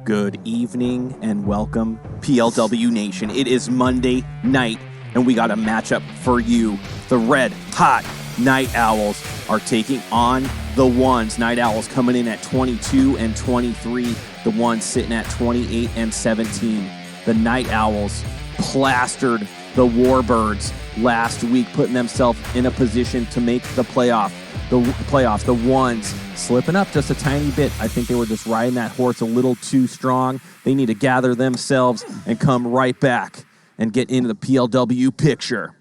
Good evening and welcome, PLW Nation. It is Monday night, and we got a matchup for you. The Red Hot Night Owls are taking on the Ones. Night Owls coming in at 22 and 23. The Ones sitting at 28 and 17. The Night Owls plastered the Warbirds last week, putting themselves in a position to make the playoffs. The Ones slipping up just a tiny bit. I think they were just riding that horse a little too strong. They need to gather themselves and come right back and get into the PLW picture.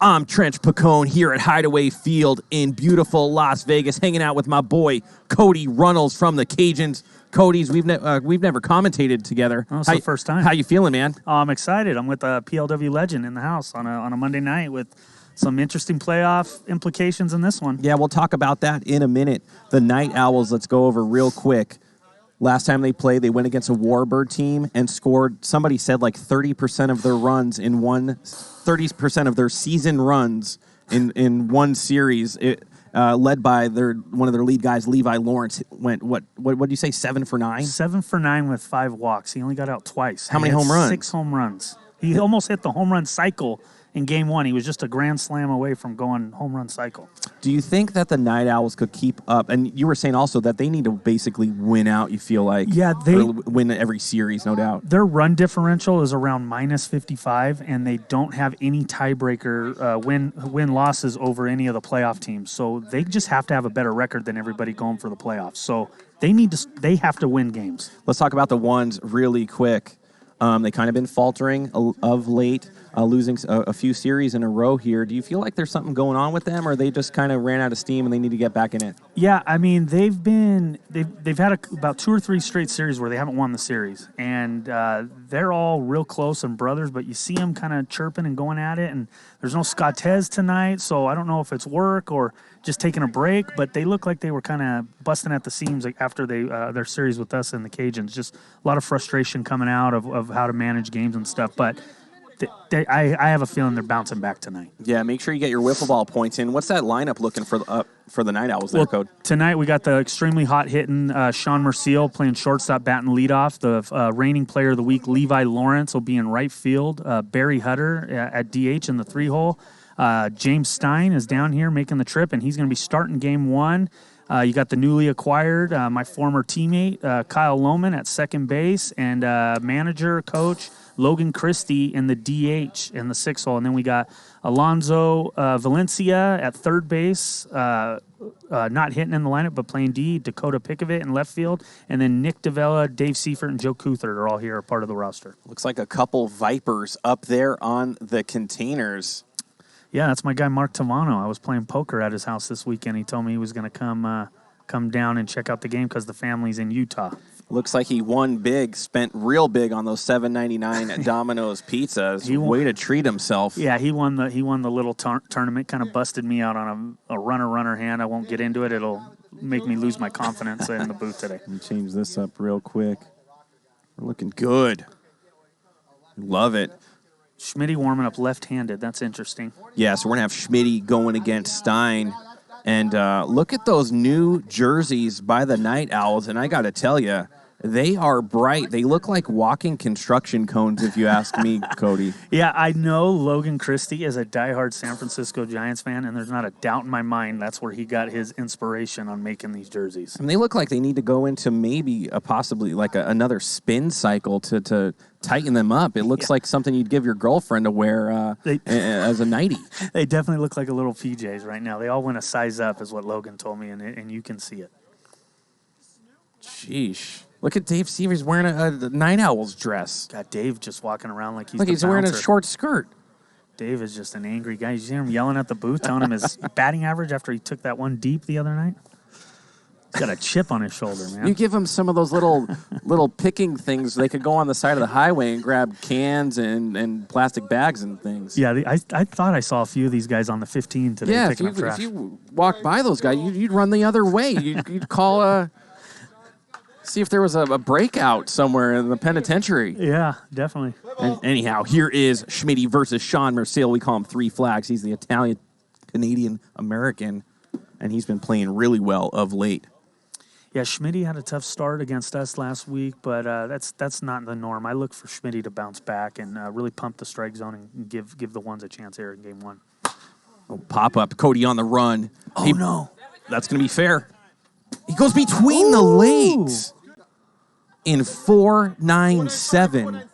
I'm Trench Pacone here at Hideaway Field in beautiful Las Vegas, hanging out with my boy Cody Runnels from the Cajuns. Cody's, we've never commentated together. Oh, it's the first time. How you feeling, man? Oh, I'm excited. I'm with a PLW legend in the house on a Monday night with some interesting playoff implications in this one. Yeah, we'll talk about that in a minute. The Night Owls, let's go over real quick. Last time they played, they went against a Warbird team and scored, somebody said, like 30% of their runs in 30% of their season runs in one series. Led by one of their lead guys, Levi Lawrence, went, what did you say, 7 for 9? 7 for 9 with 5 walks. He only got out twice. How many home runs? 6 home runs. He almost hit the home run cycle in game 1. He was just a grand slam away from going home run cycle. Do you think that the Night Owls could keep up? And you were saying also that they need to basically win out, you feel like. Yeah, they win every series, no doubt. Their run differential is around minus 55, and they don't have any tiebreaker win losses over any of the playoff teams. So they just have to have a better record than everybody going for the playoffs. So they have to win games. Let's talk about the Ones really quick. They kind of been faltering of late, losing a few series in a row here. Do you feel like there's something going on with them, or they just kind of ran out of steam and they need to get back in it? Yeah, I mean they've had about 2 or 3 straight series where they haven't won the series, and they're all real close and brothers. But you see them kind of chirping and going at it, and there's no Scottez tonight, so I don't know if it's work or just taking a break. But they look like they were kind of busting at the seams after their series with us and the Cajuns. Just a lot of frustration coming out of how to manage games and stuff, but I have a feeling they're bouncing back tonight. Yeah, make sure you get your wiffle ball points in. What's that lineup looking for the Night Owls there, Code? Tonight we got the extremely hot-hitting Sean Merciel playing shortstop, batting leadoff. The reigning player of the week, Levi Lawrence, will be in right field. Barry Hutter at DH in the 3-hole. James Stein is down here making the trip, and he's going to be starting game 1. You got the newly acquired, my former teammate, Kyle Lohman at second base, and manager, coach, Logan Christie in the DH in the 6-hole. And then we got Alonzo Valencia at third base, not hitting in the lineup, but playing D, Dakota Pickavit in left field. And then Nick Davella, Dave Seifert, and Joe Cuthert are all here, a part of the roster. Looks like a couple Vipers up there on the containers. Yeah, that's my guy Mark Tavano. I was playing poker at his house this weekend. He told me he was going to come down and check out the game because the family's in Utah. Looks like he won big, spent real big on those $7.99 Domino's pizzas. Way to treat himself. Yeah, he won the little tournament. Kind of busted me out on a runner hand. I won't get into it. It'll make me lose my confidence in the booth today. Let me change this up real quick. We're looking good. Love it. Schmitty warming up left-handed. That's interesting. Yeah, so we're going to have Schmitty going against Stein. And look at those new jerseys by the Night Owls. And I got to tell you, they are bright. They look like walking construction cones, if you ask me, Cody. Yeah, I know Logan Christie is a diehard San Francisco Giants fan, and there's not a doubt in my mind that's where he got his inspiration on making these jerseys. And they look like they need to go into maybe possibly like another spin cycle to tighten them up. It looks like something you'd give your girlfriend to wear as a nightie. They definitely look like a little PJs right now. They all went a size up, is what Logan told me, and you can see it. Sheesh. Look at Dave Seavers wearing a Night Owls dress. Got Dave just walking around like he's he's wearing a short skirt. Dave is just an angry guy. You see him yelling at the booth, telling him his batting average after he took that one deep the other night? He's got a chip on his shoulder, man. You give him some of those little picking things. They could go on the side of the highway and grab cans and plastic bags and things. Yeah, I thought I saw a few of these guys on the 15 today. Yeah, picking up trash. if you walked by those guys, you'd run the other way. You'd call see if there was a breakout somewhere in the penitentiary. Yeah, definitely. And anyhow, here is Schmitty versus Sean Merciel. We call him Three Flags. He's the Italian-Canadian-American, and he's been playing really well of late. Yeah, Schmitty had a tough start against us last week, but that's not the norm. I look for Schmitty to bounce back and really pump the strike zone and give the ones a chance here in game one. Oh, pop up. Cody on the run. Oh, no. That's going to be fair. He goes between the legs in 4.97.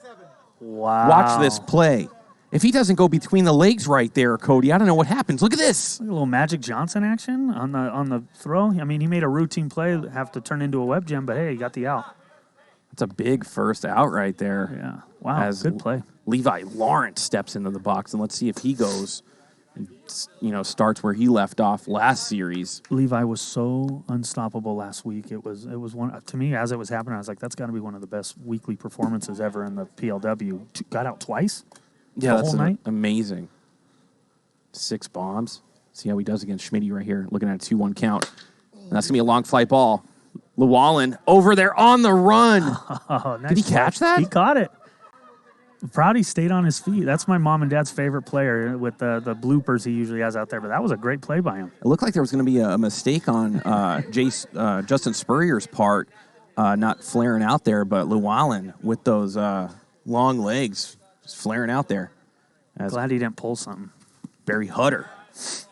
Wow. Watch this play. If he doesn't go between the legs right there, Cody, I don't know what happens. Look at this. A little Magic Johnson action on the throw. I mean, he made a routine play, have to turn into a web gem, but hey, he got the out. That's a big first out right there. Yeah. Wow, good play. Levi Lawrence steps into the box, and let's see if he goes and, starts where he left off last series. Levi was so unstoppable last week. It was one, to me, as it was happening, I was like, that's got to be one of the best weekly performances ever in the PLW. Got out twice? Yeah, that's night? Amazing. 6 bombs. See how he does against Schmitty right here. Looking at a 2-1 count. And that's going to be a long fly ball. Llewellyn over there on the run. Oh, nice. Did he catch that? He caught it. I'm proud he stayed on his feet. That's my mom and dad's favorite player with the bloopers he usually has out there. But that was a great play by him. It looked like there was going to be a mistake on Justin Spurrier's part, not flaring out there. But Llewellyn with those long legs just flaring out there. Glad he didn't pull something. Barry Hutter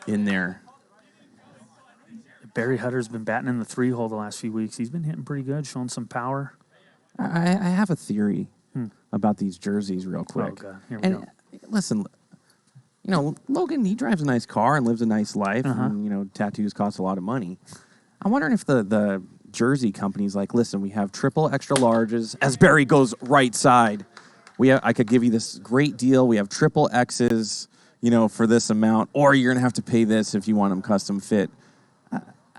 in there. Barry Hutter's been batting in the 3-hole the last few weeks. He's been hitting pretty good, showing some power. I have a theory about these jerseys real quick. Oh, God. Here we go. Listen, Logan, he drives a nice car and lives a nice life. And, tattoos cost a lot of money. I'm wondering if the jersey company's like, listen, we have triple extra larges. As Barry goes right side, I could give you this great deal. We have triple X's, for this amount. Or you're going to have to pay this if you want them custom fit.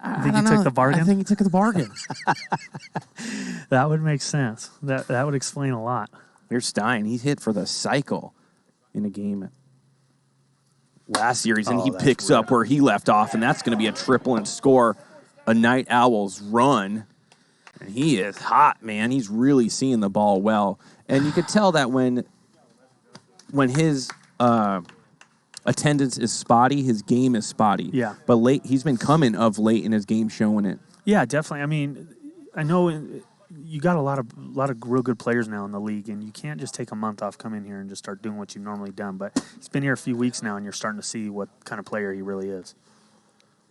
I think he took the bargain? I think he took the bargain. That would make sense. That would explain a lot. Here's Stein. He hit for the cycle in a game last series, and he picks up where he left off, and that's going to be a triple and score a Night Owls run. And he is hot, man. He's really seeing the ball well. And you could tell that when his attendance is spotty, his game is spotty. Yeah. But he's been coming of late in his game showing it. Yeah, definitely. I mean, I know you got a lot of real good players now in the league, and you can't just take a month off, come in here, and just start doing what you've normally done. But he's been here a few weeks now, and you're starting to see what kind of player he really is.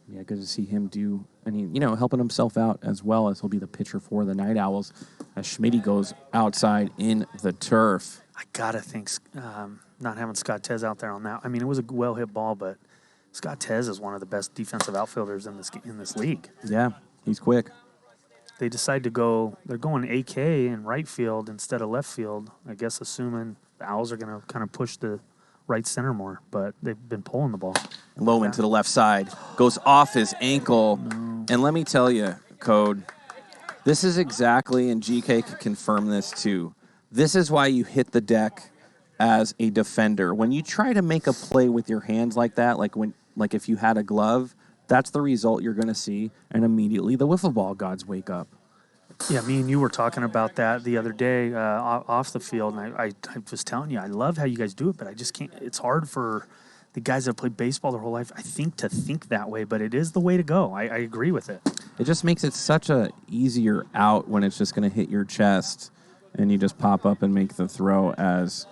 Yeah, good to see him do, and he, helping himself out as well as he'll be the pitcher for the Night Owls as Schmitty goes outside in the turf. I gotta think not having Scott Tez out there on that. I mean, it was a well hit ball, but Scott Tez is one of the best defensive outfielders in this league. Yeah, he's quick. They decide to go. They're going AK in right field instead of left field. I guess assuming the Owls are going to kind of push the right center more, but they've been pulling the ball. Low into the left side. Goes off his ankle. No. And let me tell you, Code, this is exactly, and GK could confirm this too, this is why you hit the deck as a defender. When you try to make a play with your hands like that, like if you had a glove, that's the result you're going to see, and immediately the wiffle ball gods wake up. Yeah, me and you were talking about that the other day off the field, and I was telling you, I love how you guys do it, but I just can't. It's hard for the guys that played baseball their whole life, I think, to think that way, but it is the way to go. I agree with it. It just makes it such a easier out when it's just going to hit your chest, and you just pop up and make the throw as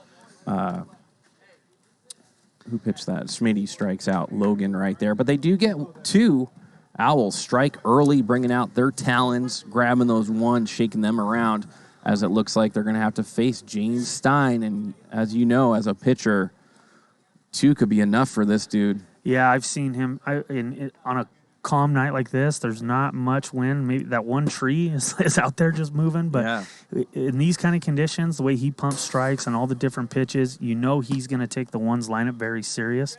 who pitched that? Schmitty strikes out Logan right there. But they do get 2. Owls strike early, bringing out their talons, grabbing those ones, shaking them around, as it looks like they're going to have to face James Stein. And as you know, as a pitcher, 2 could be enough for this dude. Yeah, I've seen him on a calm night like this. There's not much wind. Maybe that one tree is out there just moving. But in these kind of conditions, the way he pumps strikes and all the different pitches, you know he's going to take the ones lineup very serious.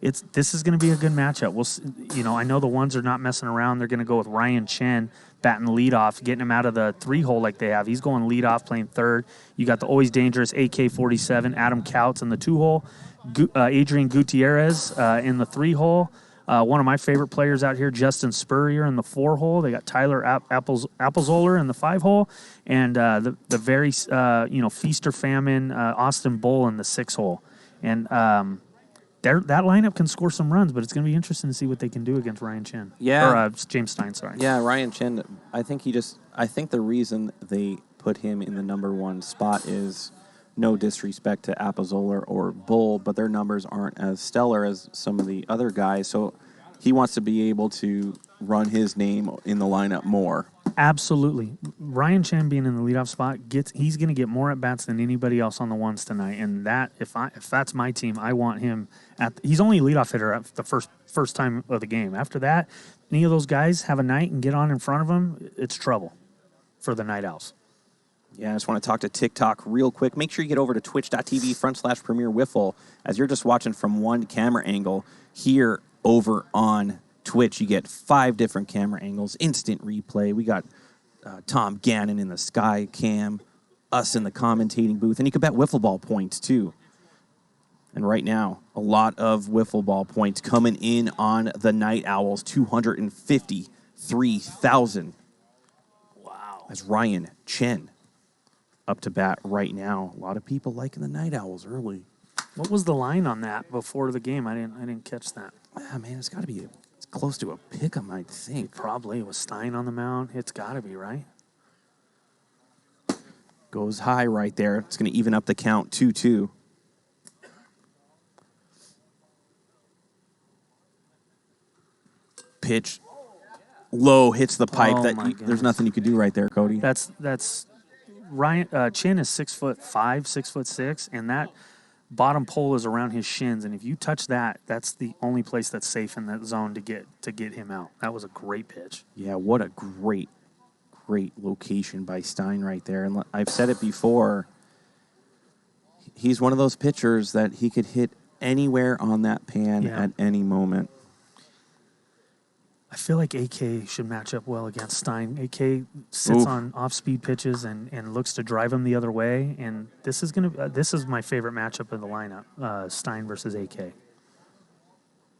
This is going to be a good matchup. I know the ones are not messing around. They're going to go with Ryan Chen batting leadoff, getting him out of the 3-hole like they have. He's going leadoff, playing third. You got the always dangerous AK-47, Adam Couts in the 2-hole, Adrian Gutierrez in the 3-hole. One of my favorite players out here, Justin Spurrier in the 4-hole. They got Tyler Applezoller in the 5-hole, and the very feast or famine Austin Bull in the 6-hole. And that lineup can score some runs, but it's going to be interesting to see what they can do against Ryan Chen. Yeah. Or James Stein, sorry. Yeah, Ryan Chen, I think the reason they put him in the number one spot is no disrespect to Appozola or Bull, but their numbers aren't as stellar as some of the other guys. So he wants to be able to run his name in the lineup more. Absolutely. Ryan Chen being in the leadoff spot, he's going to get more at-bats than anybody else on the ones tonight. And that, if that's my team, I want him he's only a leadoff hitter at the first time of the game. After that, any of those guys have a night and get on in front of them, it's trouble for the Night Owls. Yeah, I just want to talk to TikTok real quick. Make sure you get over to twitch.tv/Premier Wiffle. As you're just watching from one camera angle here over on Twitch, you get 5 different camera angles, instant replay. We got Tom Gannon in the sky cam, us in the commentating booth, and you can bet wiffle ball points too. And right now, a lot of wiffle ball points coming in on the Night Owls, 253,000. Wow. As Ryan Chen up to bat right now. A lot of people liking the Night Owls early. What was the line on that before the game? I didn't catch that. Ah, man, it's got to be it's close to a pick 'em, I think. Probably. It was Stein on the mound. It's got to be, right? Goes high right there. It's going to even up the count 2-2. Pitch low, hits the pipe. Oh, there's nothing you could do right there, Cody. That's Ryan Chen is 6'5", 6'6", and that bottom pole is around his shins. And if you touch that, that's the only place that's safe in that zone to get him out. That was a great pitch. Yeah, what a great location by Stein right there. And I've said it before. He's one of those pitchers that he could hit anywhere on that pan at any moment. I feel like AK should match up well against Stein. AK sits on off-speed pitches and looks to drive him the other way. And this is my favorite matchup of the lineup: Stein versus AK.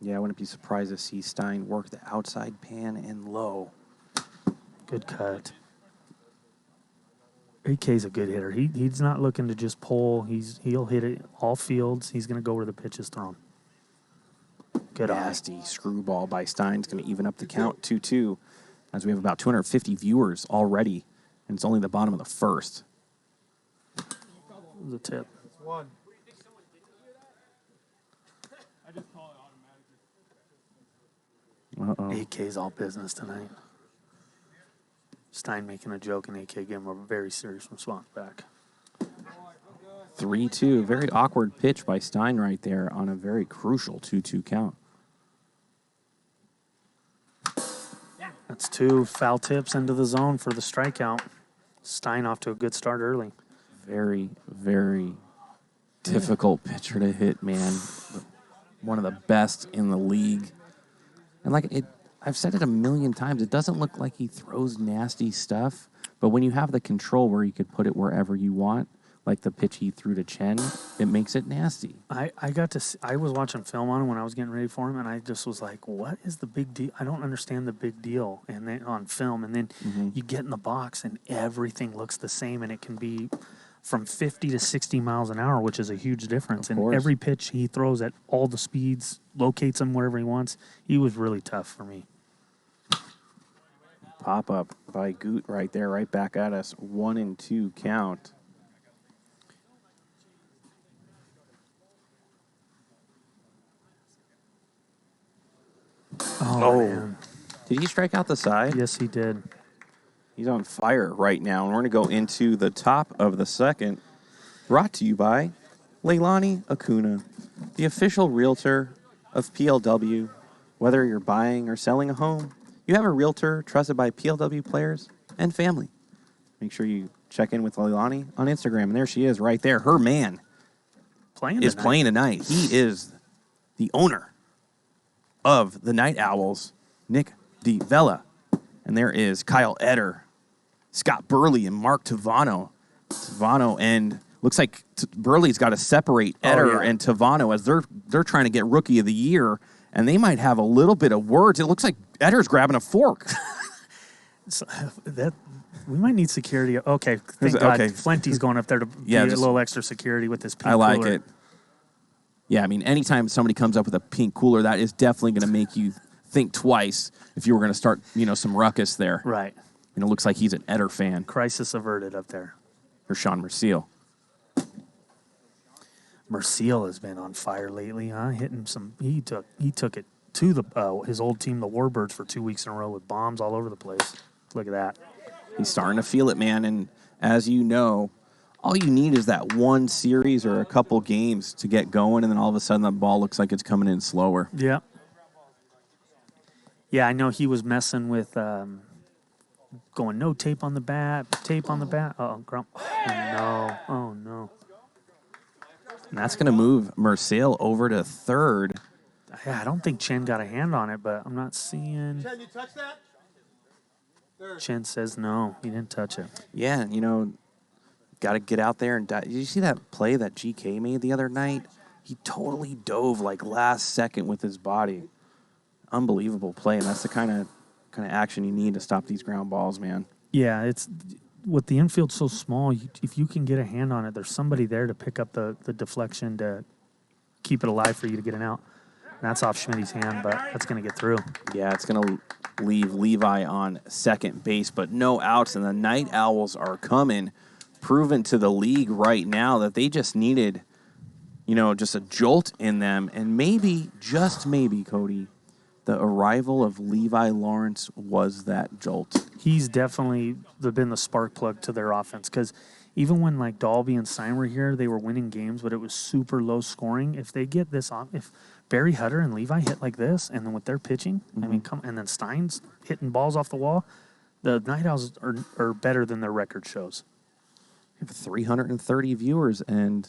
Yeah, I wouldn't be surprised to see Stein work the outside pan and low. Good cut. AK's a good hitter. He's not looking to just pull. He'll hit it all fields. He's going to go where the pitch is thrown. Good nasty screwball by Stein. It's going to even up the count 2-2 as we have about 250 viewers already, and it's only the bottom of the first. The tip. One. AK's all business tonight. Stein making a joke, and AK gave him a very serious response back. 3-2. Very awkward pitch by Stein right there on a very crucial 2-2 count. That's 2 foul tips into the zone for the strikeout. Stein off to a good start early. Very, very difficult pitcher to hit, man. One of the best in the league. And I've said it a million times, it doesn't look like he throws nasty stuff, but when you have the control where you could put it wherever you want, like the pitch he threw to Chen, it makes it nasty. I was watching film on him when I was getting ready for him, and I just was like, what is the big deal? I don't understand the big deal. And then on film, and then you get in the box, and everything looks the same, and it can be from 50 to 60 miles an hour, which is a huge difference. And every pitch he throws at all the speeds, locates him wherever he wants. He was really tough for me. Pop up by Goot right there, right back at us. 1-2 count. Oh, man. Did he strike out the side? Yes, he did. He's on fire right now, and we're going to go into the top of the second. Brought to you by Leilani Acuna, the official realtor of PLW. Whether you're buying or selling a home, you have a realtor trusted by PLW players and family. Make sure you check in with Leilani on Instagram, and there she is right there. Her man is playing tonight. He is the owner of the Night Owls, Nick DeVella. And there is Kyle Etter, Scott Burley, and Mark Tavano. And looks like Burley's got to separate Etter and Tavano as they're trying to get Rookie of the Year, and they might have a little bit of words. It looks like Etter's grabbing a fork. So, we might need security. Okay, thank God. Flenty's going up there to be a little extra security with this pink I like cooler. it. Yeah, I mean, anytime somebody comes up with a pink cooler, that is definitely going to make you think twice if you were going to start, some ruckus there. Right. And it looks like he's an Eder fan. Crisis averted up there. Or Sean Merciel. Merciel has been on fire lately, huh? Hitting some. He took it to the his old team, the Warbirds, for 2 weeks in a row with bombs all over the place. Look at that. He's starting to feel it, man. And as you know, all you need is that one series or a couple games to get going, and then all of a sudden the ball looks like it's coming in slower. Yeah. Yeah, I know he was messing with going no tape on the bat. Oh, Grump. Oh, no. And that's going to move Merciel over to third. Yeah, I don't think Chen got a hand on it, but I'm not seeing. Chen, you touch that? Chen says no, he didn't touch it. Yeah, got to get out there and dive. Did you see that play that GK made the other night? He totally dove like last second with his body. Unbelievable play, and that's the kind of action you need to stop these ground balls, man. Yeah, it's with the infield so small. If you can get a hand on it, there's somebody there to pick up the deflection to keep it alive for you to get an out. And that's off Schmidt's hand, but that's going to get through. Yeah, it's going to leave Levi on second base, but no outs, and the Night Owls are coming, proven to the league right now that they just needed, just a jolt in them, and maybe, just maybe, Cody, the arrival of Levi Lawrence was that jolt. He's definitely been the spark plug to their offense, because even when like Dalby and Stein were here, they were winning games, but it was super low scoring. If they get this off, if Barry Hutter and Levi hit like this, and then with their pitching, and then Stein's hitting balls off the wall, the Night Owls are better than their record shows. We have 330 viewers, and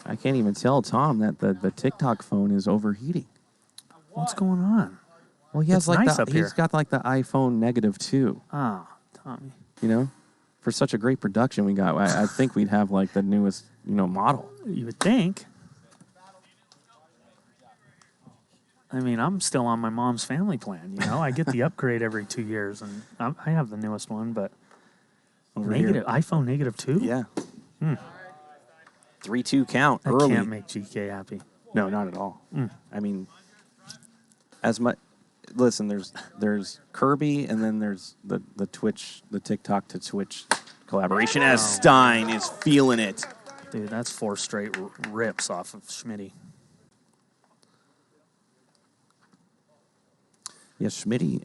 I can't even tell Tom that the TikTok phone is overheating. What's going on? Well, he has It's nice up he's here. got like the iPhone -2. Oh, Tommy. For such a great production we got, I think we'd have like the newest, model. You would think. I mean, I'm still on my mom's family plan. I get the upgrade every 2 years, and I have the newest one, but iPhone -2. Yeah. 3-2 count That early. can't make GK happy. No, not at all. I mean, as much. Listen, there's Kirby, and then there's the Twitch, the TikTok to Twitch collaboration. As Stein is feeling it, Dude, that's 4 straight rips off of Schmidt. yeah, Schmitty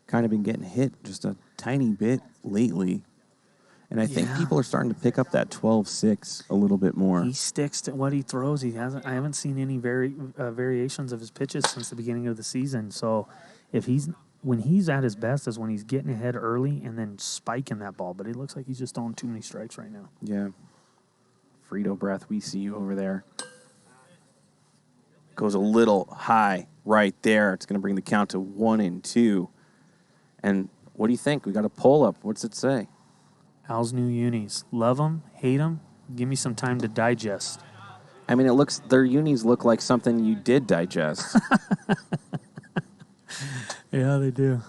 kind of been getting hit just a tiny bit lately, and I think people are starting to pick up that 12-6 a little bit more. He sticks to what he throws. I haven't seen any variations of his pitches since the beginning of the season. So, when he's at his best is when he's getting ahead early and then spiking that ball. But it looks like he's just throwing too many strikes right now. Yeah. Frito breath, we see you over there. Goes a little high right there. It's going to bring the count to 1-2. And what do you think? We got a poll up. What's it say? Al's new unis. Love them, hate them. Give me some time to digest. I mean, their unis look like something you did digest. Yeah, they do.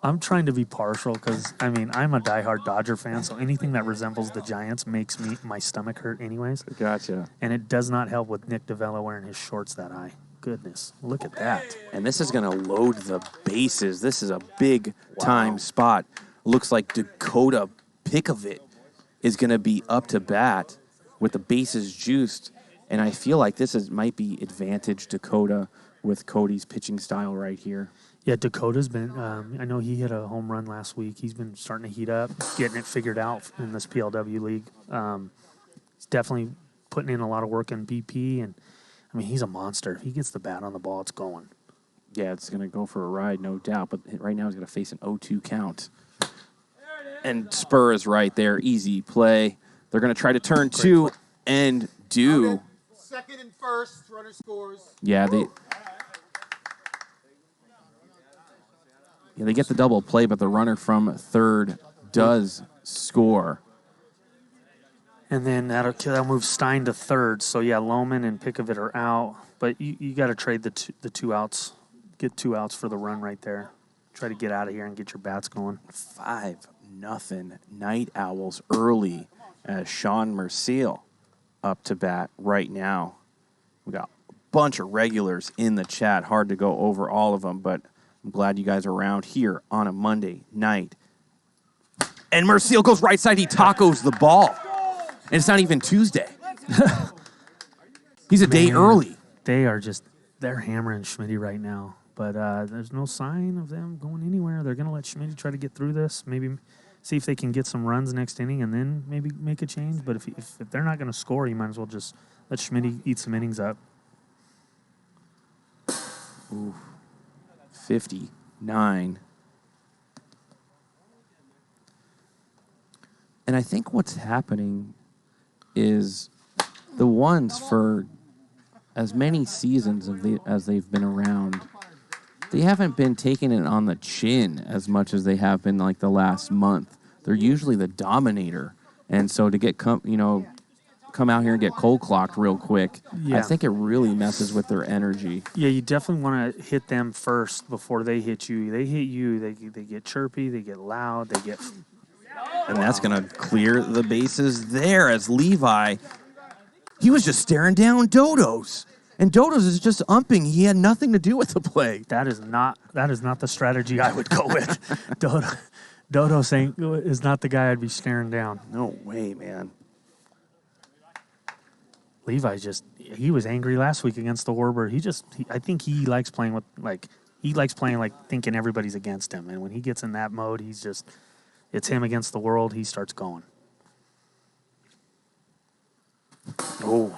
I'm trying to be partial because, I'm a diehard Dodger fan, so anything that resembles the Giants makes my stomach hurt anyways. Gotcha. And it does not help with Nick DeVella wearing his shorts that high. Goodness, look at that. And this is going to load the bases. This is a big-time spot. Looks like Dakota Pickavit is going to be up to bat with the bases juiced. And I feel like might be advantage Dakota with Cody's pitching style right here. Yeah, Dakota's been, I know he hit a home run last week. He's been starting to heat up, getting it figured out in this PLW league. He's definitely putting in a lot of work in BP. And, he's a monster. If he gets the bat on the ball, it's going. Yeah, it's going to go for a ride, no doubt. But right now he's going to face an 0-2 count. And Spur is right there. Easy play. They're going to try to turn two and do. Okay. Second and first, runner scores. Yeah, they get the double play, but the runner from third does score. And then that'll move Stein to third. So, yeah, Lohman and Pickavit are out. But you got to trade the two outs. Get 2 outs for the run right there. Try to get out of here and get your bats going. 5-0 Night Owls early as Sean Merciel up to bat right now. We got a bunch of regulars in the chat. Hard to go over all of them, but I'm glad you guys are around here on a Monday night. And Merciel goes right side. He tacos the ball. And it's not even Tuesday. He's a day early. They're hammering Schmitty right now. But there's no sign of them going anywhere. They're going to let Schmitty try to get through this. Maybe see if they can get some runs next inning and then maybe make a change. But if they're not going to score, you might as well just let Schmitty eat some innings up. Ooh, 59. And I think what's happening is the ones for as many seasons as they've been around, they haven't been taking it on the chin as much as they have been like the last month. They're usually the dominator. And so to get come out here and get cold clocked real quick, yeah. I think it really messes with their energy. Yeah, you definitely want to hit them first before they hit you. They hit you, they get chirpy, they get loud, they get... And that's going to clear the bases there as Levi, he was just staring down Dodos. And Dodos is just umping. He had nothing to do with the play. That is not the strategy I would go with. Dodo is not the guy I'd be staring down. No way, man. Levi he was angry last week against the Warbird. I think he likes playing thinking everybody's against him. And when he gets in that mode, it's him against the world. He starts going. Oh,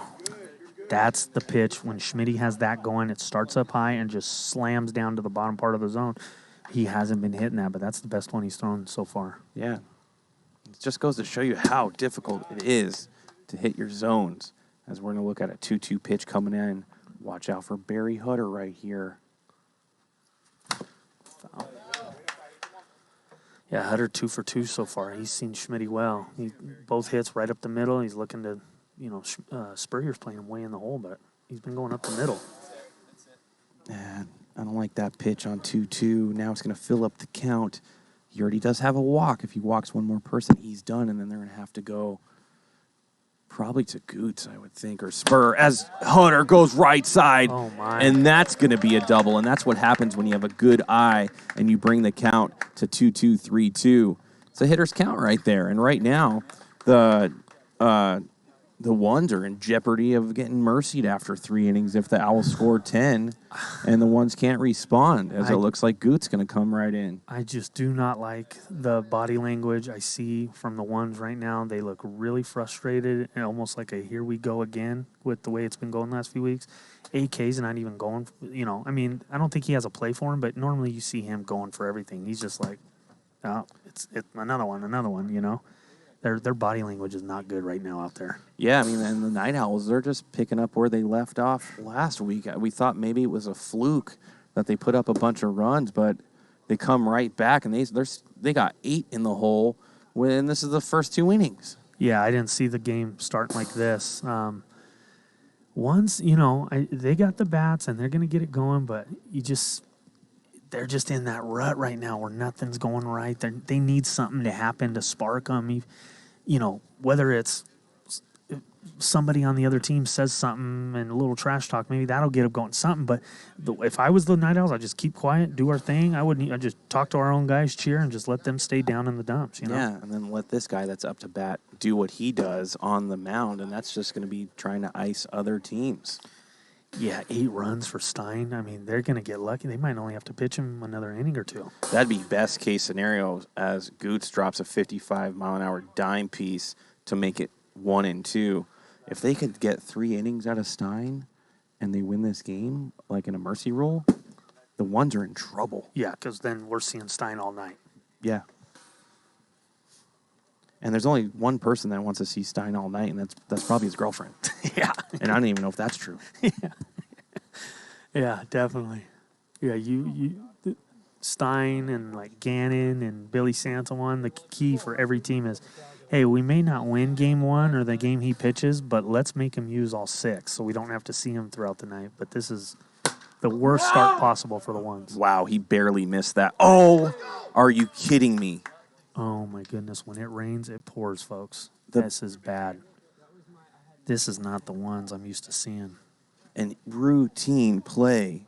that's the pitch. When Schmitty has that going, it starts up high and just slams down to the bottom part of the zone. He hasn't been hitting that, but that's the best one he's thrown so far. Yeah. It just goes to show you how difficult it is to hit your zones. As we're going to look at a 2-2 pitch coming in. Watch out for Barry Hutter right here. Foul. Yeah, Hutter 2 for 2 so far. He's seen Schmitty well. Both hits right up the middle. He's looking to, Spurrier's playing him way in the hole, but he's been going up the middle. And I don't like that pitch on 2-2. Now it's going to fill up the count. He already does have a walk. If he walks one more person, he's done, and then they're going to have to go probably to Goots, I would think, or Spur, as Hunter goes right side. Oh, my. And that's going to be a double, and that's what happens when you have a good eye and you bring the count to 2-2, 3-2. It's a hitter's count right there. And right now, the ones are in jeopardy of getting mercied after 3 innings if the Owls score 10 and the ones can't respond, as it looks like Goot's going to come right in. I just do not like the body language I see from the ones right now. They look really frustrated and almost like a here we go again with the way it's been going the last few weeks. AK's not even going, I don't think he has a play for him, but normally you see him going for everything. He's just like, oh, it's another one, Their body language is not good right now out there. Yeah, and the Night Owls, they're just picking up where they left off last week. We thought maybe it was a fluke that they put up a bunch of runs, but they come right back, and they got 8 in the hole when this is the first 2 innings. Yeah, I didn't see the game starting like this. Once, they got the bats, and they're going to get it going, but they're just in that rut right now where nothing's going right. They need something to happen to spark them. Whether it's somebody on the other team says something and a little trash talk, maybe that'll get them going something. But if I was the Night Owls, I'd just keep quiet, do our thing. I'd just talk to our own guys, cheer, and just let them stay down in the dumps. Yeah, and then let this guy that's up to bat do what he does on the mound, and that's just going to be trying to ice other teams. Yeah, 8 runs for Stein. They're going to get lucky. They might only have to pitch him another inning or 2. That'd be best case scenario as Goots drops a 55-mile-an-hour dime piece to make it 1-2. If they could get 3 innings out of Stein and they win this game, like in a mercy rule, the ones are in trouble. Yeah, because then we're seeing Stein all night. Yeah. And there's only one person that wants to see Stein all night, and that's probably his girlfriend. Yeah. And I don't even know if that's true. Yeah, definitely. Yeah, Stein and like Gannon and Billy Santawan, the key for every team is, hey, we may not win game 1 or the game he pitches, but let's make him use all 6 so we don't have to see him throughout the night. But this is the worst start possible for the ones. Wow, he barely missed that. Oh, are you kidding me? Oh, my goodness. When it rains, it pours, folks. This is bad. This is not the ones I'm used to seeing. And routine play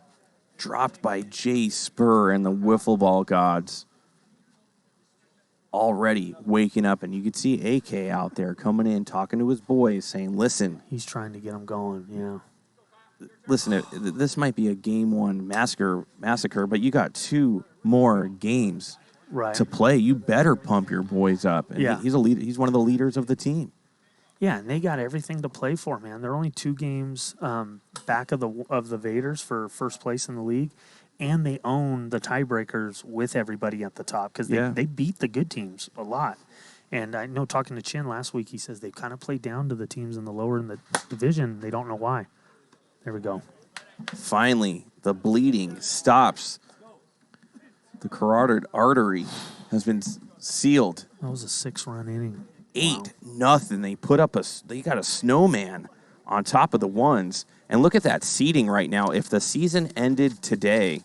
dropped by Jay Spur and the wiffle ball gods. Already waking up, and you could see AK out there coming in, talking to his boys, saying, listen. He's trying to get them going, yeah. Listen, this might be a game one massacre, but you got 2 more games to play. You better pump your boys up. And yeah. He's a leader. He's one of the leaders of the team. Yeah, and they got everything to play for, man. They're only 2 games back of the Vaders for first place in the league, and they own the tiebreakers with everybody at the top because they beat the good teams a lot. And I know talking to Chen last week, he says they've kind of played down to the teams in the lower in the division. They don't know why. There we go. Finally, the bleeding stops. The carotid artery has been sealed. That was a 6-run inning. 8-0. They got a snowman on top of the ones. And look at that seeding right now. If the season ended today,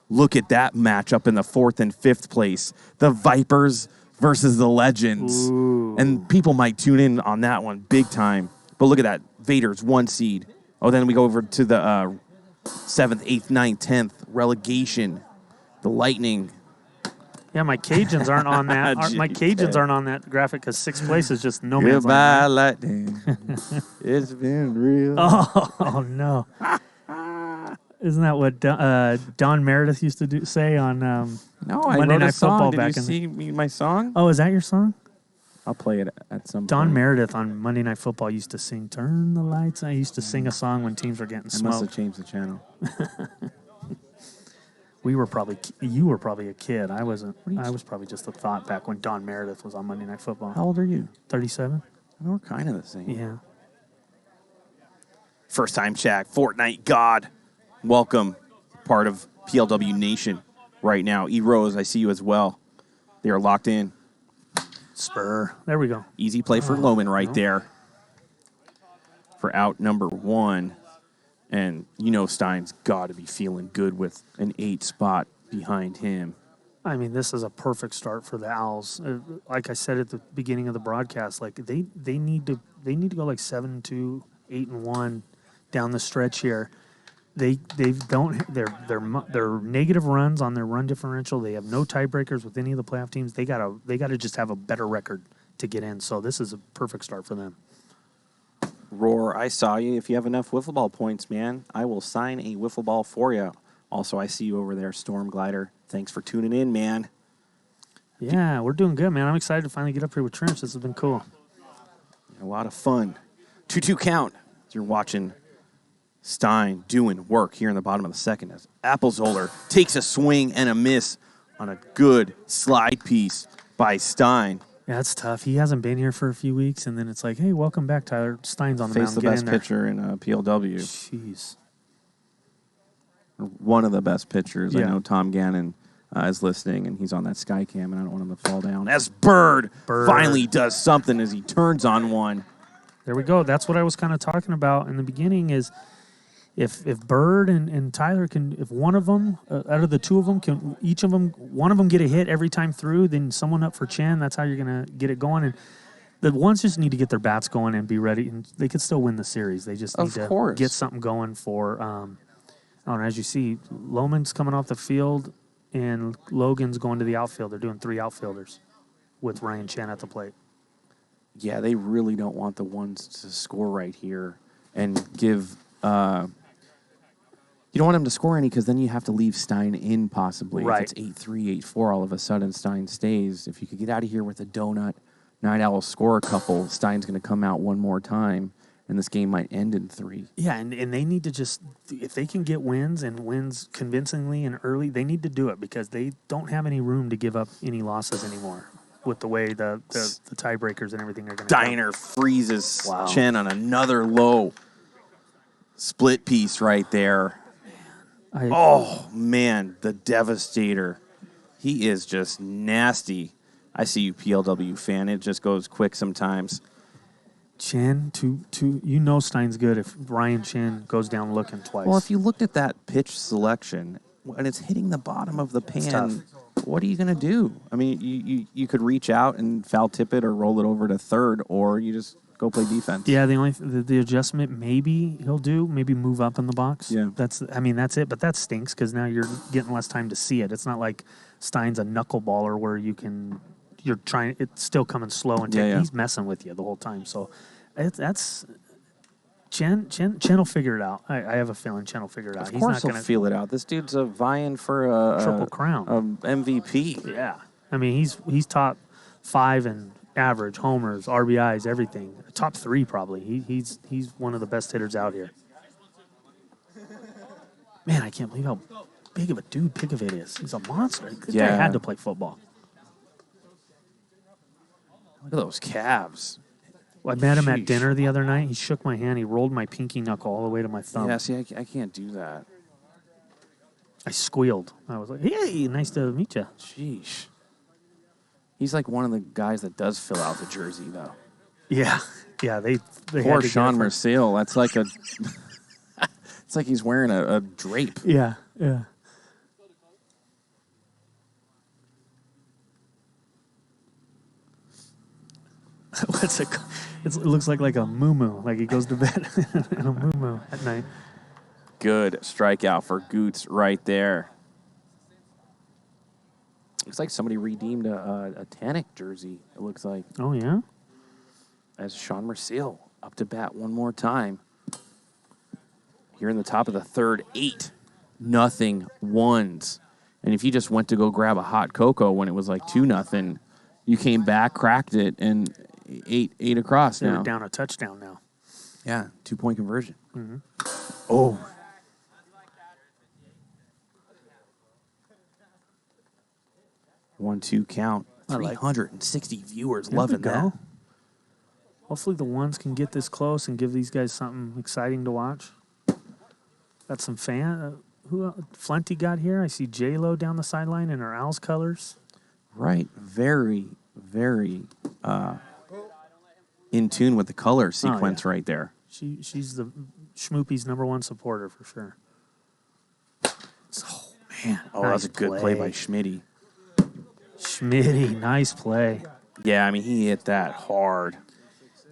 look at that matchup in the 4th and 5th place. The Vipers versus the Legends. Ooh. And people might tune in on that one big time. But look at that. Vaders, 1 seed. Oh, then we go over to the 7th, 8th, 9th, 10th relegation. The Lightning. Yeah, my Cajuns aren't on that. My Cajuns aren't on that graphic because 6th place is just no man's land. land. Goodbye, Lightning. It's been real. Oh no. Isn't that what Don Meredith used to say on Monday Night Football Did back you see my song? Oh, is that your song? I'll play it at some point. Don Meredith on Monday Night Football used to sing "Turn the Lights." I used to sing a song when teams were getting I smoked. must have changed the channel. You were probably a kid. I wasn't. I was probably just a thought back when Don Meredith was on Monday Night Football. How old are you? 37. We're kind of the same. Yeah. First time Shaq, Fortnite God. Welcome, part of PLW Nation right now. E-Rose, I see you as well. They are locked in. Spur. There we go. Easy play for Loman right there. For out number 1. And you know Stein's got to be feeling good with an 8 spot behind him. I mean, this is a perfect start for the Owls. Like I said at the beginning of the broadcast, like they need to go like 7-2, 8-1 down the stretch here. They're negative runs on their run differential. They have no tiebreakers with any of the playoff teams. They gotta just have a better record to get in. So this is a perfect start for them. Roar, I saw you. If you have enough wiffle ball points, man, I will sign a wiffle ball for you. Also, I see you over there, Storm Glider. Thanks for tuning in, man. Yeah, we're doing good, man. I'm excited to finally get up here with Trench. This has been cool. A lot of fun. 2-2 count. You're watching Stein doing work here in the bottom of the second as Applezoller takes a swing and a miss on a good slide piece by Stein. Yeah, it's tough. He hasn't been here for a few weeks, and then it's like, hey, welcome back, Tyler. Stein's on the mound. Face the best pitcher in PLW. Jeez. One of the best pitchers. Yeah. I know Tom Gannon is listening, and he's on that Skycam, and I don't want him to fall down. As Bird finally does something as he turns on one. There we go. That's what I was kind of talking about in the beginning is if Bird and Tyler can, if one of them, out of the 2 of them, can one of them get a hit every time through, then someone up for Chen, that's how you're going to get it going. And the ones just need to get their bats going and be ready, and they could still win the series. They just need to get something going for, as you see, Loman's coming off the field, and Logan's going to the outfield. They're doing 3 outfielders with Ryan Chen at the plate. Yeah, they really don't want the ones to score right here and give you don't want him to score any because then you have to leave Stein in possibly. Right. If it's 8-3, 8-4, all of a sudden Stein stays. If you could get out of here with a donut, Night Owl score a couple, Stein's going to come out one more time, and this game might end in 3. Yeah, and they need to just, if they can get wins and wins convincingly and early, they need to do it because they don't have any room to give up any losses anymore with the way the tiebreakers and everything are going to go. Steiner freezes Chen on another low split piece right there. Man, the Devastator. He is just nasty. I see you, PLW fan. It just goes quick sometimes. Chen, Stein's good if Ryan Chen goes down looking twice. Well, if you looked at that pitch selection, and it's hitting the bottom of the pan, what are you going to do? I mean, you could reach out and foul tip it or roll it over to third, or you just Go play defense. Yeah, the adjustment maybe he'll do, maybe move up in the box. Yeah. That's it, but that stinks because now you're getting less time to see it. It's not like Stein's a knuckleballer where you're trying, it's still coming slow and he's messing with you the whole time. So that's Chen will figure it out. I have a feeling Chen will figure it out. Of course he'll feel it out. This dude's vying for a Triple crown. MVP. Yeah. I mean, he's top 5 in average, homers, RBIs, everything. Top 3 probably. He's one of the best hitters out here. Man, I can't believe how big of a dude Pickavit is. He's a monster. This guy had to play football. Look at those calves. Well, I met him at dinner the other night. He shook my hand. He rolled my pinky knuckle all the way to my thumb. Yeah, see, I can't do that. I squealed. I was like, hey, nice to meet you. Sheesh. He's like one of the guys that does fill out the jersey, though. Yeah. Yeah, they Poor Sean Merciel. That's like a... it's like he's wearing a drape. Yeah, yeah. It looks like a moo-moo, like he goes to bed in a moo-moo at night. Good strikeout for Goots right there. Looks like somebody redeemed a Tannic jersey, it looks like. Oh, yeah? As Sean Merciel up to bat one more time. Here in the top of the third, 8-0 ones. And if you just went to go grab a hot cocoa when it was like 2-0, you came back, cracked it, and eight across now. They're down a touchdown now. Yeah, 2-point conversion. Mm-hmm. Oh. One-two count. 360 viewers loving that. Hopefully the ones can get this close and give these guys something exciting to watch. Got some who Flenty got here? I see J-Lo down the sideline in her Owls colors. Right. Very, very in tune with the color sequence right there. She's the Schmoopy's #1 supporter for sure. Oh, man. Oh, that was a good play by Schmitty. Schmitty, nice play. Yeah, I mean, he hit that hard.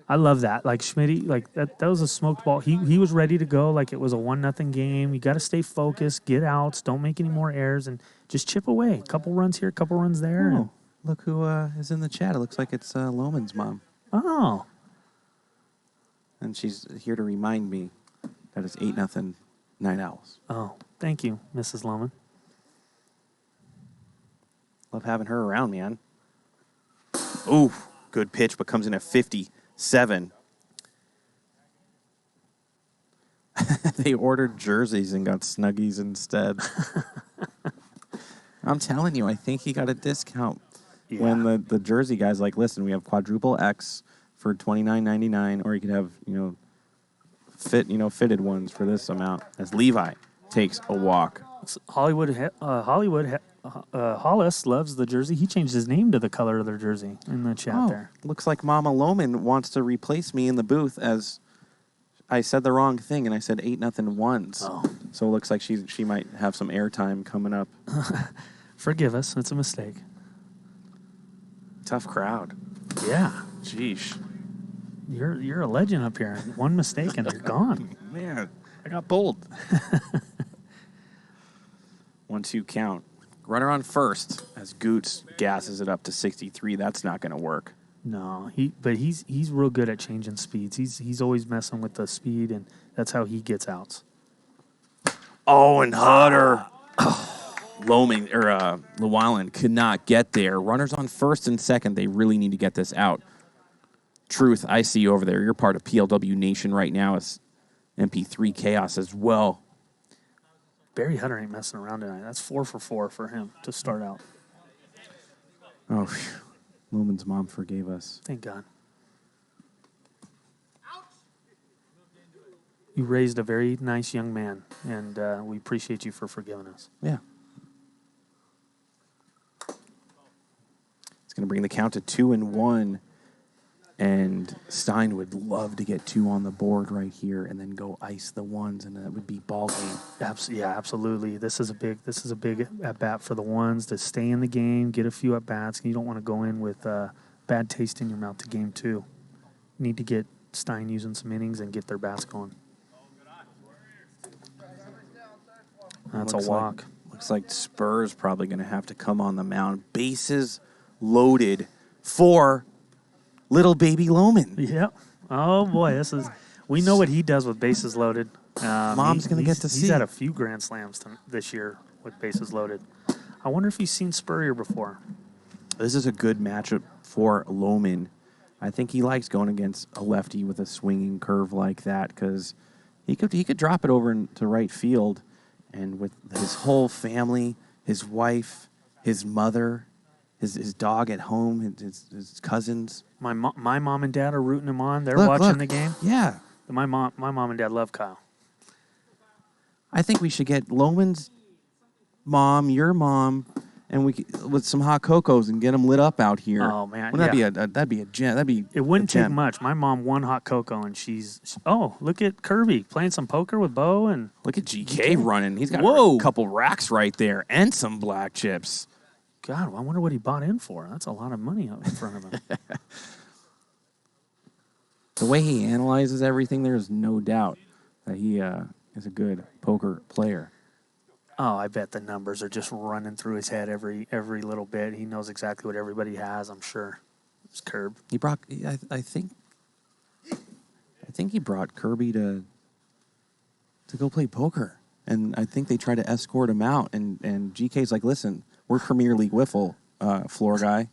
I love that. Like Schmitty, like that was a smoked ball. He was ready to go like it was a 1-0 game. You got to stay focused, get outs, don't make any more errors, and just chip away. A couple runs here, a couple runs there. Oh, look who is in the chat. It looks like it's Loman's mom. Oh. And she's here to remind me that it's 8-0 Night Owls. Oh, thank you, Mrs. Loman. Love having her around, man. Ooh, good pitch, but comes in at 57. They ordered jerseys and got Snuggies instead. I'm telling you, I think he got a discount when the jersey guy's like, listen, we have quadruple X for $29.99, or you could have, fitted ones for this amount. As Levi takes a walk. Hollis loves the jersey. He changed his name to the color of their jersey in the chat there. Looks like Mama Loman wants to replace me in the booth as I said the wrong thing, and I said 8-0 ones. Oh. So it looks like she might have some airtime coming up. Forgive us. It's a mistake. Tough crowd. Yeah. Jeez. You're a legend up here. One mistake and you're gone. Man, I got bold. 1-2 count. Runner on first as Goots gasses it up to 63. That's not going to work. No, he's real good at changing speeds. He's always messing with the speed, and that's how he gets outs. Oh, and Hutter. Llewellyn could not get there. Runners on first and second. They really need to get this out. Truth, I see you over there. You're part of PLW Nation right now as MP3 Chaos as well. Barry Hutter ain't messing around tonight. That's 4 for 4 for him to start out. Oh, Lumen's mom forgave us. Thank God. You raised a very nice young man, and we appreciate you for forgiving us. Yeah. It's going to bring the count to 2-1. And Stein would love to get 2 on the board right here and then go ice the ones, and that would be ball game. Yeah, absolutely. This is a big at bat for the ones to stay in the game, get a few at bats. You don't want to go in with bad taste in your mouth to game 2. You need to get Stein using some innings and get their bats going. That's a walk. Looks like Spurs probably going to have to come on the mound. Bases loaded for little baby Lohman. Yep. Oh, boy. We know what he does with bases loaded. Mom's going to get to see. He's had a few grand slams this year with bases loaded. I wonder if he's seen Spurrier before. This is a good matchup for Lohman. I think he likes going against a lefty with a swinging curve like that because he could drop it over into right field. And with his whole family, his wife, his mother, his dog at home, his cousins. My mom and dad are rooting him on. They're watching the game. Yeah. My mom and dad love Kyle. I think we should get Lohman's mom, your mom, and with some hot cocos and get them lit up out here. Oh man, that'd be a gem. It wouldn't take much. My mom won hot cocoa, and look at Kirby playing some poker with Bo, and look at GK running. He's got a couple racks right there and some black chips. God, I wonder what he bought in for. That's a lot of money out in front of him. The way he analyzes everything, there's no doubt that he is a good poker player. Oh, I bet the numbers are just running through his head every little bit. He knows exactly what everybody has, I'm sure. It's Curb. He brought, I think he brought Kirby to go play poker. And I think they tried to escort him out. And GK's like, listen, we're Premier League Wiffle, floor guy.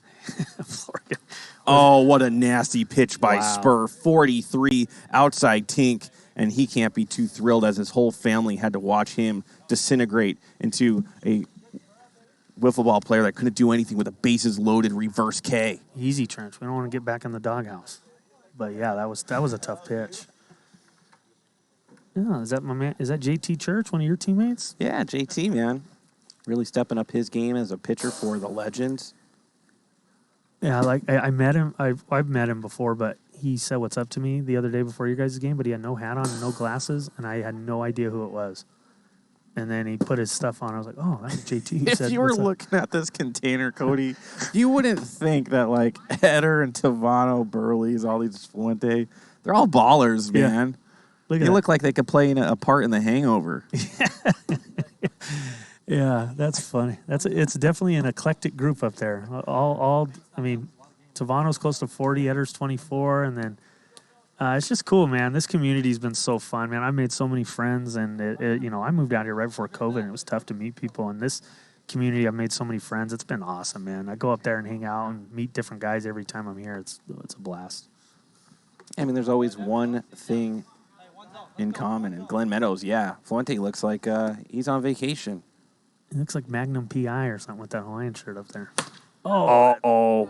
Oh, what a nasty pitch by Spur. 43 outside Tink. And he can't be too thrilled as his whole family had to watch him disintegrate into a wiffle ball player that couldn't do anything with a bases loaded reverse K. Easy, Trench. We don't want to get back in the doghouse. But yeah, that was a tough pitch. Yeah, is that my man? Is that JT Church, one of your teammates? Yeah, JT, man. Really stepping up his game as a pitcher for the Legends. Yeah, I met him. I've met him before, but he said what's up to me the other day before your guys' game, but he had no hat on and no glasses, and I had no idea who it was. And then he put his stuff on. I was like, oh, that's JT. If you were looking at this container, Cody, you wouldn't think that, like, Eder and Tavano, Burley's, all these Fuente, they're all ballers, man. They look like they could play a part in The Hangover. Yeah, that's funny. It's definitely an eclectic group up there. Tavano's close to 40, Eder's 24, and then it's just cool, man. This community's been so fun, man. I made so many friends, and I moved out here right before COVID, and it was tough to meet people. In this community, I've made so many friends. It's been awesome, man. I go up there and hang out and meet different guys every time I'm here. It's a blast. I mean, there's always one thing in common. In Glen Meadows, yeah, Fuente looks like he's on vacation. It looks like Magnum PI or something with that Hawaiian shirt up there. Oh.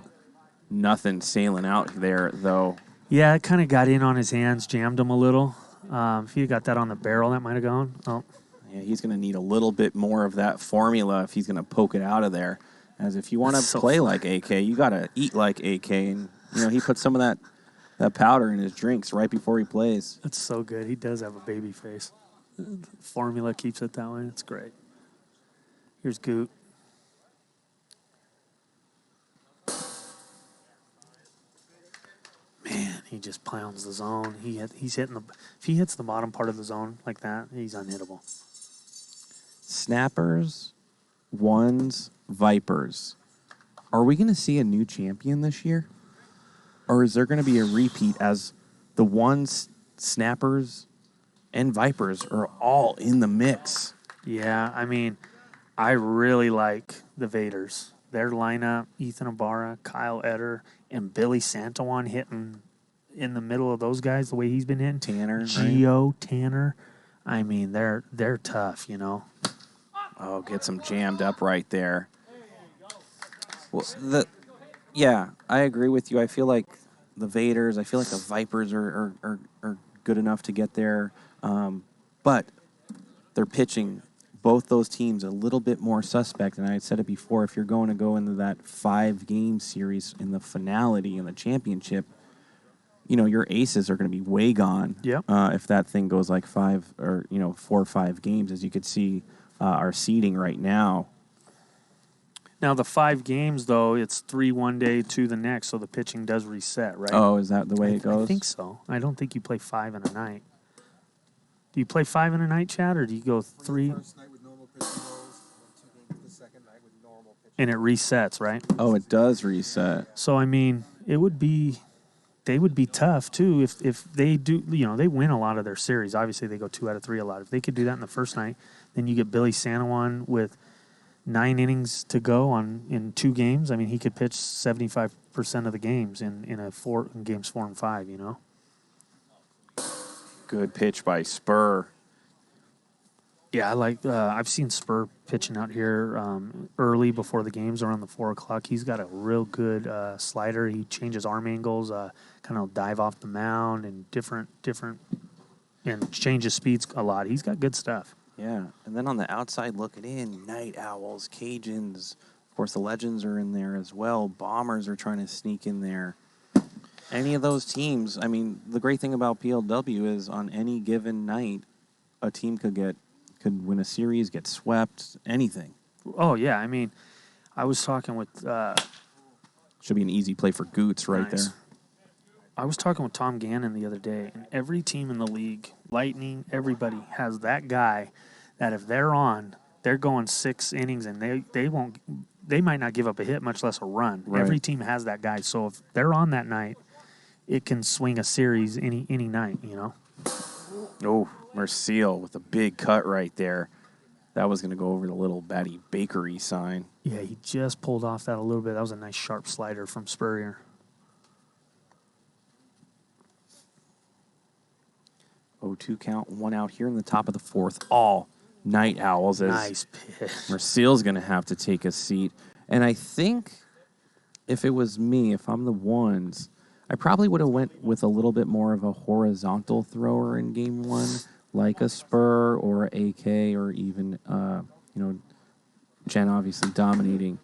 Nothing sailing out there, though. Yeah, it kind of got in on his hands, jammed him a little. If he got that on the barrel, that might have gone. Oh. Yeah, he's going to need a little bit more of that formula if he's going to poke it out of there. As if you want to play like AK, you got to eat like AK. And, he put some of that powder in his drinks right before he plays. That's so good. He does have a baby face. Formula keeps it that way. It's great. Here's Goot. Man, he just pounds the zone. He's hitting if he hits the bottom part of the zone like that, he's unhittable. Snappers, ones, Vipers. Are we going to see a new champion this year? Or is there going to be a repeat as the ones, Snappers, and Vipers are all in the mix? Yeah, I really like the Vaders. Their lineup, Ethan Ibarra, Kyle Eder, and Billy Santawan hitting in the middle of those guys the way he's been hitting. Tanner. Gio, right? Tanner. They're tough, Oh, gets them jammed up right there. Well, I agree with you. I feel like the Vaders, I feel like the Vipers are good enough to get there. But they're pitching both those teams a little bit more suspect. And I said it before, if you're going to go into that 5-game series in the finality in the championship, your aces are going to be way gone. Yep. If that thing goes like 5 or 4 or 5 games, as you could see our seeding right now. Now, the 5 games, though, it's 3 one day, 2 the next, so the pitching does reset, right? Oh, is that the way it goes? I think so. I don't think you play 5 in a night. Do you play 5 in a night, Chad, or do you go 3? First night with normal pitching rolls, and then 2 games the second night with normal pitching. And it resets, right? Oh, it does reset. So, I mean, they would be tough, too, if they do, they win a lot of their series. Obviously, they go 2 out of 3 a lot. If they could do that in the first night, then you get Billy Santawan with 9 innings to go in 2 games. I mean, he could pitch 75% of the games in games 4 and 5, Good pitch by Spur. Yeah, I like. I've seen Spur pitching out here early before the games around the 4 o'clock. He's got a real good slider. He changes arm angles, kind of dive off the mound, and different, and changes speeds a lot. He's got good stuff. Yeah, and then on the outside looking in, Night Owls, Cajuns, of course the Legends are in there as well. Bombers are trying to sneak in there. Any of those teams, I mean, the great thing about PLW is on any given night, a team could win a series, get swept, anything. Oh, yeah, I mean, I was talking with... Should be an easy play for Goots right nice. there. I was talking with Tom Gannon the other day, and every team in the league, Lightning, everybody, has that guy that if they're on, they're going 6 innings, and they might not give up a hit, much less a run. Right. Every team has that guy. So if they're on that night, it can swing a series any night, Oh, Merciel with a big cut right there. That was going to go over the little Batty Bakery sign. Yeah, he just pulled off that a little bit. That was a nice sharp slider from Spurrier. 0-2 count, 1 out here in the top of the 4th. All Night Owls. Nice pitch. Merciel's going to have to take a seat. And I think if it was me, if I'm the ones, I probably would have went with a little bit more of a horizontal thrower in game 1, like a Spur or a AK or even, Chen obviously dominating.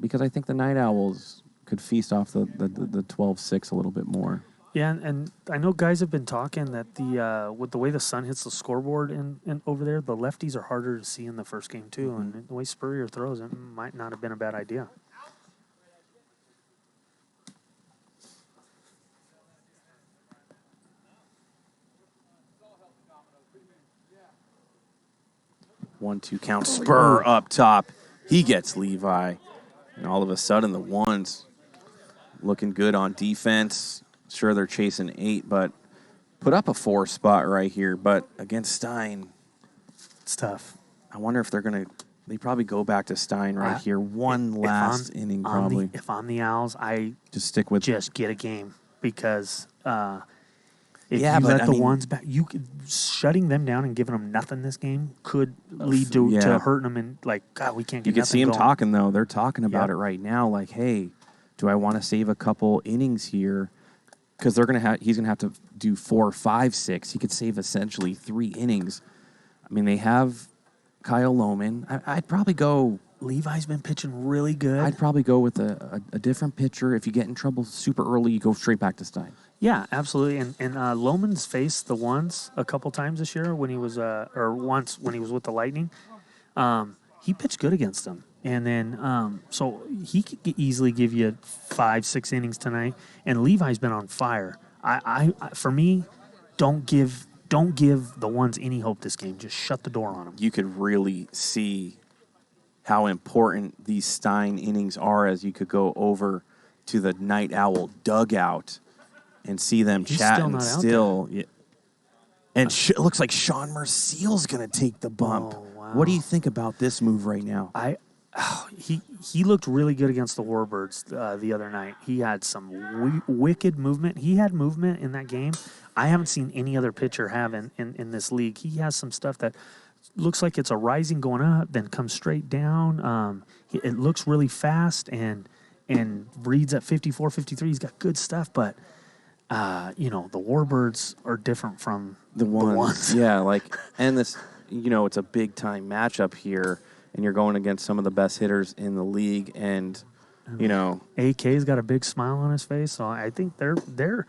Because I think the Night Owls could feast off the 12-6 a little bit more. Yeah, and I know guys have been talking that with the way the sun hits the scoreboard and over there, the lefties are harder to see in the first game too, and the way Spurrier throws it might not have been a bad idea. One, 2 count. Spur up top. He gets Levi. And all of a sudden, the ones looking good on defense. Sure, they're chasing 8, but put up a 4 spot right here. But against Stein, it's tough. I wonder if they probably go back to Stein right here. One last inning, probably. If I'm the Owls, I just stick with get a game because if yeah, you but let ones back, shutting them down and giving them nothing this game could lead to hurting them and God, we can't get. You can see them going. talking though. They're talking about it right now. Like, hey, do I want to save a couple innings here? Because he's gonna have to do 4, 5, 6. He could save essentially 3 innings. I mean, they have Kyle Lohman. I'd probably go. Levi's been pitching really good. I'd probably go with a different pitcher. If you get in trouble super early, you go straight back to Stein. Yeah, absolutely. And Lohman's faced the ones a couple times this year when he was once when he was with the Lightning. He pitched good against them. And then, so he could easily give you 5, 6 innings tonight. And Levi's been on fire. I for me, don't give the ones any hope this game. Just shut the door on them. You could really see how important these Stein innings are as you could go over to the Night Owl dugout and see them chatting still. Yeah. And it looks like Sean Merciel's going to take the bump. Oh, wow. What do you think about this move right now? He looked really good against the Warbirds the other night. He had some wicked movement. He had movement in that game I haven't seen any other pitcher have in this league. He has some stuff that looks like it's a rising going up, then comes straight down. It looks really fast and reads at 54, 53. He's got good stuff, but the Warbirds are different from the ones. Yeah, and this, it's a big time matchup here, and you're going against some of the best hitters in the league, and AK's got a big smile on his face, so I think they're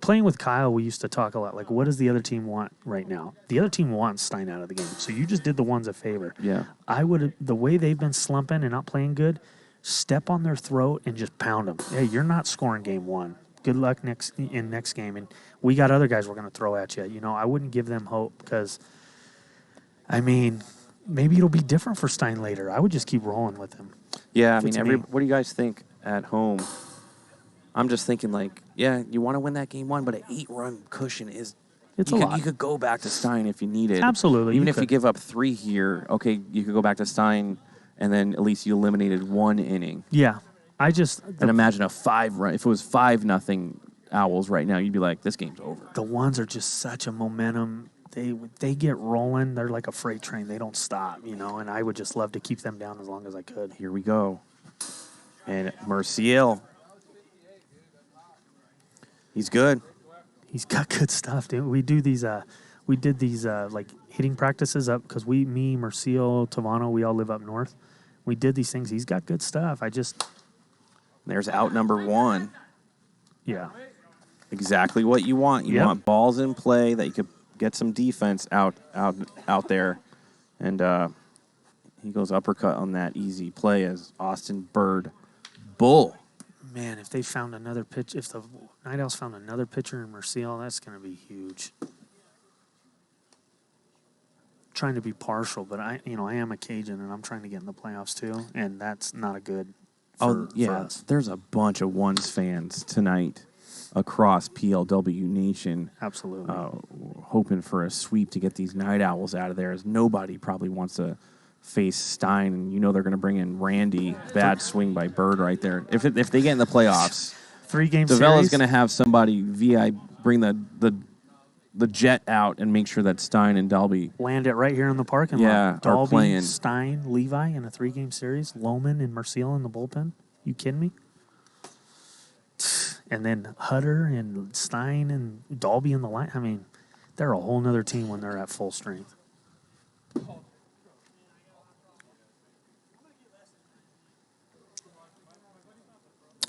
playing with Kyle, we used to talk a lot. Like, what does the other team want right now? The other team wants Stein out of the game. So you just did the ones a favor. Yeah. I would, the way they've been slumping and not playing good, step on their throat and just pound them. Hey, you're not scoring game one. Good luck next game. And we got other guys we're going to throw at you. You know, I wouldn't give them hope because, I mean, maybe it'll be different for Stein later. I would just keep rolling with him. Yeah, I mean, what do you guys think at home? I'm just thinking, like, yeah, you want to win that game one, but an 8-run cushion is It's a lot. You could go back to Stein if you needed. Absolutely. Even if you give up 3 here, okay, you could go back to Stein, and then at least you eliminated 1 inning. Yeah. And imagine a 5-run. If it was 5-0 Owls right now, you'd be like, this game's over. The ones are just such a momentum. They get rolling. They're like a freight train. They don't stop, you know, and I would just love to keep them down as long as I could. Here we go. And Merciel. He's good. He's got good stuff, dude. We did these like hitting practices up because me, Merciel, Tavano, we all live up north. We did these things. He's got good stuff. There's out number 1. Yeah. Exactly what you want. You want balls in play that you could get some defense out there. And he goes uppercut on that easy play as Austin Bird Bull. Man, if they found another pitch, if the Night Owls found another pitcher in Merciel, that's going to be huge. Trying to be partial, but I am a Cajun and I'm trying to get in the playoffs too, and that's not a good. For us. There's a bunch of Ones fans tonight across PLW Nation. Absolutely. Hoping for a sweep to get these Night Owls out of there, as nobody probably wants to face Stein, and they're going to bring in Randy. Bad swing by Bird right there. If they get in the playoffs, 3-game Davella's series. going to have somebody bring the jet out and make sure that Stein and Dalby land it right here in the parking lot. are Dalby, playing. Stein, Levi in a 3-game series. Lohman and Merciel in the bullpen. You kidding me? And then Hutter and Stein and Dalby in the line. I mean, they're a whole nother team when they're at full strength.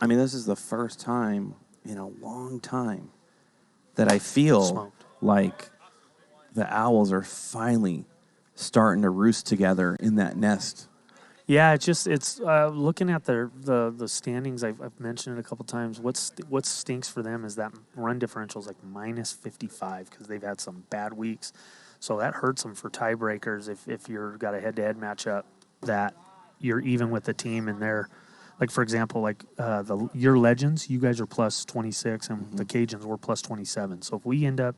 I mean, this is the first time in a long time that I feel like the Owls are finally starting to roost together in that nest. Yeah, it's looking at the standings. I've mentioned it a couple times. What stinks for them is that run differential is like -55 because they've had some bad weeks. So that hurts them for tiebreakers if you're got a head-to-head matchup that you're even with the team and they're. Like, for example, your Legends, you guys are plus 26, and the Cajuns were plus 27. So if we end up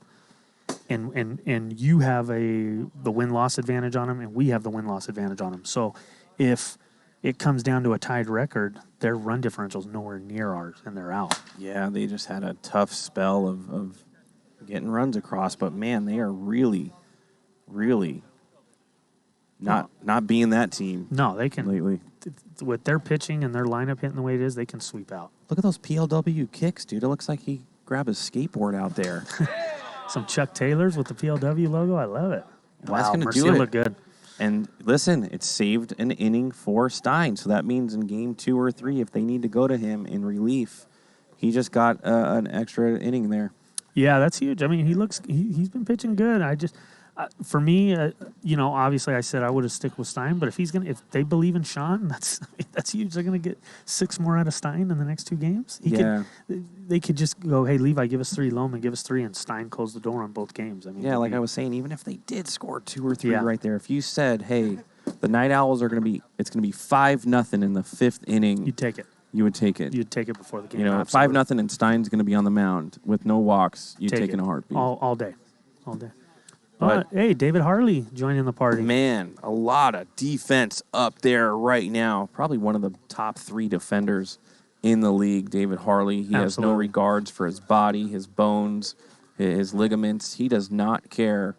and you have the win-loss advantage on them, and we have the win-loss advantage on them. So if it comes down to a tied record, their run differential is nowhere near ours, and they're out. Yeah, they just had a tough spell of getting runs across. But, man, they are really, really not being that team. No, they can. Lately. With their pitching and their lineup hitting the way it is, they can sweep out. Look at those PLW kicks, dude. It looks like he grabbed his skateboard out there. Some Chuck Taylors with the PLW logo. I love it. Wow, that's going to do it. Look good. And listen, it saved an inning for Stein. So that means in game 2 or 3, if they need to go to him in relief, he just got an extra inning there. Yeah, that's huge. I mean, he's been pitching good. For me, obviously I said I would have stick with Stein, but if they believe in Sean, that's huge. They're going to get 6 more out of Stein in the next 2 games. They could just go, hey, Levi, give us 3, Lohman, give us 3, and Stein closed the door on both games. I mean, yeah, like I was saying, even if they did score 2 or 3 right there, if you said, hey, the Night Owls it's going to be 5-0 in the 5th inning, you'd take it. You would take it. You'd take it before the game. 5-0 and Stein's going to be on the mound with no walks. You'd take it in a heartbeat. All day. Hey, David Harley joining the party. Man, a lot of defense up there right now. Probably one of the top 3 defenders in the league, David Harley. He has no regards for his body, his bones, his ligaments. He does not care.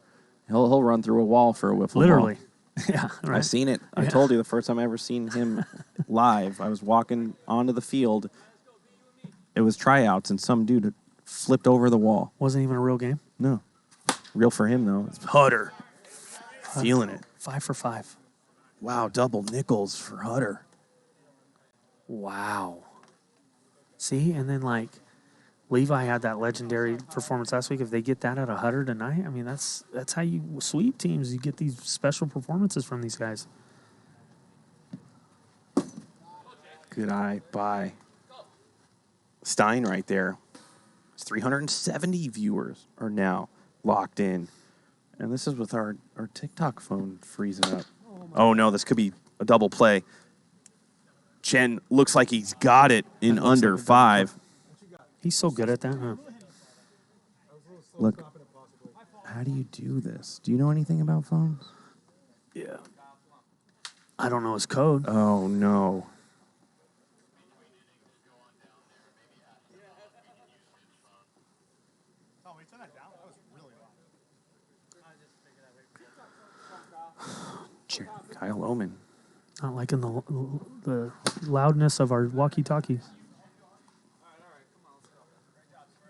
He'll run through a wall for a wiffle Literally. ball. Yeah, right. I've seen it. I told you the first time I ever seen him live. I was walking onto the field. It was tryouts, and some dude flipped over the wall. Wasn't even a real game? No. Real for him, though. It's Hutter. Feeling it. 5 for 5. Wow, double nickels for Hutter. Wow. See, and then Levi had that legendary performance last week. If they get that at a Hutter tonight, I mean, that's how you sweep teams. You get these special performances from these guys. Good eye by Stein right there. It's 370 viewers are now locked in. And this is with our TikTok phone freezing up. Oh, no, this could be a double play. Chen looks like he's got it in under 5. He's so good at that, huh? Look, how do you do this? Do you know anything about phones? Yeah. I don't know his code. Oh, no. Kyle Oman. Not liking the loudness of our walkie-talkies.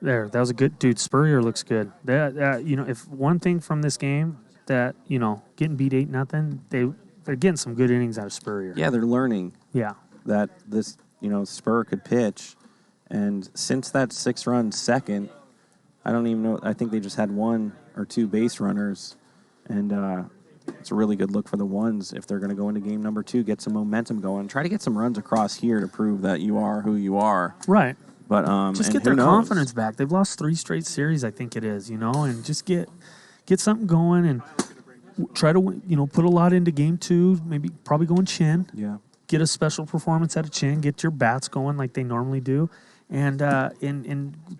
There, that was a good dude. Spurrier looks good. If one thing from this game that getting beat 8-0, they're getting some good innings out of Spurrier. Yeah, they're learning. Yeah, that this Spur could pitch, and since that 6-run second, I don't even know. I think they just had 1 or 2 base runners, and it's a really good look for the ones if they're going to go into game number 2, get some momentum going, try to get some runs across here to prove that you are who you are. Right. But just get their confidence back. They've lost 3 straight series, I think it is, and just get something going and try to put a lot into game 2. Maybe probably going Chen. Yeah. Get a special performance out of Chen. Get your bats going like they normally do, and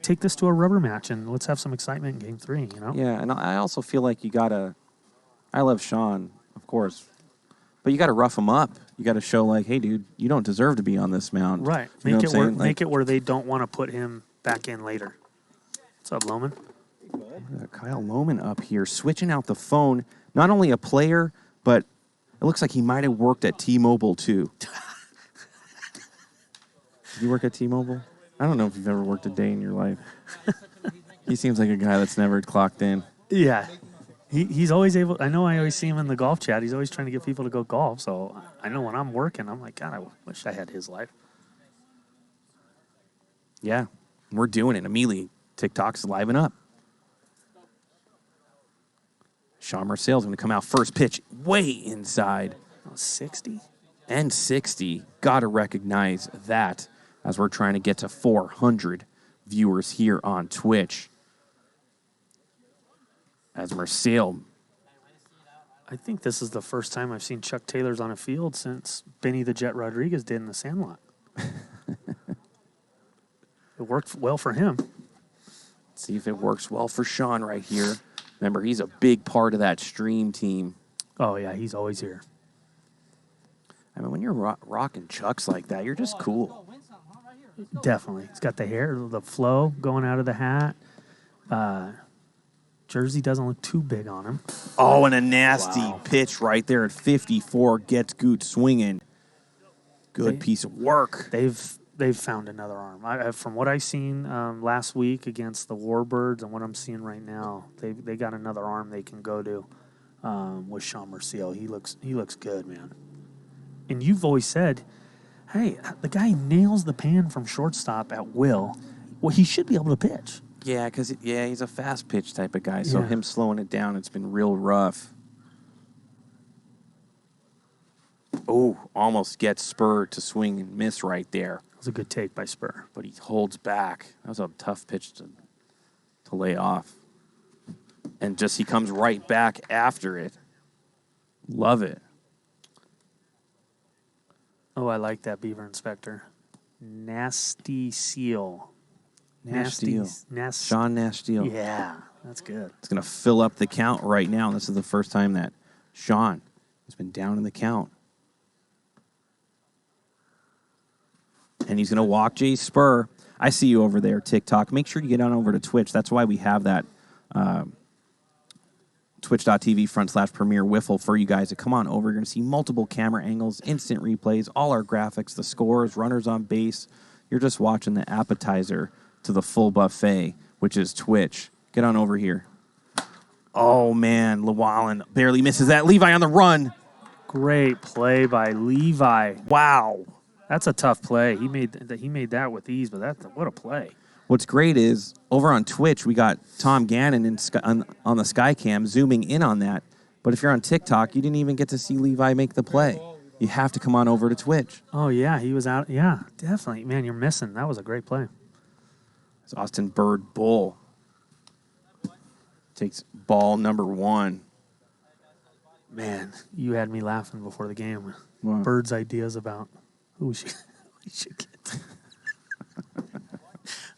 take this to a rubber match and let's have some excitement in game 3. Yeah, and I also feel like you gotta. I love Sean, of course, but you got to rough him up. You got to show like, hey, dude, you don't deserve to be on this mound. Right. Make it where they don't want to put him back in later. What's up, Loman? Kyle Loman up here switching out the phone. Not only a player, but it looks like he might have worked at T-Mobile too. Did you work at T-Mobile? I don't know if you've ever worked a day in your life. He seems like a guy that's never clocked in. Yeah. He's always able. I know I always see him in the golf chat. He's always trying to get people to go golf. So I know when I'm working, I'm like, God, I wish I had his life. Yeah, we're doing it. Immediately, TikTok's liven up. Sean Marcel's going to come out first pitch way inside. 60? And 60. Got to recognize that as we're trying to get to 400 viewers here on Twitch. As Marcel. I think this is the first time I've seen Chuck Taylor's on a field since Benny the Jet Rodriguez did in the Sandlot. It worked well for him. Let's see if it works well for Sean right here. Remember, he's a big part of that stream team. Oh, yeah, he's always here. I mean, when you're rocking Chucks like that, you're just cool. Definitely. He's got the hair, the flow going out of the hat. Jersey doesn't look too big on him. Oh, and a nasty pitch right there at 54 gets Goot swinging. Good piece of work. They've found another arm. From what I've seen last week against the Warbirds and what I'm seeing right now, they got another arm they can go to with Sean Marcel. He looks good, man. And you've always said, hey, the guy nails the pan from shortstop at will. Well, he should be able to pitch. Yeah, because he's a fast pitch type of guy. So him slowing it down, it's been real rough. Oh, almost gets Spur to swing and miss right there. It was a good take by Spur. But he holds back. That was a tough pitch to lay off. And he comes right back after it. Love it. Oh, I like that, Beaver Inspector. Nasty Seal. Sean Nashtiel. Yeah, that's good. It's going to fill up the count right now. This is the first time that Sean has been down in the count. And he's going to walk Jay Spur. I see you over there, TikTok. Make sure you get on over to Twitch. That's why we have that twitch.tv/Premier WIFFLE for you guys to come on over. You're going to see multiple camera angles, instant replays, all our graphics, the scores, runners on base. You're just watching the appetizer to the full buffet, which is Twitch. Get on over here. Oh, man, Llewellyn barely misses that. Levi on the run. Great play by Levi. Wow. That's a tough play. He made that with ease, but what a play. What's great is over on Twitch, we got Tom Gannon on the Skycam zooming in on that. But if you're on TikTok, you didn't even get to see Levi make the play. You have to come on over to Twitch. Oh, yeah, he was out. Yeah, definitely. Man, you're missing. That was a great play. It's Austin Bird Bull. Takes ball number 1. Man, you had me laughing before the game. What? Bird's ideas about who we should get.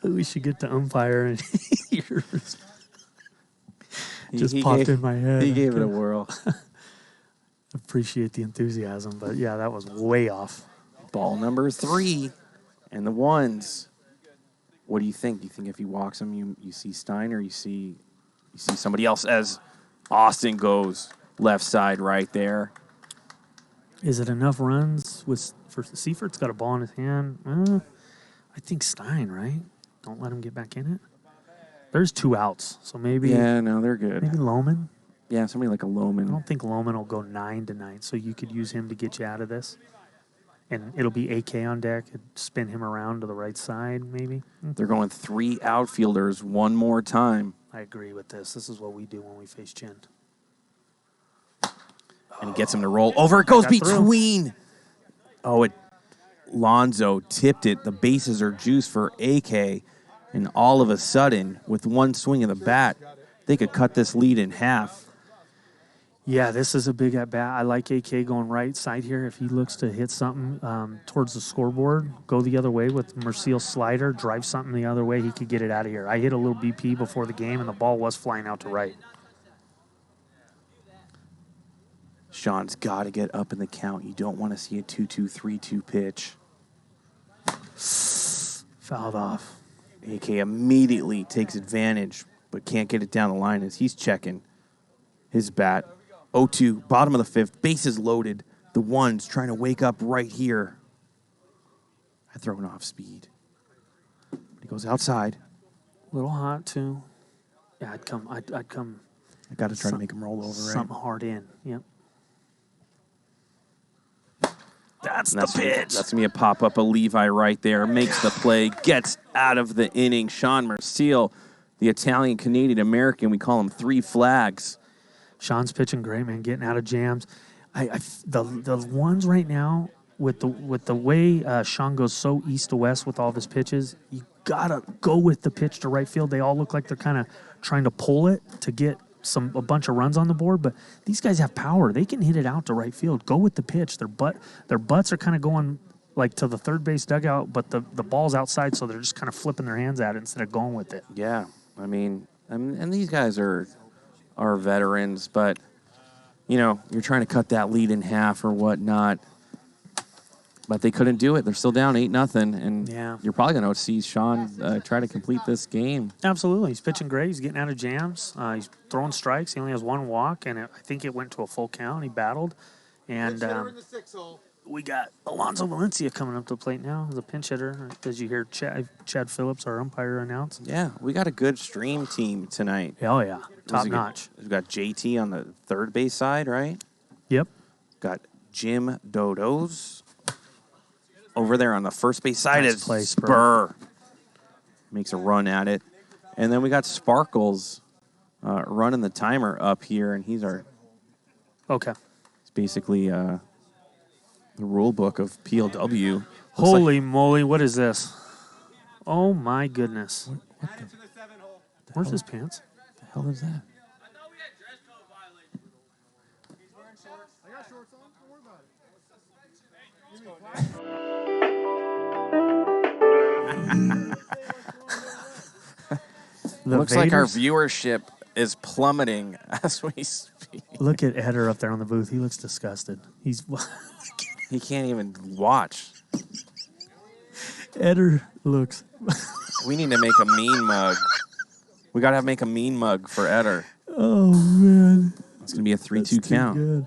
Who we should get to umpire, and yours just popped in my head. He gave it a whirl. Appreciate the enthusiasm, but yeah, that was way off. Ball number 3 and the ones. What do you think? Do you think if he walks him, you see Stein, or you see somebody else as Austin goes left side right there? Is it enough runs for Seifert's got a ball in his hand? I think Stein, right? Don't let him get back in it. There's 2 outs, so maybe. Yeah, no, they're good. Maybe Lohman. Yeah, somebody like a I Lohman. don't think Lohman will go 9 tonight, so you could use him to get you out of this. And it'll be AK on deck and spin him around to the right side, maybe. They're going 3 outfielders one more time. I agree with this. This is what we do when we face Chen. And he gets him to roll over. It goes Got through. between. Lonzo tipped it. The bases are juiced for AK. And all of a sudden, with one swing of the bat, they could cut this lead in half. Yeah, this is a big at-bat. I like AK going right side here. If he looks to hit something towards the scoreboard, go the other way with Merciel's slider, drive something the other way, he could get it out of here. I hit a little BP before the game, and the ball was flying out to right. Sean's got to get up in the count. You don't want to see a 2-2, 3-2 pitch. Fouled off. AK immediately takes advantage, but can't get it down the line as he's checking his bat. 0-2, bottom of the 5th, bases loaded. The ones trying to wake up right here. I throw an off speed. He goes outside. A little hot, too. Yeah, I'd come. I got to try to make him roll over, right? Something hard in. Yep. That's And the pitch. That's going to be a pop-up of Levi right there. Makes the play, gets out of the inning. Sean Merciel, the Italian-Canadian-American, we call him 3 flags. Sean's pitching great, man, getting out of jams. The ones right now, with the way Sean goes so east to west with all of his pitches, you got to go with the pitch to right field. They all look like they're kind of trying to pull it to get a bunch of runs on the board, but these guys have power. They can hit it out to right field. Go with the pitch. Their butts are kind of going like to the third base dugout, but the ball's outside, so they're just kind of flipping their hands at it instead of going with it. Yeah, I mean, and these guys are veterans, but you're trying to cut that lead in half or whatnot. But they couldn't do it. They're still down 8-0, and Yeah. you're probably going to see Sean try to complete this game. Absolutely. He's pitching great. He's getting out of jams. He's throwing strikes. He only has 1 walk, and I think it went to a full count. He battled. And we got Alonso Valencia coming up to the plate now as a pinch hitter, as you hear Chad Phillips, our umpire, announce. Yeah, we got a good stream team tonight. Oh, yeah. Top notch. We've got JT on the third base side, right? Yep. Got Jim Dodos over there on the first base side. Nice Is play, Spur. Makes a run at it. And then we got Sparkles running the timer up here, and he's Okay. it's basically the rule book of PLW. Holy moly, what is this? Oh, my goodness. Where's his pants? What the hell is that? I got shorts on. Don't worry about it. Looks like our viewership is plummeting as we speak. Look at Eder up there on the booth. He looks disgusted. He can't even watch. Eder looks. We need to make a mean mug. We got to make a mean mug for Eder. Oh, man. It's going to be a 3-2 count. Good.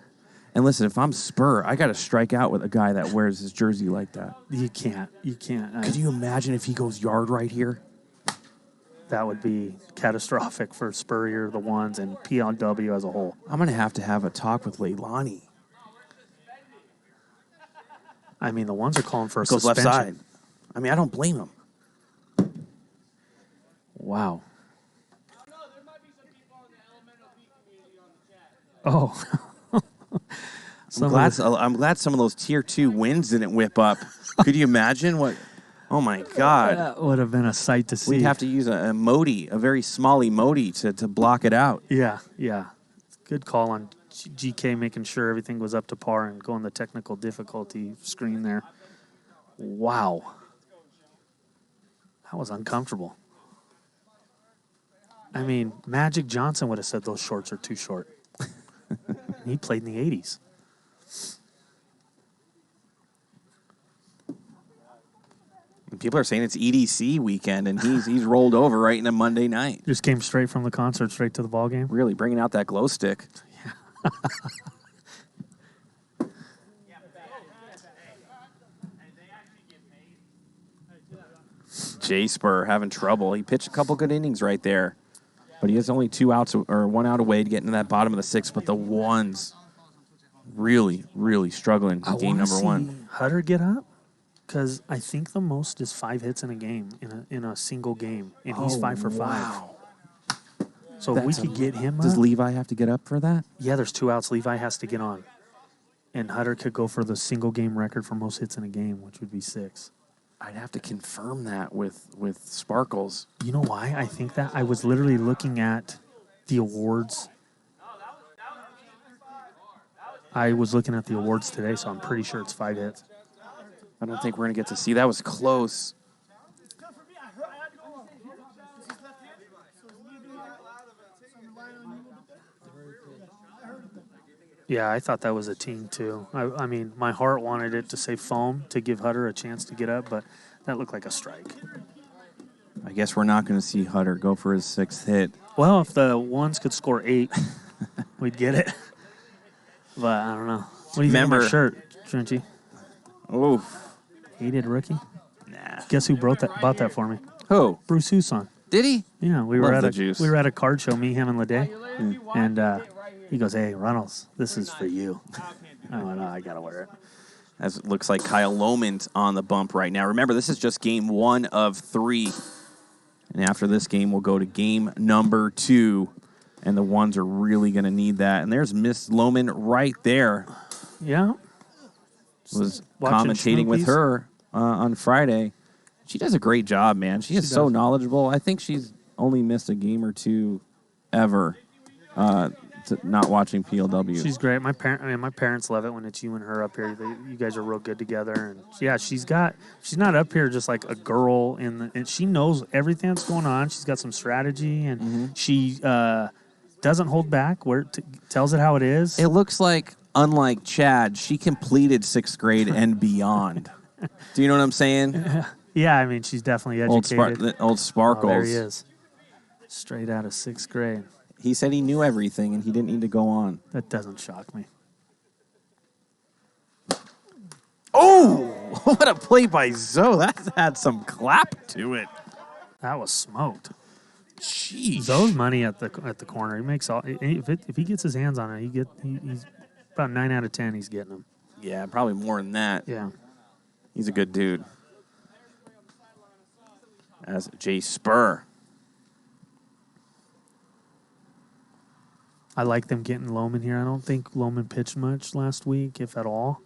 And listen, if I'm Spur, I got to strike out with a guy that wears his jersey like that. You can't. Could you imagine if he goes yard right here? That would be catastrophic for Spurrier, the ones, and PLW as a whole. I'm going to have a talk with Leilani. I mean, the ones are calling for a Goes suspension. left side. I mean, I don't blame him. Wow. Oh. I'm glad some of those tier 2 wins didn't whip up. Could you imagine what? Oh my God. That would have been a sight to see. We'd have to use a emoji, a very small emoji to block it out. Yeah. Good call on GK making sure everything was up to par and going the technical difficulty screen there. Wow. That was uncomfortable. I mean, Magic Johnson would have said those shorts are too short. He played in the 80s. People are saying it's EDC weekend, and he's rolled over right into Monday night. Just came straight from the concert, straight to the ball game. Really bringing out that glow stick. Jay Spur having trouble. He pitched a couple good innings right there, but he has only 2 outs or 1 out away to get into that bottom of the 6th. But the ones really, really struggling in game number 1. Hutter get up because I think the most is 5 hits in a game in a single game, and he's 5 for 5. Wow. So if we could get him Does up, Levi have to get up for that? yeah, there's 2 outs. Levi has to get on, and Hutter could go for the single game record for most hits in a game, which would be 6. I'd have to confirm that with Sparkles. You know why I think that? I was literally looking at the awards. I was looking at the awards today, so I'm pretty sure it's 5 hits. I don't think we're going to get to see. That was close. Yeah, I thought that was a ting, too. I mean, my heart wanted it to say foam to give Hutter a chance to get up, but that looked like a strike. I guess we're not going to see Hutter go for his 6th hit. Well, if the ones could score 8, we'd get it. But I don't know. What do you think of my shirt, Trenchy? Oh, Hated rookie? nah. Guess who bought that for me? Who? Bruce Huson. Did he? Yeah, we Love were the at juice. a card show, me, him, and Lede, and he goes, "Hey, Reynolds, this is for you." I went, "Oh, I gotta wear it." As it looks like Kyle Lohman's on the bump right now. Remember, this is just game 1 of 3. And after this game, we'll go to game number 2. And the ones are really going to need that. And there's Miss Lohman right there. Yeah. Was Watching commentating with Schmoopies. her on Friday. She does a great job, man. She is so knowledgeable. I think she's only missed a game or 2 ever not watching PLW. She's great. My parents love it when it's you and her up here. You guys are real good together, and yeah, she's not up here just like a girl and she knows everything that's going on. She's got some strategy, and she doesn't hold back. Tells it how it is. It looks like, unlike Chad, she completed 6th grade and beyond. Do you know what I'm saying? Yeah, I mean, she's definitely educated. Old Sparkles. Oh, there he is, straight out of 6th grade. He said he knew everything and he didn't need to go on. That doesn't shock me. Oh, what a play by Zoe. That had some clap to it. That was smoked. Jeez. Zoe's money at the corner. He makes all. If he gets his hands on it, he's about 9 out of 10. He's getting them. Yeah, probably more than that. Yeah. He's a good dude. As Jay Spur. I like them getting Lohman here. I don't think Lohman pitched much last week, if at all.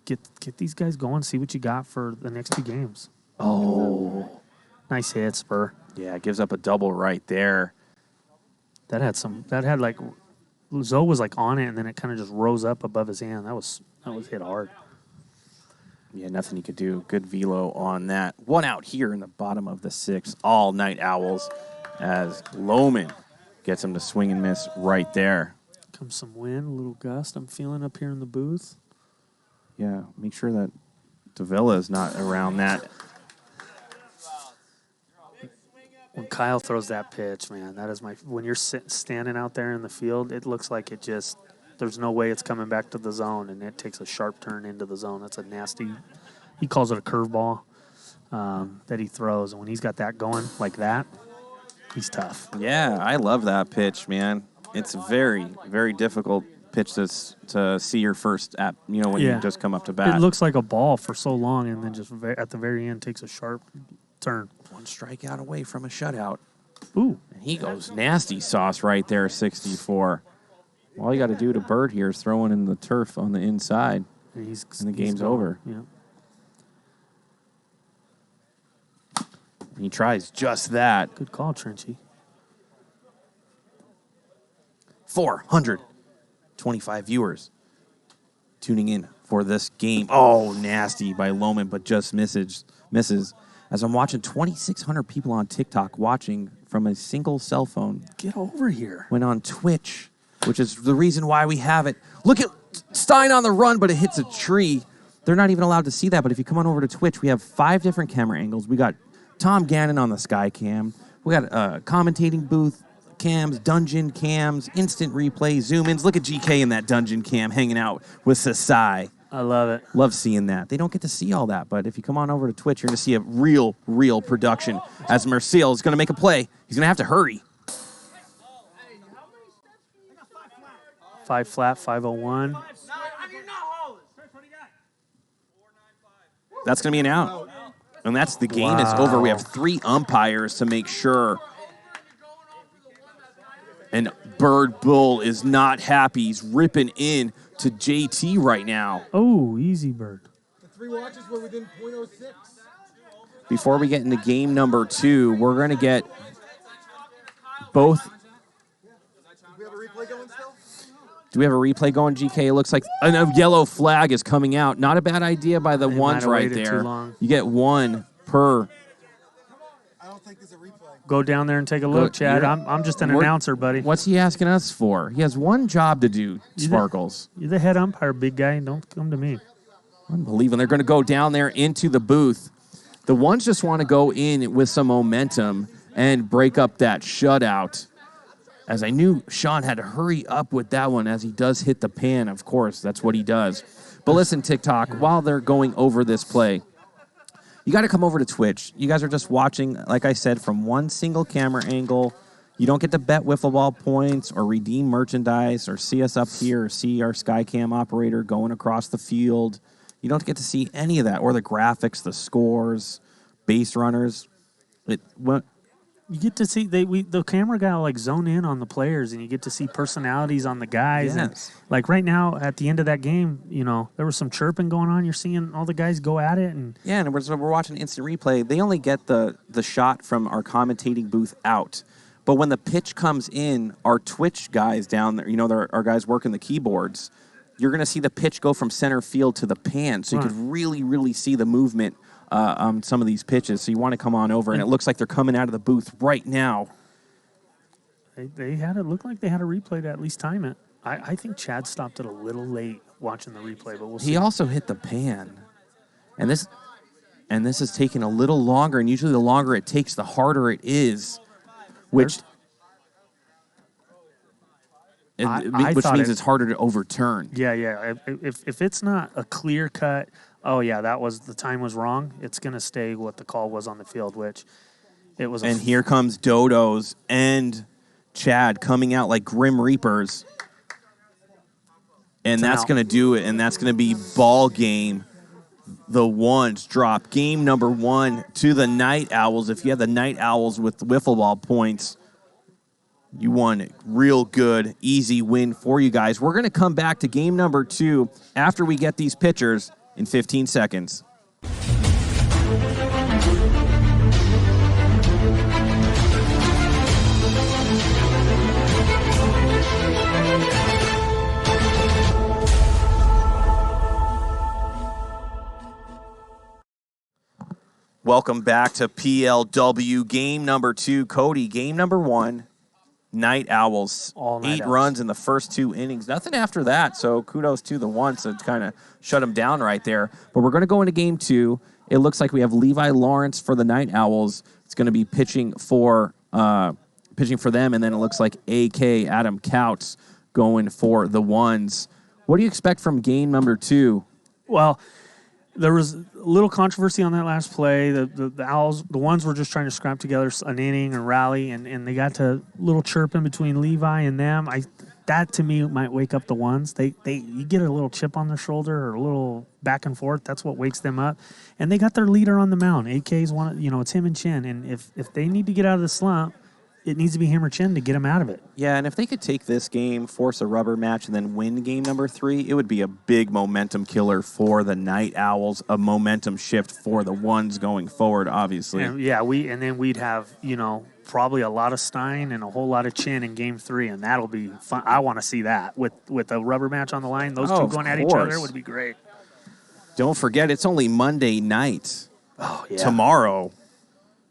Get these guys going. See what you got for the next 2 games. Oh. Nice hit, Spur. Yeah, gives up a double right there. That had like Zoe was like on it, and then it kind of just rose up above his hand. That was hit hard. Yeah, nothing you could do. Good velo on that. 1 out here in the bottom of the 6th. All Night Owls as Lohman gets him to swing and miss right there. Comes some wind, a little gust I'm feeling up here in the booth. Yeah, make sure that Davila is not around that. When Kyle throws that pitch, man, that is when you're standing out there in the field, it looks like there's no way it's coming back to the zone, and it takes a sharp turn into the zone. That's a nasty, he calls it a curveball that he throws. And when he's got that going like that, he's tough. Yeah, I love that pitch, man. It's a very, very difficult pitch to see your first when you just come up to bat. It looks like a ball for so long, and then just at the very end takes a sharp turn. One strikeout away from a shutout. Ooh. And he goes nasty sauce right there, 64. All you got to do to Bird here is throw it in the turf on the inside, And and the game's gone. over. Yeah. And he tries just that. Good call, Trenchy. 425 viewers tuning in for this game. Oh, nasty by Lohman, but just misses. As I'm watching 2,600 people on TikTok watching from a single cell phone. Get over here. When on Twitch, which is the reason why we have it. Look at Stein on the run, but it hits a tree. They're not even allowed to see that, but if you come on over to Twitch, we have 5 different camera angles. We got Tom Gannon on the Sky Cam. We got commentating booth cams, dungeon cams, instant replay, zoom-ins. Look at GK in that dungeon cam hanging out with Sasai. I love it. Love seeing that. They don't get to see all that, but if you come on over to Twitch, you're going to see a real production as Marcel is going to make a play. He's going to have to hurry. 5 flat, 501. That's going to be an out. And that's the game is over. We have 3 umpires to make sure. And Bird Bull is not happy. He's ripping in to JT right now. Oh, easy Bird. The 3 watches were within .06. Before we get into game number 2, we're going to get both. Do we have a replay going still? Do we have a replay going, GK? It looks like a yellow flag is coming out. Not a bad idea by the ones right there. You get 1 per. I don't think there's a replay. Go down there and take a look, Chad. I'm just an announcer, buddy. What's he asking us for? He has one job to do, Sparkles. You're the head umpire, big guy. Don't come to me. Unbelievable. They're going to go down there into the booth. The ones just want to go in with some momentum and break up that shutout. As I knew Sean had to hurry up with that one as he does hit the pan, of course. That's what he does. But listen, TikTok, while they're going over this play, you got to come over to Twitch. You guys are just watching, like I said, from one single camera angle. You don't get to bet wiffle ball points or redeem merchandise or see us up here or see our Skycam operator going across the field. You don't get to see any of that or the graphics, the scores, base runners. You get to see the camera guy will like zone in on the players, and you get to see personalities on the guys. Yes. And like right now at the end of that game, there was some chirping going on. You're seeing all the guys go at it, and we're watching instant replay. They only get the shot from our commentating booth out, but when the pitch comes in, our Twitch guys down there, our guys working the keyboards. You're going to see the pitch go from center field to the pan, so you could really see the movement on some of these pitches. So you want to come on over, and it looks like they're coming out of the booth right now. They had it look like they had a replay to at least time it. I think Chad stopped it a little late watching the replay, but we'll see. He also hit the pan, and this is taking a little longer. And usually, the longer it takes, the harder it is, which means it's harder to overturn. Yeah. If it's not a clear cut, the time was wrong. It's gonna stay what the call was on the field, which it was. And here comes Dodos and Chad coming out like Grim Reapers, and that's gonna do it. And that's gonna be ball game. The ones drop game number 1 to the Night Owls. If you have the Night Owls with wiffle ball points, you won it. Real good, easy win for you guys. We're going to come back to game number 2 after we get these pitchers in 15 seconds. Welcome back to PLW game number 2. Cody, game number 1. Night Owls. All Night 8 Owls. runs in the first 2 innings. Nothing after that, so kudos to the one. So it's kind of shut them down right there. But we're going to go into game 2. It looks like we have Levi Lawrence for the Night Owls. It's going to be pitching for them, and then it looks like AK Adam Couts going for the ones. What do you expect from game number 2? Well, there was a little controversy on that last play. The Owls, the ones were just trying to scrap together an inning and rally, and they got to a little chirping between Levi and them. that to me might wake up the ones. You get a little chip on their shoulder or a little back and forth. That's what wakes them up. And they got their leader on the mound. AK's one. It's him and Chen. And if they need to get out of the slump, it needs to be him or Chen to get him out of it. Yeah, and if they could take this game, force a rubber match, and then win game number 3, it would be a big momentum killer for the Night Owls, a momentum shift for the ones going forward, obviously. And then we'd have, probably a lot of Stein and a whole lot of Chen in game 3, and that'll be fun. I want to see that with a rubber match on the line. Those two going at each other would be great. Don't forget, it's only Monday night. Oh, yeah. Tomorrow,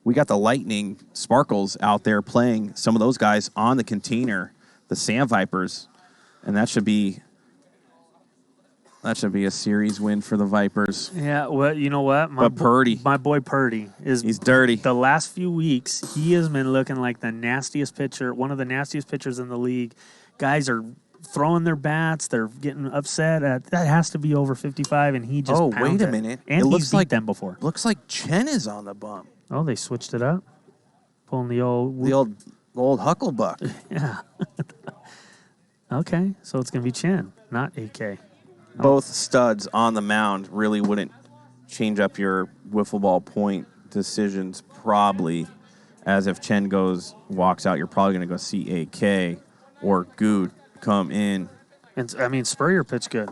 we got the Lightning Sparkles out there playing some of those guys on the container, the Sand Vipers, and that should be a series win for the Vipers. Yeah, well, you know what? My boy Purdy he's dirty. The last few weeks, he has been looking like the nastiest pitcher, one of the nastiest pitchers in the league. Guys are throwing their bats. They're getting upset. That has to be over 55, and he just pounds wait a it. minute. And it he's looks beat like them before. Looks like Chen is on the bump. Oh, they switched it up. Pulling the old Hucklebuck. Yeah. Okay, so it's going to be Chen, not AK. Both studs on the mound really wouldn't change up your wiffle ball point decisions, probably, as if Chen walks out, you're probably going to go see AK or Good come in. And Spurrier pitched good.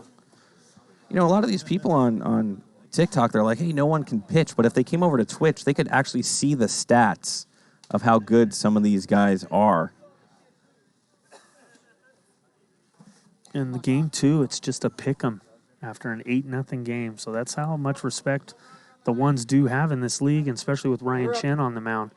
A lot of these people on TikTok, they're like, hey, no one can pitch, but if they came over to Twitch, they could actually see the stats of how good some of these guys are. In the game 2, it's just a pick 'em after an 8-0 game. So that's how much respect the ones do have in this league, and especially with Ryan Chen on the mound.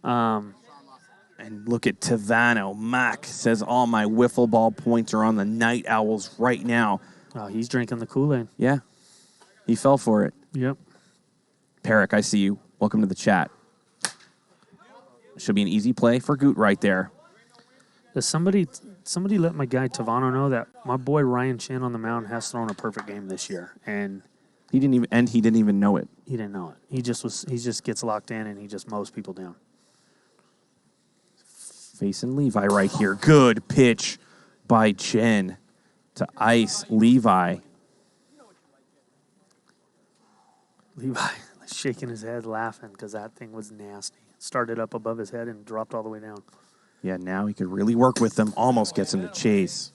And look at Tavano. Mac says all my wiffle ball points are on the Night Owls right now. Oh, he's drinking the Kool-Aid. Yeah, he fell for it. Yep. Perrick, I see you. Welcome to the chat. Should be an easy play for Goot right there. Does somebody let my guy Tavano know that my boy Ryan Chen on the mound has thrown a perfect game this year, and he didn't even know it. He didn't know it. He just gets locked in and he just mows people down. Facing Levi right here. Good pitch by Chen to ice Levi. Levi shaking his head, laughing because that thing was nasty. Started up above his head and dropped all the way down. Yeah, now he could really work with them. Almost gets him to chase.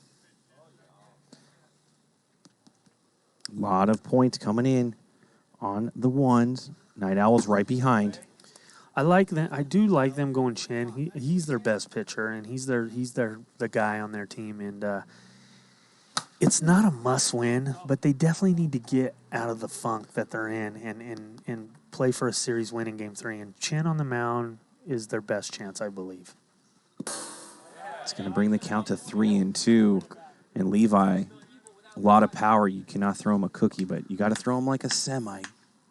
A lot of points coming in on the ones. Night Owls right behind. I like that. I do like them going Chen. He's their best pitcher, and he's the guy on their team. And it's not a must win, but they definitely need to get out of the funk that they're in and play for a series win in Game 3. And Chen on the mound is their best chance, I believe. It's going to bring the count to 3-2. And Levi, a lot of power. You cannot throw him a cookie, but you got to throw him like a semi,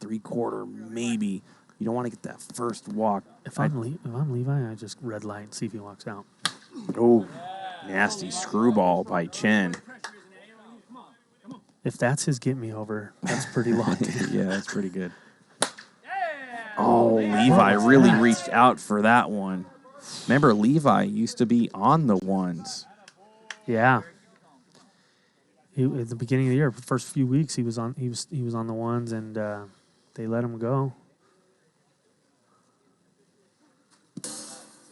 3/4 maybe. You don't want to get that first walk. If I'm Levi, I just red light and see if he walks out. Oh, nasty screwball by Chen. If that's his get me over, that's pretty locked in. Yeah, that's pretty good. Oh, Levi really reached out for that one. Remember, Levi used to be on the ones. Yeah. At the beginning of the year, the first few weeks, he was on the ones, and they let him go.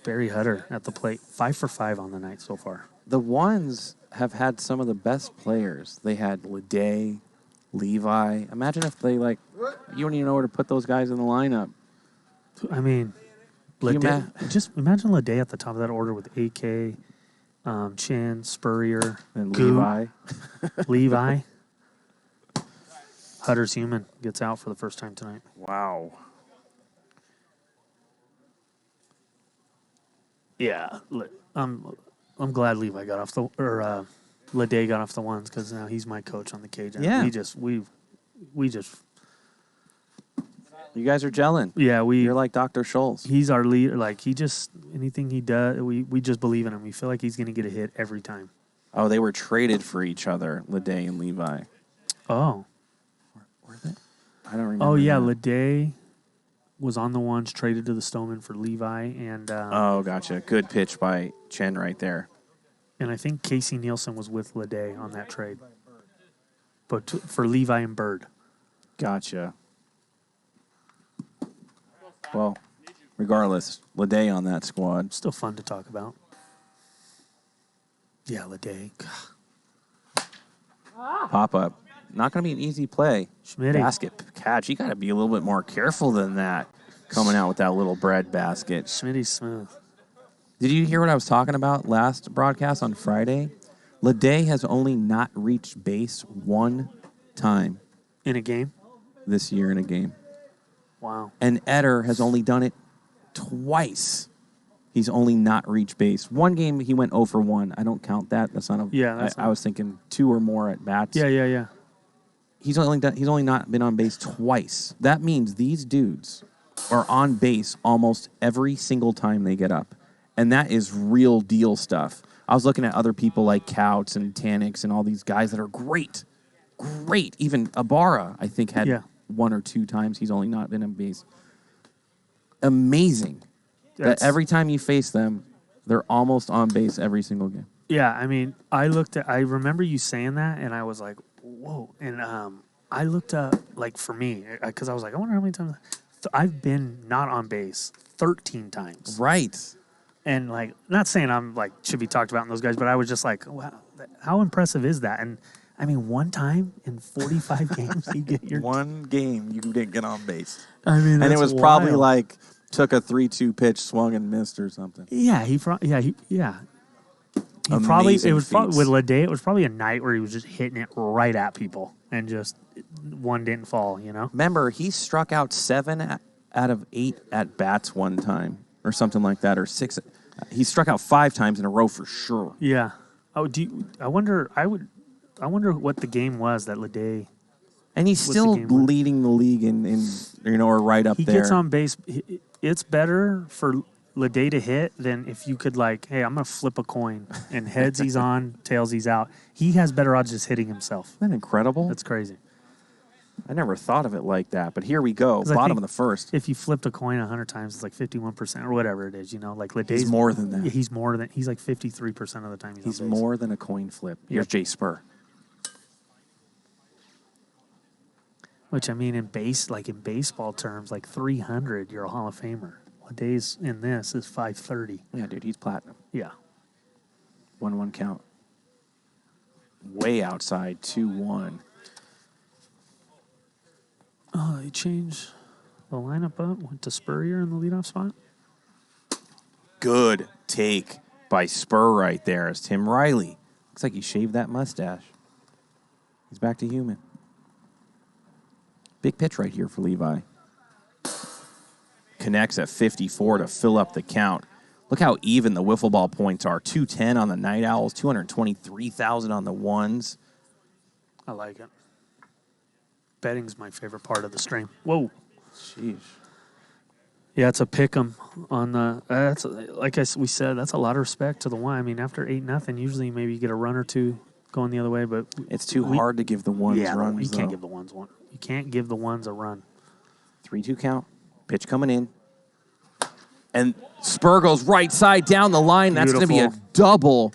Barry Hutter at the plate, 5 for 5 on the night so far. The ones have had some of the best players. They had Leday, Levi. Imagine if they you don't even know where to put those guys in the lineup. I mean, just imagine Leday at the top of that order with AK, Chen, Spurrier, and Levi. Levi. Hutter's human gets out for the first time tonight. Wow. Yeah, I'm glad Levi got off Leday got off the ones because now he's my coach on the cage. Yeah, we just. You guys are gelling. Yeah, you're like Dr. Scholes. He's our leader. Like anything he does, we just believe in him. We feel like he's going to get a hit every time. Oh, they were traded for each other, Leday and Levi. Oh, were they? I don't remember. Oh yeah, Leday was on the ones, traded to the Stoneman for Levi, and oh, gotcha. Good pitch by Chen right there. And I think Casey Nielsen was with Leday on that trade. But for Levi and Bird. Gotcha. Well, regardless, Leday on that squad. Still fun to talk about. Yeah, Leday. Pop up. Not going to be an easy play. Schmitty. Basket catch. You got to be a little bit more careful than that. Coming out with that little bread basket. Schmitty's smooth. Did you hear what I was talking about last broadcast on Friday? Leday has only not reached base one time In a game? this year in a game. Wow. And Eder has only done it twice. He's only not reached base. One game he went 0 for 1. I don't count that. That's not a. Yeah, that's I was thinking 2 or more at bats. Yeah. He's only not been on base twice. That means these dudes are on base almost every single time they get up. And that is real deal stuff. I was looking at other people like Couts and Tanix and all these guys that are great. Great. Even Ibarra, I think, had 1 or 2 times he's only not been on base. Amazing. That every time you face them, they're almost on base every single game. Yeah, I mean, I remember you saying that, and I was like, whoa. And I looked up, like, for me, because I was like, I wonder how many times. I've been not on base 13 times. Right. And, like, not saying I'm, like, should be talked about in those guys, but I was just like, wow, how impressive is that? And, I mean, one time in 45 games, you get your... One game you didn't get on base. I mean, and it was wild. probably like, took a 3-2 pitch, swung and missed or something. Yeah, he probably, Amazing it was probably, feats. with Leday, it was probably a night where he was just hitting it right at people and just one didn't fall, you know? Remember, he struck out 7 out of 8 at bats one time or something like that, or 6. He struck out 5 times in a row for sure. Yeah. Oh, I wonder what the game was that Leday. And he's still leading the league in or right up he there. He gets on base. It's better for Leday to hit than if you could, like, hey, I'm going to flip a coin and heads he's on, tails he's out. He has better odds just hitting himself. Isn't that incredible? That's crazy. I never thought of it like that, but here we go. Bottom of the first. If you flipped a coin 100 times, it's like 51% or whatever it is, like Leday's. He's more than that. He's like 53% of the time he's on base. more than a coin flip. Here's Jay Spur. Which, I mean, in baseball terms, like 300, you're a Hall of Famer. Leday's in this is 530. Yeah, dude, he's platinum. Yeah. 1-1 count. Way outside, 2-1. Oh, they changed the lineup up. Went to Spurrier in the leadoff spot. Good take by Spur right there as Tim Riley. Looks like he shaved that mustache. He's back to human. Big pitch right here for Levi. Connects at 54 to fill up the count. Look how even the wiffle ball points are. 210 on the Night Owls, 223,000 on the ones. I like it. Betting's my favorite part of the stream. Whoa. Sheesh. Yeah, it's a pick 'em on the. That's we said. That's a lot of respect to the one. I mean, after 8-0, usually maybe you get a run or two going the other way, but it's too hard to give the ones runs. You can't give the ones one. You can't give the ones a run. 3-2 count. Pitch coming in. And Spur goes right side down the line. That's going to be a double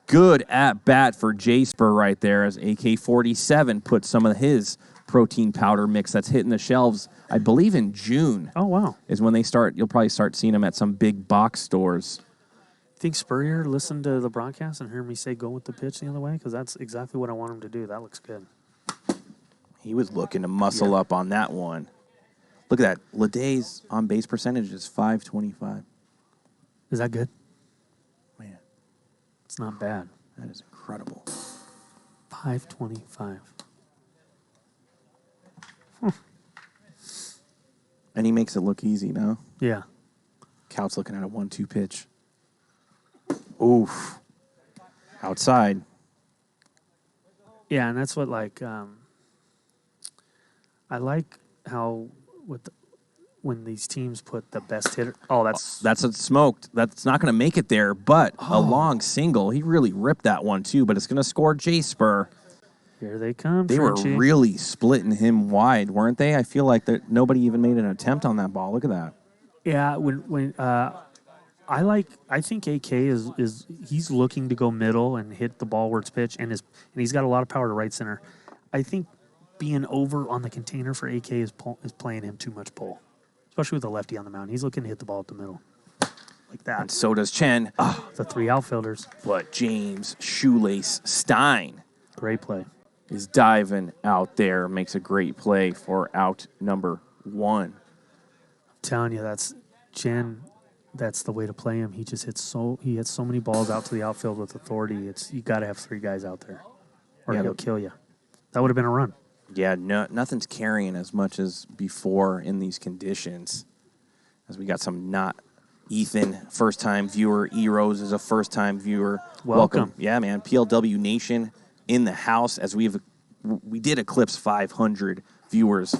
good at bat for Jay Spur right there as AK-47 puts some of his protein powder mix that's hitting the shelves, I believe in June. Oh, wow. Is when they start. You'll probably start seeing them at some big box stores. Think Spurrier listened to the broadcast and heard me say go with the pitch the other way? Because that's exactly what I want him to do. That looks good. He was looking to muscle up on that one. Look at that. Leday's on-base percentage is .525. Is that good? Man. It's not bad. That is incredible. .525. And he makes it look easy now. Yeah. Cout's looking at a 1-2 pitch. Oof. Outside. Yeah, and that's what, I like how when these teams put the best hitter. Oh, that's a smoked. That's not going to make it there, but a long single. He really ripped that one too, but it's going to score Jay Spur. Here they come. They Frenchie. were really splitting him wide, weren't they? I feel like that nobody even made an attempt on that ball. Look at that. Yeah, when I think AK is he's looking to go middle and hit the ball where it's pitched, and he's got a lot of power to right center. I think being over on the container for AK is playing him too much pull, especially with the lefty on the mound. He's looking to hit the ball at the middle, like that. And so does Chen. The 3 outfielders. But James Shoelace Stein Great play. is diving out there, makes a great play for out number 1. Telling you, that's Chen. That's the way to play him. He just hits so many balls out to the outfield with authority. You got to have 3 guys out there, or he'll kill you. That would have been a run. Yeah, nothing's carrying as much as before in these conditions. As we got some not Ethan, first-time viewer. E-Rose is a first-time viewer. Welcome. Yeah, man. PLW Nation in the house as we did eclipse 500 viewers.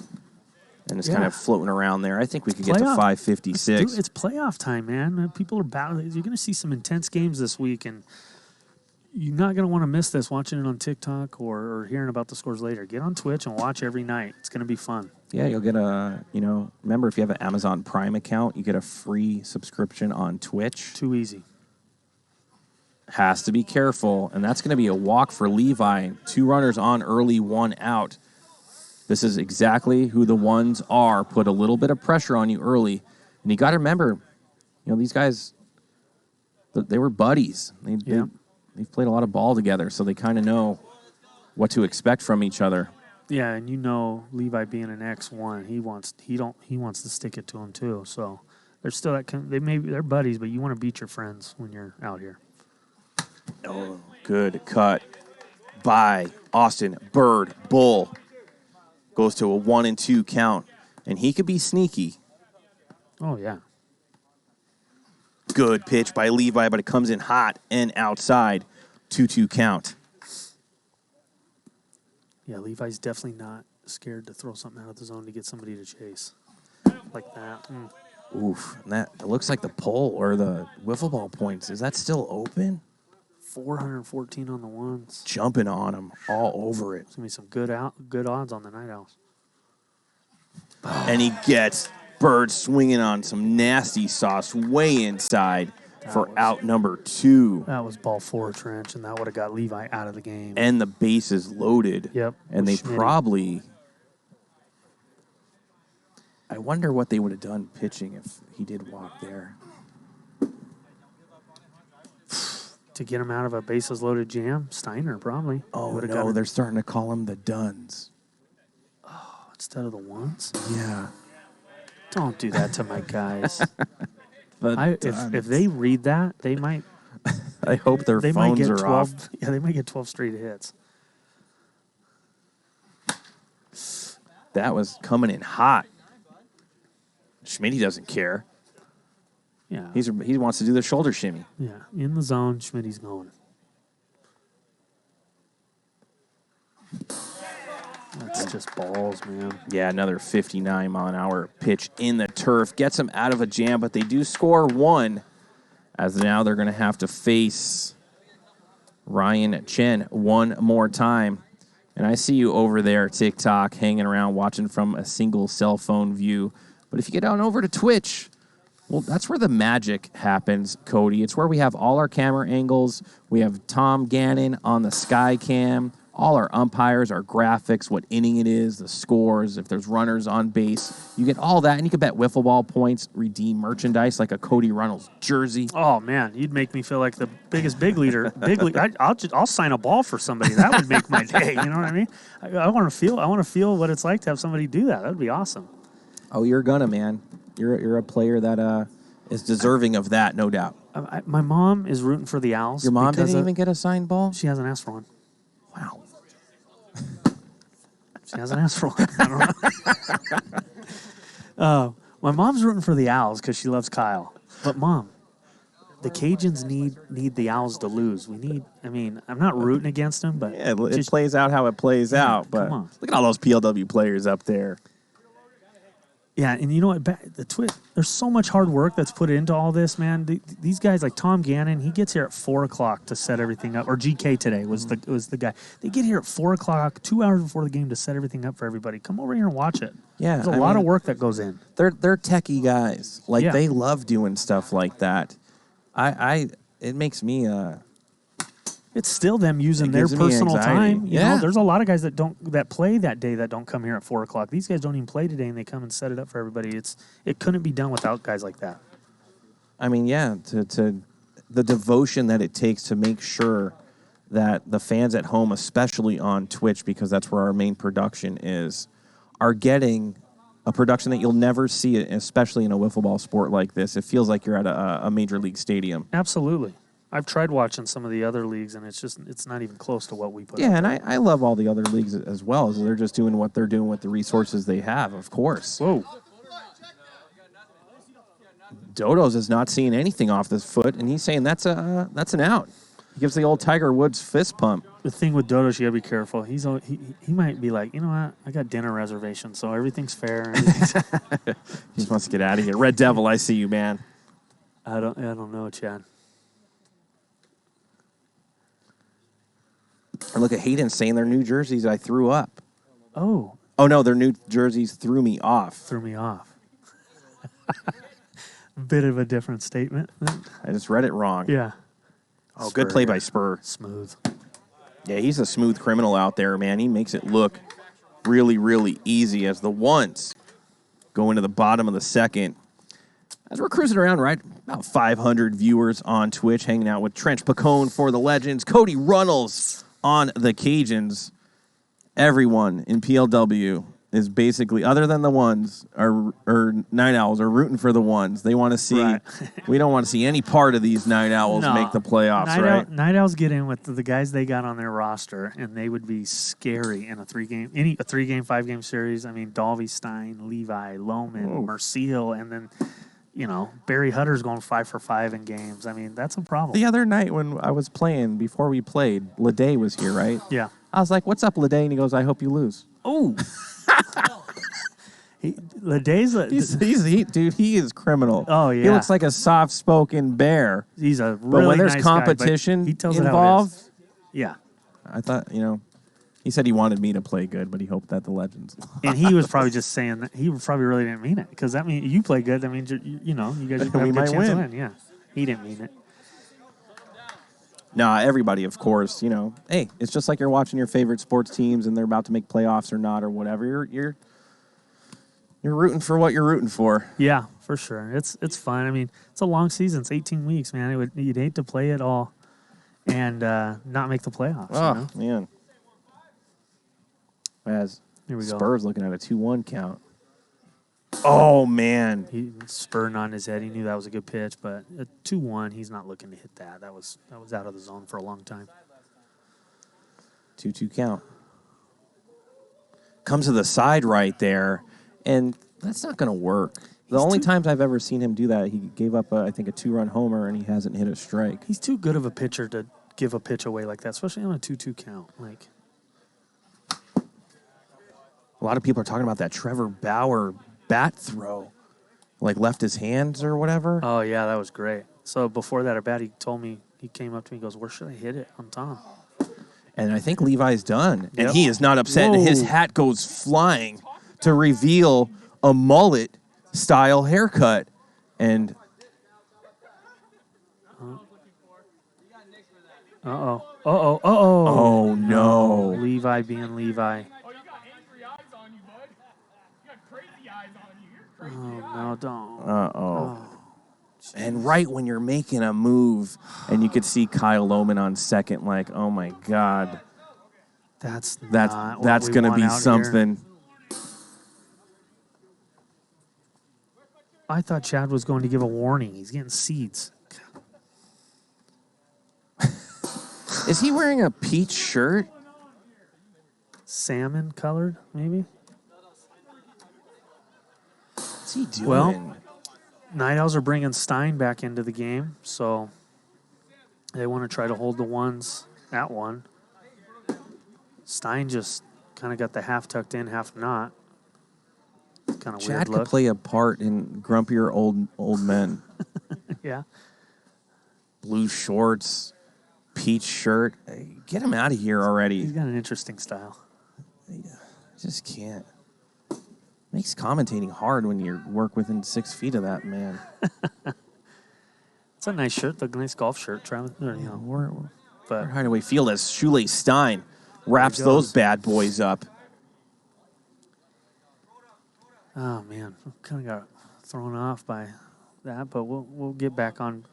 And it's kind of floating around there. I think we could get to 556. It's playoff time, man. People are battling. You're going to see some intense games this week, and you're not going to want to miss this watching it on TikTok or hearing about the scores later. Get on Twitch and watch every night. It's going to be fun. Yeah, you'll get remember if you have an Amazon Prime account, you get a free subscription on Twitch. Too easy. Has to be careful, and that's going to be a walk for Levi. 2 runners on early, 1 out. This is exactly who the ones are. Put a little bit of pressure on you early. And you got to remember, these guys, they were buddies. They've played a lot of ball together, so they kind of know what to expect from each other. Yeah, and Levi being an X1, he wants to stick it to him too. So they're still they're buddies, but you want to beat your friends when you're out here. Oh, good cut by Austin Bird Bull. Goes to a 1-2 count, and he could be sneaky. Oh, yeah. Good pitch by Levi, but it comes in hot and outside. 2-2 count. Yeah, Levi's definitely not scared to throw something out of the zone to get somebody to chase. Like that. Oof. And it looks like the pole or the wiffle ball points. Is that still open? 414 on the ones. Jumping on him all over it. It's going to be some good odds on the Night Owls. And he gets Bird swinging on some nasty sauce way inside for out number 2. That was ball 4 trench, and that would have got Levi out of the game. And the base is loaded. Yep. And they probably... I wonder what they would have done pitching if he did walk there. To get him out of a bases-loaded jam? Steiner, probably. Oh, no, they're starting to call him the Duns. Oh, instead of the ones? Yeah. Don't do that to my guys. If they read that, they might... I hope their phones are off. Yeah, they might get 12 straight hits. That was coming in hot. Schmitty doesn't care. Yeah. He wants to do the shoulder shimmy. Yeah, in the zone, Schmitty's going. That's just balls, man. Yeah, another 59-mile-an-hour pitch in the turf. Gets them out of a jam, but they do score 1, as now they're going to have to face Ryan Chen one more time. And I see you over there, TikTok, hanging around, watching from a single cell phone view. But if you get on over to Twitch... Well, that's where the magic happens, Cody. It's where we have all our camera angles. We have Tom Gannon on the sky cam, all our umpires, our graphics, what inning it is, the scores, if there's runners on base. You get all that, and you can bet wiffle ball points, redeem merchandise like a Cody Runnels jersey. Oh, man, you'd make me feel like the biggest big leader. I'll sign a ball for somebody. That would make my day. You know what I mean? I want to feel what it's like to have somebody do that. That would be awesome. Oh, you're gonna, man. You're a player that is deserving of that, no doubt. My mom is rooting for the Owls. Your mom didn't even get a signed ball? She hasn't asked for one. Wow. She hasn't asked for one. I don't know. My mom's rooting for the Owls because she loves Kyle. But, Mom, the Cajuns need the Owls to lose. I'm not rooting against them, but... Yeah, it plays out how it plays out. But come on. Look at all those PLW players up there. Yeah, and you know what? There's so much hard work that's put into all this, man. These guys like Tom Gannon, he gets here at 4 o'clock to set everything up. Or GK today was the guy. They get here at 4 o'clock, 2 hours before the game to set everything up for everybody. Come over here and watch it. Yeah, there's a lot of work that goes in. They're techie guys. They love doing stuff like that. It makes me It's still them using It their gives me personal anxiety. time. You know, there's a lot of guys that play that day that don't come here at 4:00. These guys don't even play today, and they come and set it up for everybody. It couldn't be done without guys like that. I mean, yeah, to the devotion that it takes to make sure that the fans at home, especially on Twitch, because that's where our main production is, are getting a production that you'll never see, especially in a wiffle ball sport like this. It feels like you're at a major league stadium. Absolutely. I've tried watching some of the other leagues, and it's not even close to what we put. Yeah, and I love all the other leagues as well. As they're just doing what they're doing with the resources they have, of course. Whoa. Dodo's is not seeing anything off this foot, and he's saying that's an out. He gives the old Tiger Woods fist pump. The thing with Dodos, you gotta be careful. He might be like, you know what? I got dinner reservations, so everything's fair. He just wants to get out of here. Red Devil, I see you, man. I don't know, Chad. Or look at Hayden saying their new jerseys. I threw up. Oh, no, their new jerseys threw me off. threw me off. Bit of a different statement. I just read it wrong. Yeah. Oh, good play by Spur. Smooth. Yeah, he's a smooth criminal out there, man. He makes it look really, really easy as the ones go into the bottom of the second. As we're cruising around, right, about 500 viewers on Twitch, hanging out with Trench Pacone for the Legends, Cody Runnels on the Cajuns. Everyone in PLW is basically, other than the ones, or Night Owls, are rooting for the ones. They want to see, Right. We don't want to see any part of these Night Owls make the playoffs, right? Night Owls get in with the guys they got on their roster, and they would be scary in a 3-game, 5-game series. I mean, Dalby, Stein, Levi, Lohman, Merciel, and then, Barry Hutter's going 5 for 5 in games. I mean, that's a problem. The other night when I was playing, before we played, Leday was here, right? Yeah. I was like, what's up, Leday? And he goes, I hope you lose. Oh. Leday's Dude, he is criminal. Oh, yeah. He looks like a soft-spoken bear. he's a really But when there's nice competition guy, he tells it how it involved, is. Yeah. I thought, he said he wanted me to play good, but he hoped that the Legends. And he was probably just saying that. He probably really didn't mean it, because that means you play good. That means you guys have a good might chance to win. win. Yeah. He didn't mean it. Nah, everybody, of course, hey, it's just like you're watching your favorite sports teams and they're about to make playoffs or not or whatever. You're rooting for what you're rooting for. Yeah, for sure. It's fun. I mean, it's a long season. It's 18 weeks, man. You'd hate to play it all and not make the playoffs. Oh, man. As Here we go. Spurs looking at a 2-1 count. Oh, man. He spurred on his head. He knew that was a good pitch, but at 2-1, he's not looking to hit that. That was out of the zone for a long time. 2-2 count. Comes to the side right there, and that's not going to work. The only times I've ever seen him do that, he gave up, I think, a 2-run homer, and he hasn't hit a strike. He's too good of a pitcher to give a pitch away like that, especially on a 2-2 count. Like, A lot of people are talking about that Trevor Bauer bat throw, like left his hands or whatever. oh, yeah, that was great. So before that at bat, he told me, he came up to me and goes, where should I hit it on Tom? And I think Levi's done. And Yep. he is not upset. And his Whoa. hat goes flying to reveal a mullet-style haircut. And oh, no. Levi being Levi. Oh, no, don't. Uh-oh. And right when you're making a move, and you could see Kyle Lohman on second, like, oh, my God. That's That's going to be something. I thought Chad was going to give a warning. He's getting seeds. Is he wearing a peach shirt? Salmon colored, maybe? What's he doing? Well, Night Owls are bringing Stein back into the game, so they want to try to hold the ones at one. Stein just kind of got the half tucked in, half not. Kind of weird Chad look. could play a part in grumpier old men. Yeah. Blue shorts, peach shirt. Hey, get him out of here already. He's got an interesting style. Just can't. Makes commentating hard when you work within 6 feet of that man. It's a nice shirt, the nice golf shirt, Travis. Our hideaway field as Shoelace Stein wraps those bad boys up. Oh man, kind of got thrown off by that, but we'll get back on.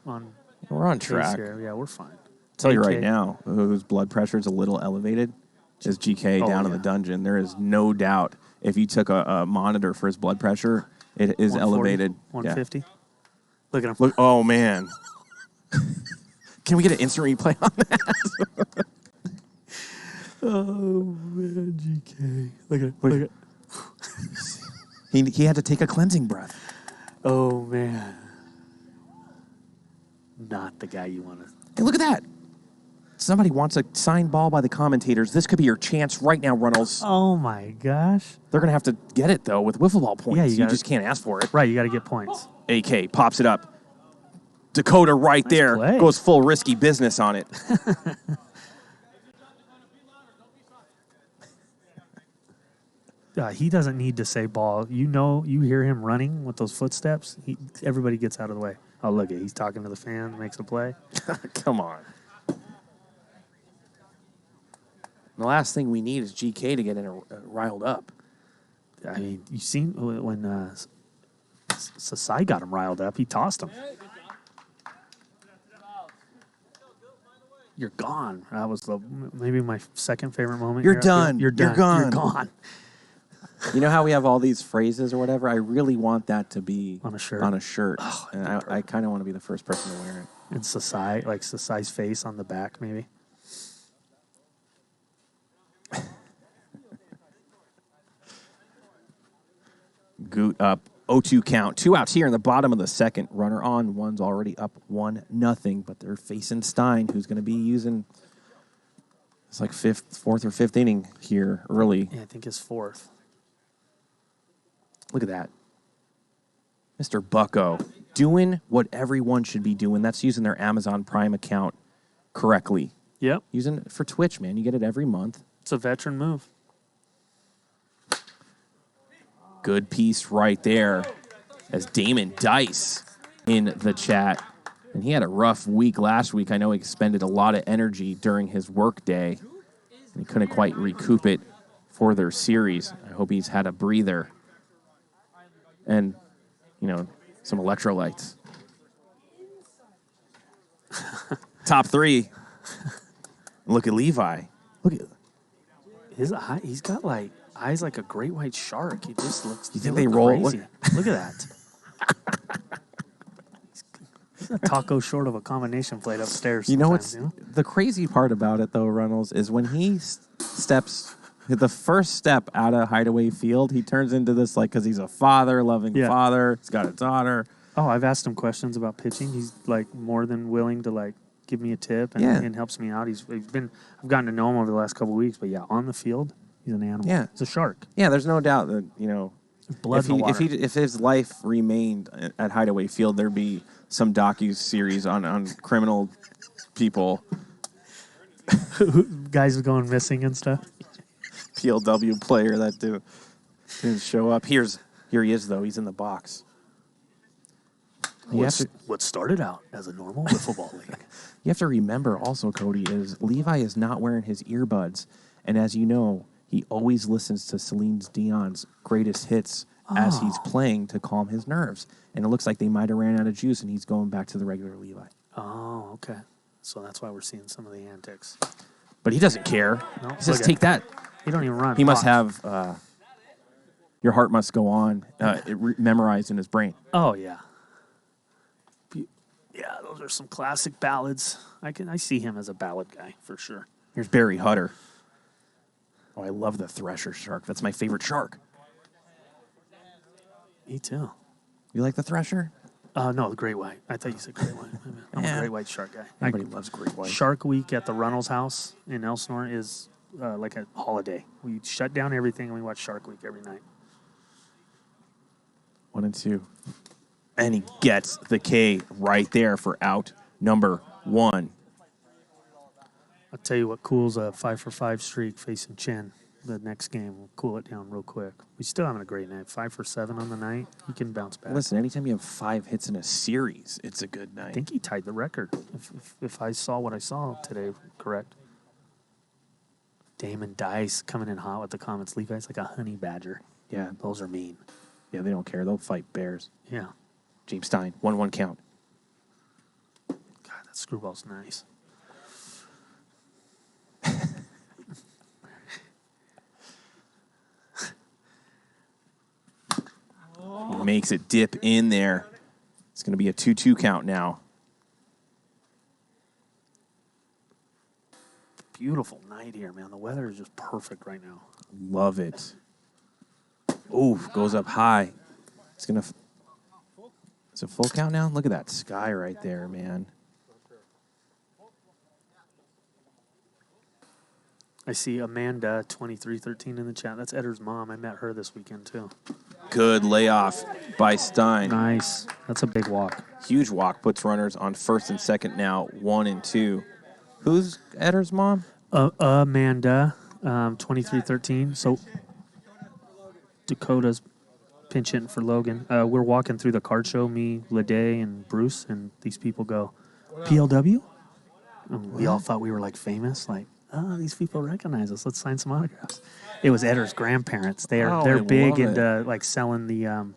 We're on pace track. here. Yeah, we're fine. I'll tell you right now, whose blood pressure is a little elevated is GK down in the dungeon. There is no doubt. If you took a monitor for his blood pressure, it is elevated. 150. Yeah. Look at him. Look, oh man. Can we get an instant replay on that? Oh man, GK. Look at it. Look at it. He had to take a cleansing breath. Oh man. Not the guy you want to. Hey, look at that. Somebody wants a signed ball by the commentators. This could be your chance right now, Runnels. Oh my gosh. They're going to have to get it, though, with wiffle ball points. Yeah, you just can't ask for it. Right, you got to get points. AK pops it up. Dakota right Nice there play. goes full risky business on it. He doesn't need to say ball. You hear him running with those footsteps. Everybody gets out of the way. Oh, look, he's talking to the fan, makes a play. Come on. The last thing we need is GK to get riled up. I mean, you seen when Sasai got him riled up, he tossed him. You're gone. That was maybe my second favorite moment. You're done. You're done. You're gone. You're gone. You know how we have all these phrases or whatever? I really want that to be On a shirt. Oh, and I kind of want to be the first person to wear it. And Sasai, like Sasai's face on the back, maybe. Goot up. 0-2 count. 2 outs here in the bottom of the second. Runner on. One's already up 1-0, but they're facing Stein, who's going to be using. It's like fourth or fifth inning here early. Yeah, I think it's fourth. Look at that. Mr. Bucko doing what everyone should be doing. That's using their Amazon Prime account correctly. Yep. Using it for Twitch, man. You get it every month. It's a veteran move. Good piece right there as Damon Dice in the chat. And he had a rough week last week. I know he expended a lot of energy during his work day. And he couldn't quite recoup it for their series. I hope he's had a breather. And, some electrolytes. Top 3. Look at Levi. Look at His eye, he's got eyes like a great white shark. He just looks. You think they roll? Crazy. Look at that. He's a taco short of a combination plate upstairs. The crazy part about it, though, Runnels, is when he steps the first step out of hideaway field, he turns into this because he's a father, loving father. He's got a daughter. Oh, I've asked him questions about pitching. He's more than willing to give me a tip and helps me out. I've gotten to know him over the last couple of weeks, but on the field, he's an animal. Yeah, he's a shark. Yeah, there's no doubt that blood in the water. if his life remained at hideaway field, there'd be some docu-series on criminal people. Guys going missing and stuff. PLW player that didn't show up. Here he is, though. He's in the box. What started out as a normal wiffle ball league. You have to remember also, Cody, is Levi is not wearing his earbuds. And as you know, he always listens to Celine Dion's greatest hits as he's playing to calm his nerves. And it looks like they might have ran out of juice, and he's going back to the regular Levi. Oh, okay. So that's why we're seeing some of the antics. But he doesn't care. No, he says, take that. He don't even run. He must have Your Heart Must Go On memorized in his brain. Oh, yeah. Yeah, those are some classic ballads. I see him as a ballad guy for sure. Here's Barry Hutter. Oh, I love the Thresher shark. That's my favorite shark. Me too. You like the Thresher? No, the great white. I thought you said great white. I'm a great white shark guy. Everybody loves great white. Shark Week at the Runnels house in Elsinore is like a holiday. We shut down everything and we watch Shark Week every night. 1-2. And he gets the K right there for out number 1. I'll tell you what cools a 5-for-5 streak facing Chen. the next game. We'll cool it down real quick. We're still having a great night. 5 for 7 on the night. He can bounce back. Listen, anytime you have 5 hits in a series, it's a good night. I think he tied the record, if I saw what I saw today correct. Damon Dice coming in hot with the comments. Levi's like a honey badger. Yeah. Those are mean. Yeah, they don't care. They'll fight bears. Yeah. James Stein, 1-1 count. God, that screwball's nice. He makes it dip in there. It's going to be a 2-2 count now. Beautiful night here, man. The weather is just perfect right now. Love it. Ooh, goes up high. It's going to... It's a full count now? Look at that sky right there, man. I see Amanda 2313 in the chat. That's Edder's mom. I met her this weekend too. Good layoff by Stein. Nice. That's a big walk. Huge walk. Puts runners on first and second now, 1 and 2. Who's Edder's mom? Amanda 2313. So Dakota's pinch hitting for Logan. We're walking through the card show, me, Lede, and Bruce, and these people go, PLW? And we all thought we were like famous, like, oh, these people recognize us. Let's sign some autographs. It was Edder's grandparents. They're big into like selling the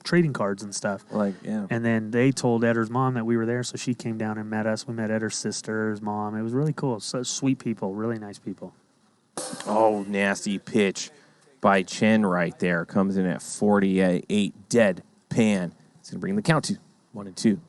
trading cards and stuff. Like, yeah. And then they told Edder's mom that we were there, so she came down and met us. We met Edder's sister's mom. It was really cool. So sweet people, really nice people. Oh, nasty pitch by Chen right there. Comes in at 48, dead pan. It's going to bring the count to 1 and 2.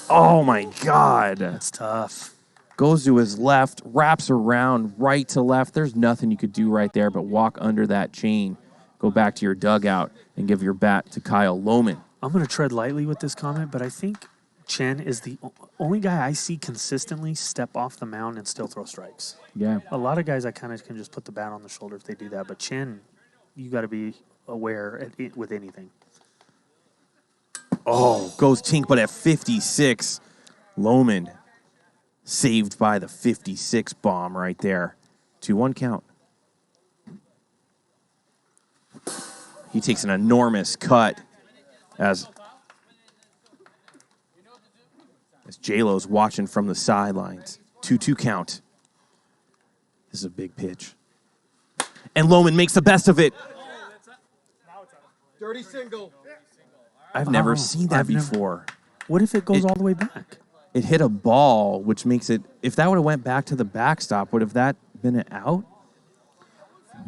Oh, my God. That's tough. Goes to his left, wraps around right to left. There's nothing you could do right there but walk under that chain, go back to your dugout, and give your bat to Kyle Lohman. I'm going to tread lightly with this comment, but I think Chen is the only guy I see consistently step off the mound and still throw strikes. Yeah. A lot of guys I kind of can just put the bat on the shoulder if they do that, but Chen, you got to be aware with anything. Oh, goes tink, but at 56, Lohman saved by the 56 bomb right there. 2-1 count. He takes an enormous cut as J-Lo's watching from the sidelines. 2-2 count. This is a big pitch. And Lohman makes the best of it. Dirty single. I've never seen that before. What if it goes all the way back? It hit a ball, which makes it... If that would have went back to the backstop, would have that been an out?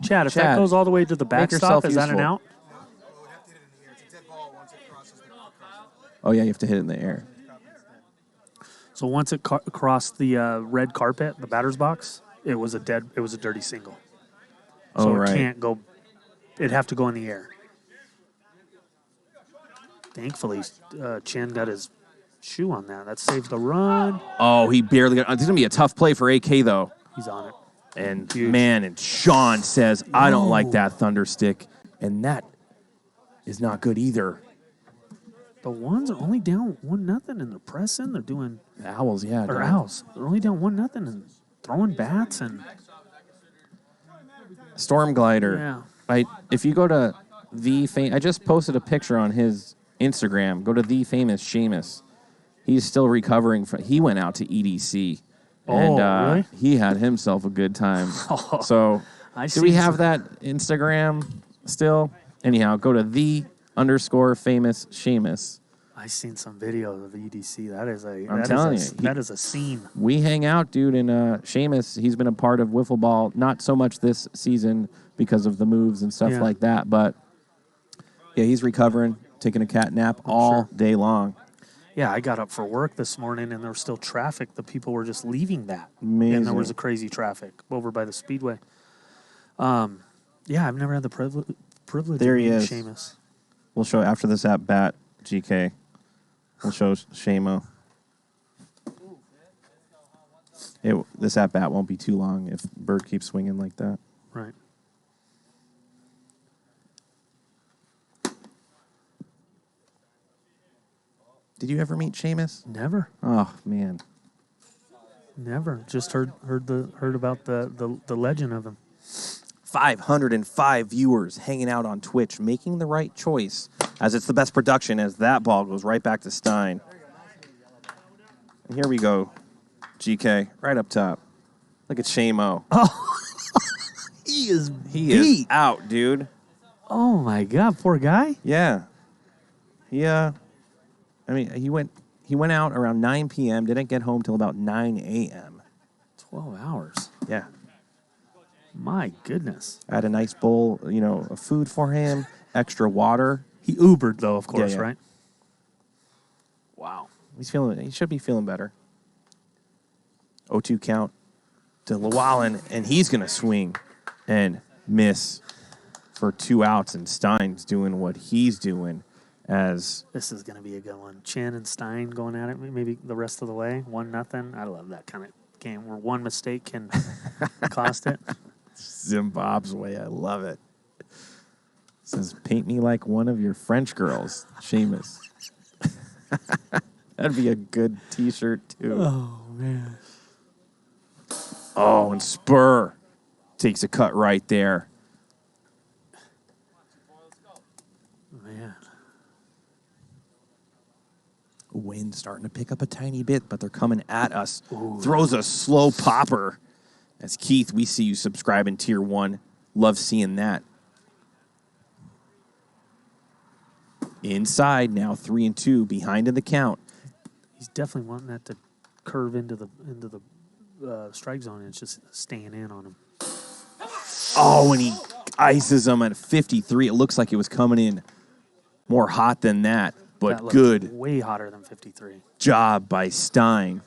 Chad, if that goes all the way to the backstop, is that an out? Oh, yeah, you have to hit it in the air. So once it crossed the red carpet, the batter's box, it was a dirty single. So right. It can't go. It'd have to go in the air. Thankfully, Chen got his shoe on that. That saved the run. Oh, he barely got... It's going to be a tough play for AK, though. He's on it. And, Huge. man, and Sean says, I don't like that thunder stick. And that is not good either. The ones are only down 1-0, and they're pressing. They're doing... The Owls, yeah. Or Owls. They're only down 1-0 and throwing bats and... Storm Glider. Yeah. If you go to I just posted a picture on his Instagram. Go to the famous Seamus. He's still recovering from... He went out to EDC. And really? he had himself a good time. So, do we have that Instagram still? Anyhow, go to _famous Seamus. I seen some videos of EDC. That is a scene. We hang out, dude, and Seamus, he's been a part of Wiffle Ball, not so much this season because of the moves and stuff like that, but yeah, he's recovering, taking a cat nap all day long. Yeah, I got up for work this morning, and there was still traffic. The people were just leaving that. Amazing. And there was a crazy traffic over by the Speedway. Yeah, I've never had the privilege There of he meeting is. Seamus. We'll show after this at bat, GK. We'll show Shamo. This at bat won't be too long if Bird keeps swinging like that. Right. Did you ever meet Seamus? Never. Oh, man. Never. Just heard about the legend of him. 505 viewers hanging out on Twitch, making the right choice, as it's the best production, as that ball goes right back to Stein. And here we go, GK, right up top. Look at Shamo. Oh, he is He beat. is out, dude. Oh my God, poor guy. Yeah. He went out around 9 p.m., didn't get home till about 9 a.m. 12 hours. Yeah. My goodness. I had a nice bowl, of food for him, extra water. He Ubered though, of course, Yeah. right? Wow. He should be feeling better. 0-2 count to Llewellyn, and he's going to swing and miss for 2 outs, and Stein's doing what he's doing as... This is going to be a good one. Chen and Stein going at it maybe the rest of the way. 1-0. I love that kind of game where one mistake can cost it. Zimbabwe, I love it. Says, paint me like one of your French girls, Seamus. That'd be a good T-shirt, too. Oh, man. Oh, and Spur takes a cut right there. Man. Wind starting to pick up a tiny bit, but they're coming at us. Ooh. Throws a slow popper. As Keith, we see you subscribe in Tier 1. Love seeing that. Inside now, 3-2, behind in the count. He's definitely wanting that to curve into the strike zone, and it's just staying in on him. Oh, and he ices him at 53. It looks like it was coming in more hot than that, but That good way hotter than 53. job by Stein.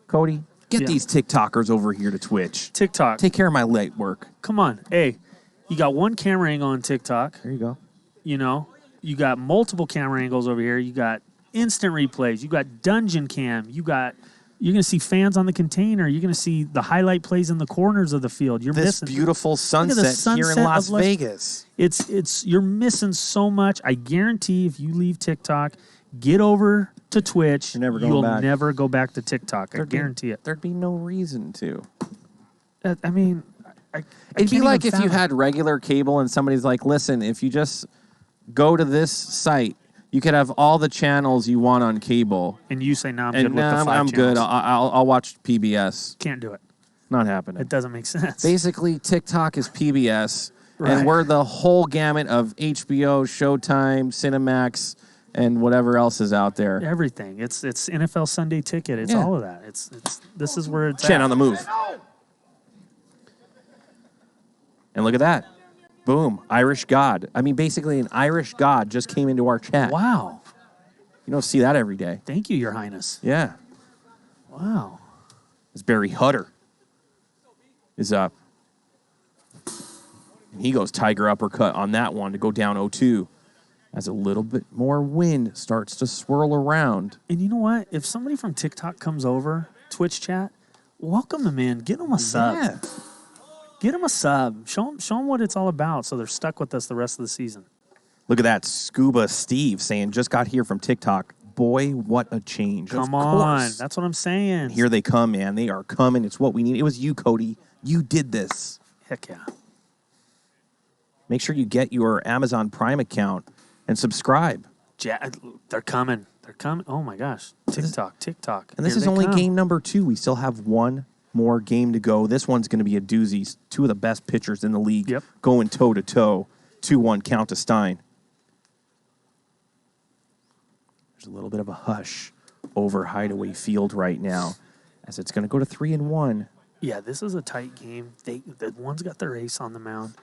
Cody, get these TikTokers over here to Twitch. TikTok. Take care of my leg work. Come on. Hey, you got one camera angle on TikTok. There you go. You got multiple camera angles over here. You got instant replays. You got dungeon cam. You're going to see fans on the container. You're going to see the highlight plays in the corners of the field. You're This missing beautiful sunset here in Las Vegas. You're missing so much. I guarantee if you leave TikTok, get over to Twitch, you'll never go back to TikTok. I guarantee it. There'd be no reason to. I mean, it'd be like if you had regular cable and somebody's like, listen, if you just go to this site, you could have all the channels you want on cable. And you say, no, I'm good with the 5 I'm channels. good. I'll watch PBS. Can't do it. Not happening. It doesn't make sense. Basically, TikTok is PBS, Right. and we're the whole gamut of HBO, Showtime, Cinemax, and whatever else is out there. Everything. It's NFL Sunday Ticket. It's all of that. This is where it's Chen at. on the move. And look at that. Boom. Irish God. I mean, basically, an Irish God just came into our chat. Wow. You don't see that every day. Thank you, Your Highness. Yeah. Wow. As Barry Hutter is up. And he goes tiger uppercut on that one to go down 0-2. As a little bit more wind starts to swirl around. And you know what? If somebody from TikTok comes over, Twitch chat, welcome them in. Get them a sub. Yeah. Get them a sub. Show them what it's all about so they're stuck with us the rest of the season. Look at that. Scuba Steve saying, just got here from TikTok. Boy, what a change. Come on. That's what I'm saying. Here they come, man. They are coming. It's what we need. It was you, Cody. You did this. Heck yeah. Make sure you get your Amazon Prime account and subscribe. They're coming. They're coming. Oh, my gosh. TikTok. And this is only game number 2. We still have one more game to go. This one's going to be a doozy. 2 of the best pitchers in the league going toe-to-toe. 2-1 count to Stein. There's a little bit of a hush over Hideaway Field right now as it's going to go to 3-1. Yeah, this is a tight game. The one's got their ace on the mound.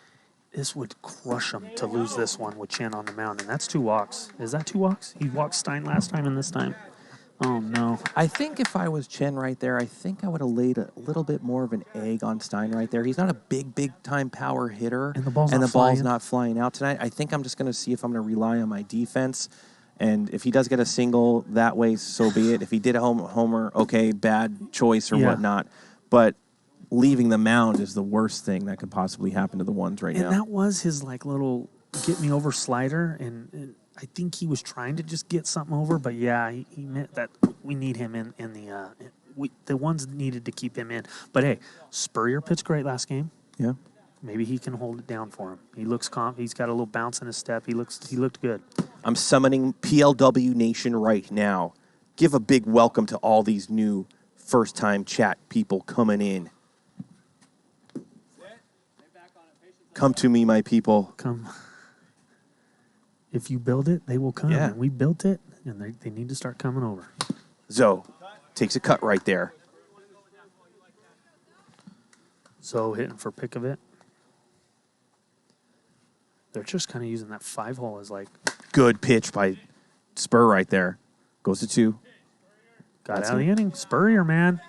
This would crush them to lose this one with Chen on the mound, and that's 2 walks. Is that 2 walks? He walked Stein last time and this time. Oh, no. I think if I was Chen right there, I think I would have laid a little bit more of an egg on Stein right there. He's not a big-time power hitter. And the ball's not flying out tonight. I think I'm just going to see if I'm going to rely on my defense. And if he does get a single that way, so be it. If he did a homer, okay, bad choice or whatnot. But leaving the mound is the worst thing that could possibly happen to the ones right now. And that was his little get-me-over slider, and I think he was trying to just get something over, but he meant that we need him in the the ones needed to keep him in. But hey, Spurrier pitched great last game. Yeah. Maybe he can hold it down for him. He looks he's got a little bounce in his step. He looked good. I'm summoning PLW Nation right now. Give a big welcome to all these new first-time chat people coming in. Come to me, my people. Come. If you build it, they will come. Yeah. And we built it, and they need to start coming over. Zoe takes a cut right there. Zoe hitting for pick of it. They're just kind of using that 5-hole as like. Good pitch by Spur right there. Goes to 2. Got out of the inning. Spurrier, man.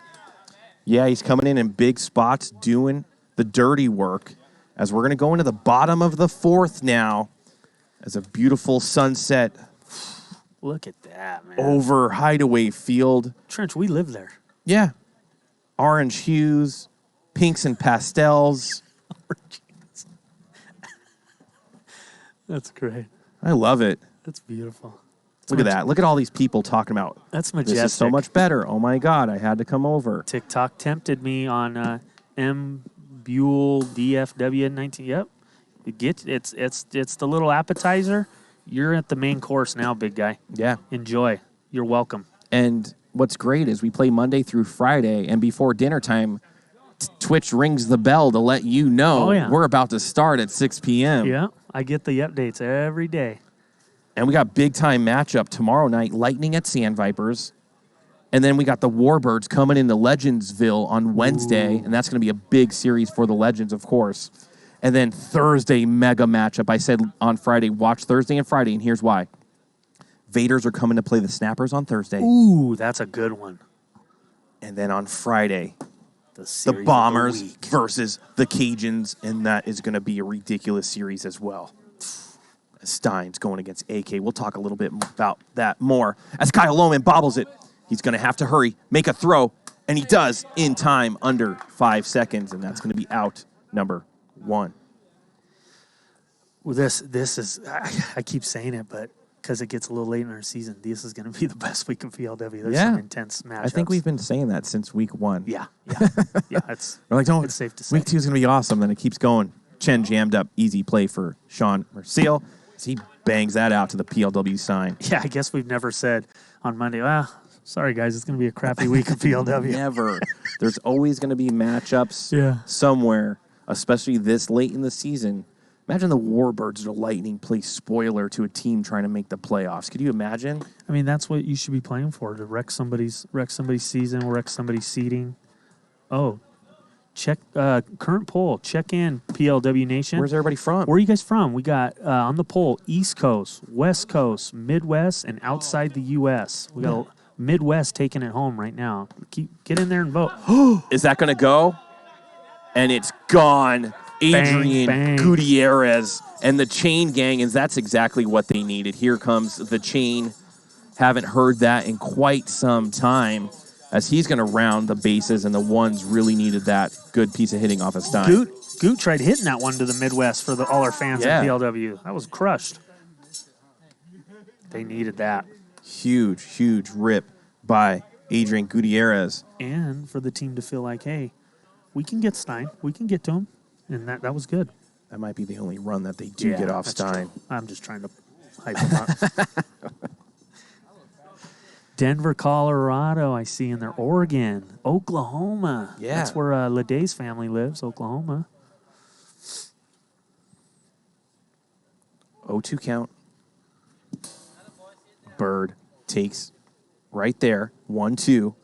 Yeah, he's coming in big spots, doing the dirty work. As we're going to go into the bottom of the 4th now, as a beautiful sunset Look at that, man. over Hideaway Field. Trench, we live there. Yeah. Orange hues, pinks and pastels. That's great. I love it. That's beautiful. Look at that. Look at all these people talking about, That's majestic. this is so much better. Oh, my God, I had to come over. TikTok tempted me on M Buell DFW 19. Yep. It's the little appetizer. You're at the main course now, big guy. Yeah. Enjoy. You're welcome. And what's great is we play Monday through Friday, and before dinner time, Twitch rings the bell to let you know we're about to start at 6 p.m. Yeah, I get the updates every day. And we got big-time matchup tomorrow night, Lightning at Sand Vipers. And then we got the Warbirds coming into Legendsville on Wednesday, and that's going to be a big series for the Legends, of course. And then Thursday, mega matchup. I said on Friday, watch Thursday and Friday, and here's why. Vaders are coming to play the Snappers on Thursday. Ooh, that's a good one. And then on Friday, The Bombers versus the Cajuns, and that is going to be a ridiculous series as well. Stein's going against AK. We'll talk a little bit about that more. As Kyle Lohman bobbles it, he's going to have to hurry, make a throw, and he does in time, under 5 seconds, and that's going to be out number 1. Well, this is, I keep saying it, but because it gets a little late in our season, this is going to be the best week of PLW. There's some intense matchups. I think we've been saying that since week 1. Yeah. It's We're like, it's safe to say. Week 2 is going to be awesome. Then it keeps going. Chen jammed up, easy play for Sean Merciel. He bangs that out to the PLW sign. Yeah, I guess we've never said on Monday, sorry, guys, it's going to be a crappy week of PLW. Never. There's always going to be matchups somewhere, especially this late in the season. Imagine the Warbirds or Lightning play spoiler to a team trying to make the playoffs. Could you imagine? I mean, that's what you should be playing for, to wreck somebody's season, wreck somebody's seeding. Oh, check current poll. Check in, PLW Nation. Where's everybody from? Where are you guys from? We got on the poll, East Coast, West Coast, Midwest, and outside the U.S. We got Midwest taking it home right now. Get in there and vote. Is that going to go? And it's gone. Adrian bang. Gutierrez and the Chain Gang, and that's exactly what they needed. Here comes the Chain. Haven't heard that in quite some time, as he's going to round the bases, and the ones really needed that good piece of hitting off of Stein. Goot tried hitting that one to the Midwest for all our fans at PLW. That was crushed. They needed that. Huge rip by Adrian Gutierrez. And for the team to feel like, hey, we can get Stein. We can get to him. And that was good. That might be the only run that they do get off Stein. True. I'm just trying to hype him up. Denver, Colorado, I see in there. Oregon, Oklahoma. Yeah. That's where Leday's family lives, Oklahoma. 0-2 count. Bird takes right there. 1-2.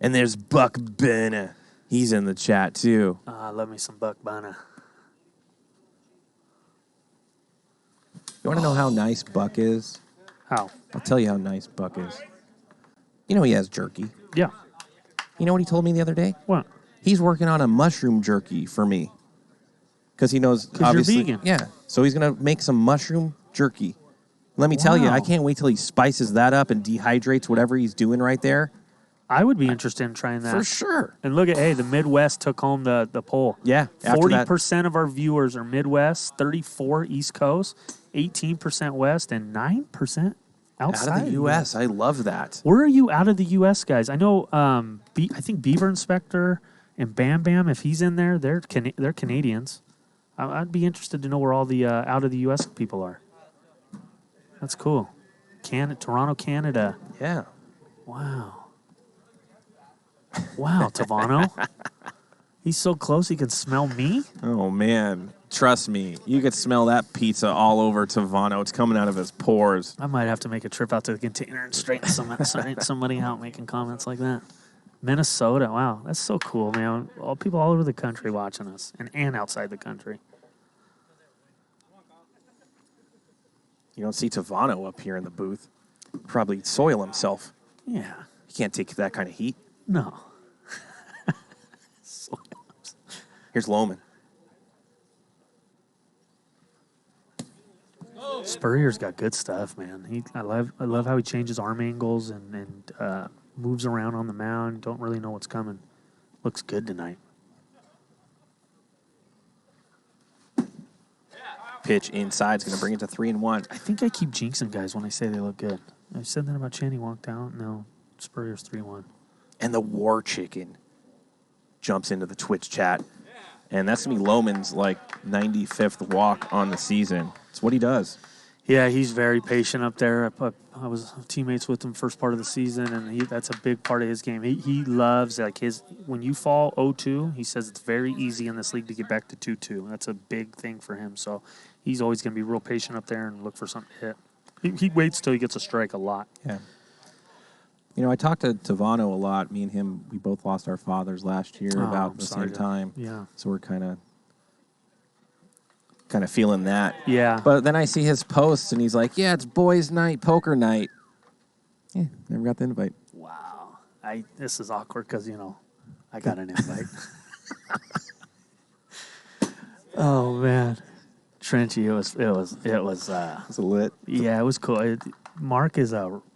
And there's Buck Benna. He's in the chat, too. I love me some Buck Benna. You want to know how nice Buck is? How? I'll tell you how nice Buck is. You know he has jerky. Yeah. You know what he told me the other day? What? He's working on a mushroom jerky for me. Because he knows, obviously. You're vegan. Yeah. So he's going to make some mushroom jerky. Let me tell you, I can't wait till he spices that up and dehydrates whatever he's doing right there. I would be interested in trying that. For sure. And look at, the Midwest took home the poll. Yeah. 40% of our viewers are Midwest, 34% East Coast, 18% West, and 9% Outside Out of the U.S. I love that. Where are you out of the U.S. guys? I know. I think Beaver Inspector and Bam Bam, if he's in there, they're Canadians. I'd be interested to know where all the out of the U.S. people are. That's cool. Toronto, Canada. Yeah. Wow. Wow, Tavano. He's so close he can smell me? Oh, man. Trust me. You could smell that pizza all over Tavano. It's coming out of his pores. I might have to make a trip out to the container and straighten somebody out making comments like that. Minnesota. Wow, that's so cool, man. People all over the country watching us and outside the country. You don't see Tavano up here in the booth. Probably soil himself. Yeah. He can't take that kind of heat. No. Here's Lohman. Spurrier's got good stuff, man. I love how he changes arm angles and moves around on the mound. Don't really know what's coming. Looks good tonight. Pitch inside is going to bring it to 3-1. I think I keep jinxing guys when I say they look good. I said that about Chen. He walked out. No, Spurrier's 3-1. And the War Chicken jumps into the Twitch chat. And that's going to be Lohman's, 95th walk on the season. It's what he does. Yeah, he's very patient up there. I was teammates with him first part of the season, and that's a big part of his game. He loves, when you fall 0-2, he says it's very easy in this league to get back to 2-2. That's a big thing for him. So he's always going to be real patient up there and look for something to hit. He waits till he gets a strike a lot. Yeah. I talked to Tavano a lot. Me and him, we both lost our fathers last year about the same time. Yeah. So we're kind of feeling that. Yeah. But then I see his posts, and he's like, yeah, it's boys' night, poker night. Yeah, never got the invite. Wow. This is awkward because, I got an invite. Oh, man. Trenchy, it was lit. Yeah, it was cool. Mark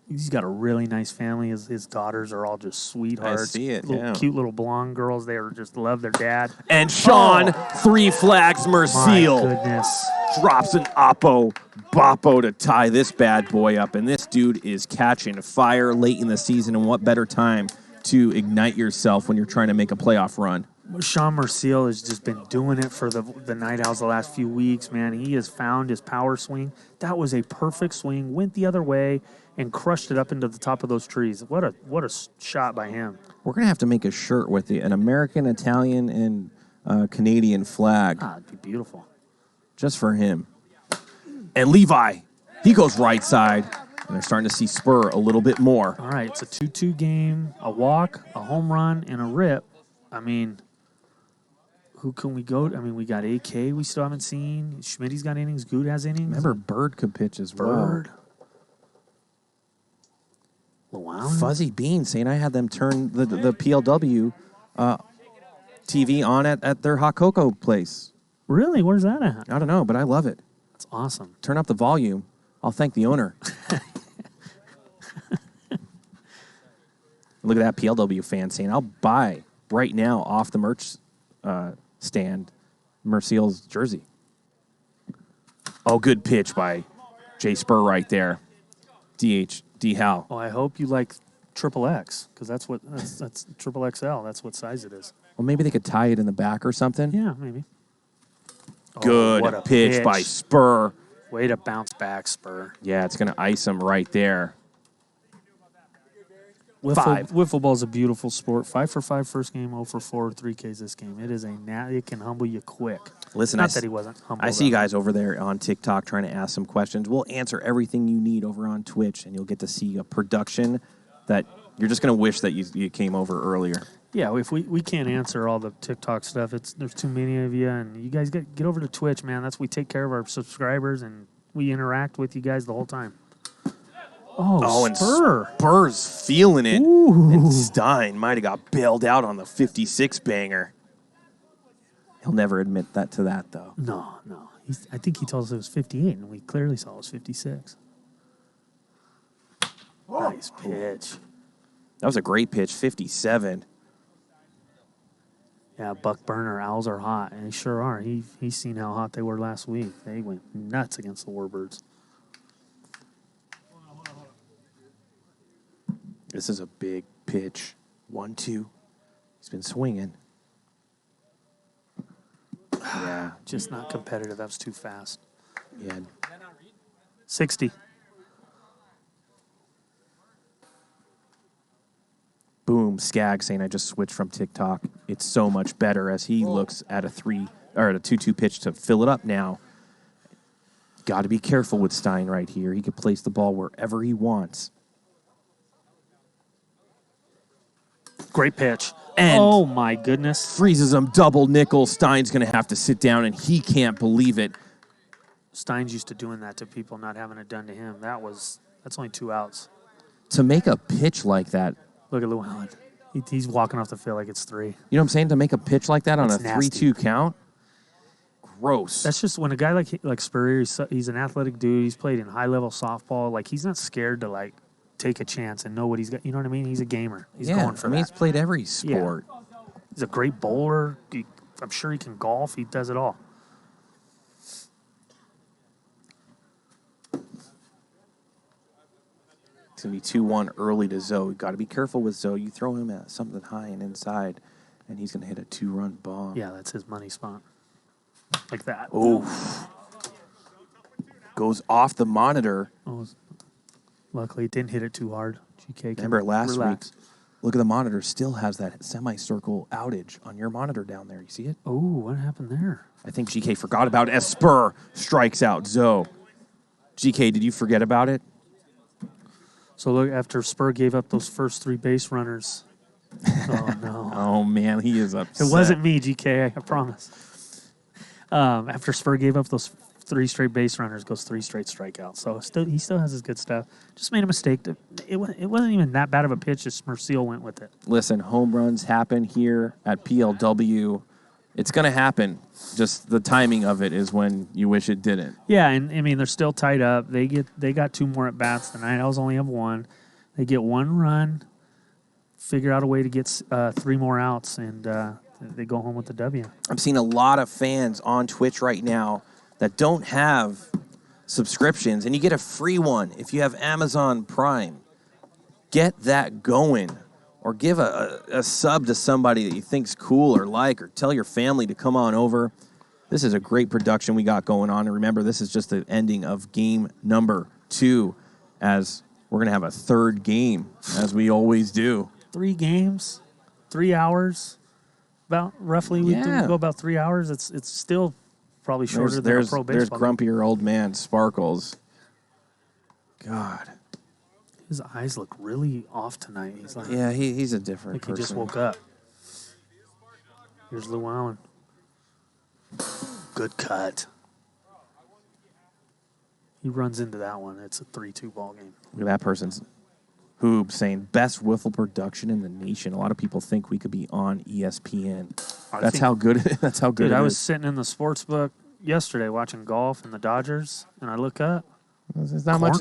he's got a really nice family. His daughters are all just sweethearts. I see it, yeah. Cute little blonde girls. They just love their dad. And Sean, 3 flags, Merciel. My goodness. Drops an Boppo to tie this bad boy up. And this dude is catching fire late in the season. And what better time to ignite yourself when you're trying to make a playoff run? Sean Merciel has just been doing it for the Night Owls the last few weeks, man. He has found his power swing. That was a perfect swing. Went the other way and crushed it up into the top of those trees. What a shot by him. We're going to have to make a shirt with an American, Italian, and Canadian flag. It'd be beautiful. Just for him. And Levi, he goes right side. And they're starting to see Spur a little bit more. All right, it's a 2-2 game, a walk, a home run, and a rip. I mean, who can we go to? I mean, we got AK we still haven't seen. Schmidt's got innings. Good has innings. Remember, Bird could pitch as well. Bird. Llewellyn? Fuzzy Bean saying I had them turn the PLW TV on at their hot cocoa place. Really? Where's that at? I don't know, but I love it. That's awesome. Turn up the volume. I'll thank the owner. Look at that PLW fan saying, I'll buy right now off the merch stand Merciel's jersey. Oh, good pitch by Jay Spur right there. DH, D. Hal. Oh, I hope you like XXX, because that's triple XL. That's what size it is. Well, maybe they could tie it in the back or something. Yeah, maybe. Good what a pitch by Spur. Way to bounce back, Spur. Yeah, it's going to ice him right there. Wiffle ball is a beautiful sport. 5 for 5 first game, 0 for 4, 3 Ks this game. It is it can humble you quick. Listen, Not that he wasn't humble. I see you guys over there on TikTok trying to ask some questions. We'll answer everything you need over on Twitch, and you'll get to see a production that you're just going to wish that you came over earlier. Yeah, if we can't answer all the TikTok stuff, there's too many of you, and you guys get over to Twitch, man. We take care of our subscribers, and we interact with you guys the whole time. Oh, Spur. And Spur's feeling it. Ooh. And Stein might have got bailed out on the 56 banger. He'll never admit that to that, though. No. I think he told us it was 58, and we clearly saw it was 56. Nice pitch. That was a great pitch, 57. Yeah, Buck Burner, Owls are hot, and they sure are. He's seen how hot they were last week. They went nuts against the Warbirds. This is a big pitch. 1-2. He's been swinging. Yeah. Just not competitive. That was too fast. Yeah. 60. Boom. Skag saying I just switched from TikTok. It's so much better as he looks at a 2-2 pitch to fill it up now. Got to be careful with Stein right here. He could place the ball wherever he wants. Great pitch. And oh, my goodness. freezes him double nickel. Stein's going to have to sit down, and he can't believe it. Stein's used to doing that to people, not having it done to him. That's only 2 outs. To make a pitch like that. Look at Llewellyn. He's walking off the field like it's 3. You know what I'm saying? To make a pitch like that on a That's 3-2 count. Gross. That's just when a guy like Spurrier, he's an athletic dude. He's played in high-level softball. Like, he's not scared to, like, take a chance and know what he's got. You know what I mean? He's a gamer. He's going for that. He's played every sport. Yeah. He's a great bowler. I'm sure he can golf. He does it all. It's going to be 2-1 early to Zoe. Got to be careful with Zoe. You throw him at something high and inside, and he's going to hit a 2-run bomb. Yeah, that's his money spot. Like that. Oh. Goes off the monitor. Oh, luckily, it didn't hit it too hard. GK can Remember last relax. week, look at the monitor, still has that semicircle outage on your monitor down there. You see it? Oh, what happened there? I think GK forgot about it as Spur strikes out Zoe. GK, did you forget about it? So look, after Spur gave up those first 3 base runners. Oh, no. Oh, man, he is upset. It wasn't me, GK, I promise. After Spur gave up those 3 straight base runners, goes 3 straight strikeouts. So he still has his good stuff. Just made a mistake. It wasn't even that bad of a pitch. Just Merciel went with it. Listen, home runs happen here at PLW. It's going to happen. Just the timing of it is when you wish it didn't. Yeah, and I mean they're still tied up. They got 2 more at bats. The Night Owls only have 1. They get 1 run, figure out a way to get 3 more outs, and they go home with the W. I'm seeing a lot of fans on Twitch right now that don't have subscriptions, and you get a free one if you have Amazon Prime. Get that going. Or give a sub to somebody that you think's cool or like, or tell your family to come on over. This is a great production we got going on. And remember, this is just the ending of game number 2, as we're going to have a 3rd game, as we always do. 3 games, 3 hours, about roughly. We go about 3 hours. It's still probably shorter than a pro baseball. There's grumpier old man Sparkles. God. His eyes look really off tonight. He's like, yeah, he's a different like person. He just woke up. Here's Llewellyn. Good cut. He runs into that one. It's a 3-2 ball game. Look at that person's Hoob saying best wiffle production in the nation. A lot of people think we could be on ESPN. That's how good it is. I was sitting in the sports book yesterday watching golf and the Dodgers, and I look up. There's not much.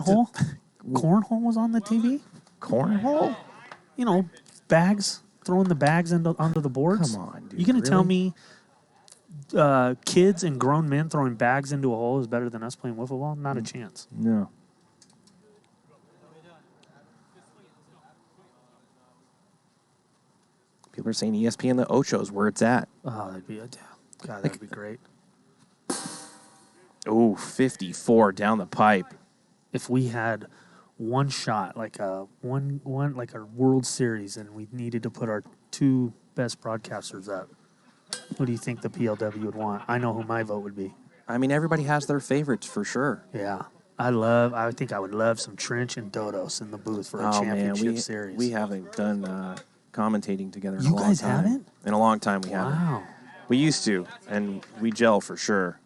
Cornhole was on the TV. Cornhole? You know, bags, throwing the bags onto the boards. Come on, dude. You going to tell Really? me kids and grown men throwing bags into a hole is better than us playing wiffle ball? Not a chance. No. People are saying ESPN the Ocho's where it's at. Oh, that'd be great. Oh, 54 down the pipe. If we had one shot, like a World Series, and we needed to put our 2 best broadcasters up, who do you think the PLW would want? I know who my vote would be. I mean, everybody has their favorites for sure. Yeah. I think I would love some Trench and Dodos in the booth for a championship series. We haven't done commentating together in a You long guys time. haven't? In a long time we haven't. Wow. We used to, and we gel for sure.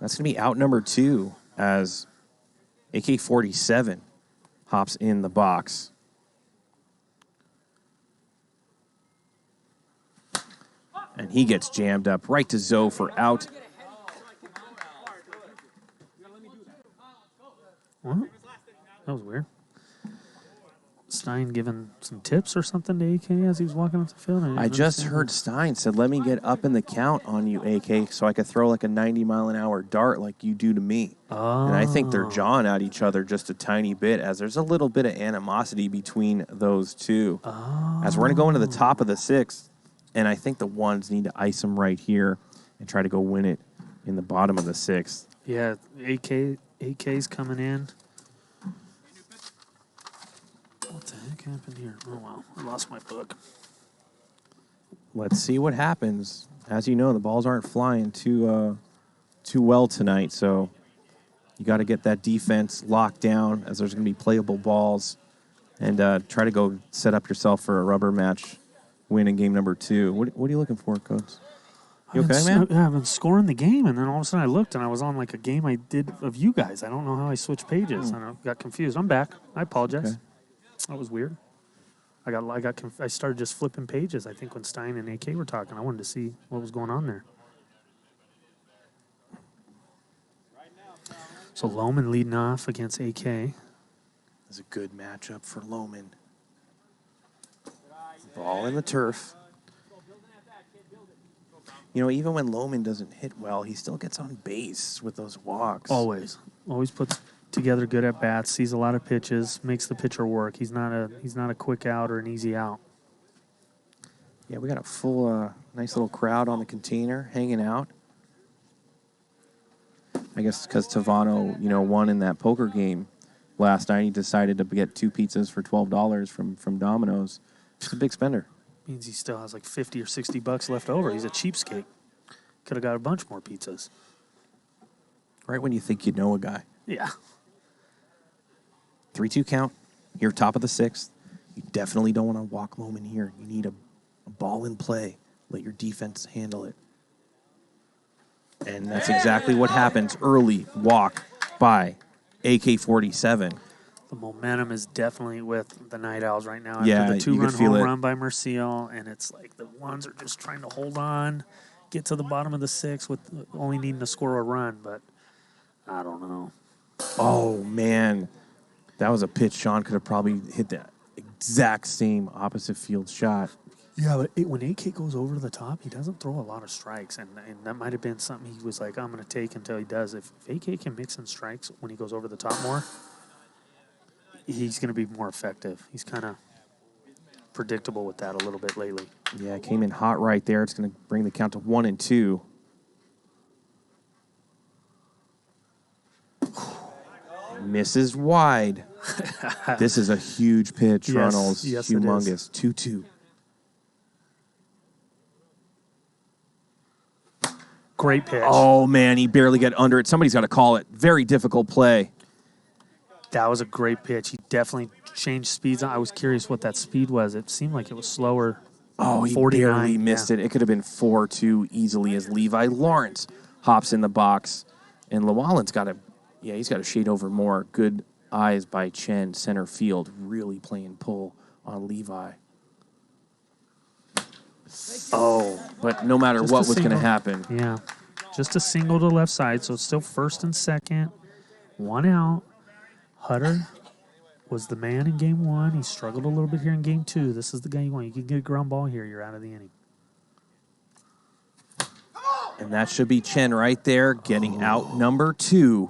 That's going to be out number 2 as AK-47 hops in the box. And he gets jammed up right to Zoe for out. What? That was weird. Stein giving some tips or something to AK as he was walking up the field? I just heard Stein said, let me get up in the count on you, AK, so I could throw like a 90-mile-an-hour dart like you do to me. Oh. And I think they're jawing at each other just a tiny bit as there's a little bit of animosity between those two. Oh. As we're going to go into the top of the sixth, and I think the ones need to ice them right here and try to go win it in the bottom of the sixth. Yeah, AK's coming in. What the heck happened here? Oh, wow. I lost my book. Let's see what happens. As you know, the balls aren't flying too well tonight, so you got to get that defense locked down as there's going to be playable balls and try to go set up yourself for a rubber match win in game number 2. What are you looking for, Coach? You okay, man? Yeah, I've been scoring the game, and then all of a sudden I looked, and I was on like a game I did of you guys. I don't know how I switched pages. I got confused. I'm back. I apologize. Okay. That was weird. I started just flipping pages. I think when Stein and AK were talking, I wanted to see what was going on there. So Lohman leading off against AK. It's a good matchup for Lohman. Ball in the turf. You know, even when Lohman doesn't hit well, he still gets on base with those walks. Always puts together good at bats. Sees a lot of pitches. Makes the pitcher work. He's not a quick out or an easy out. Yeah, we got a full, nice little crowd on the container hanging out. I guess because Tavano, won in that poker game last night. He decided to get 2 pizzas for $12 from Domino's. Just a big spender. Means he still has like 50 or 60 bucks left over. He's a cheapskate. Could have got a bunch more pizzas. Right when you think you know a guy. Yeah. 3-2 count. Here, top of the sixth. You definitely don't want to walk Lohman here. You need a ball in play. Let your defense handle it. And that's exactly what happens. Early walk by AK-47. The momentum is definitely with the Night Owls right now. Yeah, after the you 2-run could feel home it. run by Merciel, and it's like the ones are just trying to hold on, get to the bottom of the sixth with only needing to score a run, but I don't know. Oh, man. That was a pitch Sean could have probably hit that exact same opposite field shot. Yeah, but when AK goes over the top, he doesn't throw a lot of strikes, and that might have been something he was like, I'm going to take until he does. If AK can mix in strikes when he goes over the top more, he's going to be more effective. He's kind of predictable with that a little bit lately. Yeah, came in hot right there. It's going to bring the count to 1-2. Misses wide. This is a huge pitch, Yes, Runnels. yes, it is. Humongous. 2-2. Great pitch. Oh, man, he barely got under it. Somebody's got to call it. Very difficult play. That was a great pitch. He definitely changed speeds. I was curious what that speed was. It seemed like it was slower. Oh, he 49, barely missed it. It could have been 4-2 easily as Levi Lawrence hops in the box. And Llewellyn's got to, he's got to shade over more. Good eyes by Chen, center field, really playing pull on Levi. Oh, but no matter Just what a was going to single. happen. Yeah. Just a single to left side, so it's still first and second. 1 out. Hutter was the man in game 1. He struggled a little bit here in game 2. This is the guy you want. You can get a ground ball here. You're out of the inning. And that should be Chen right there, getting out number 2.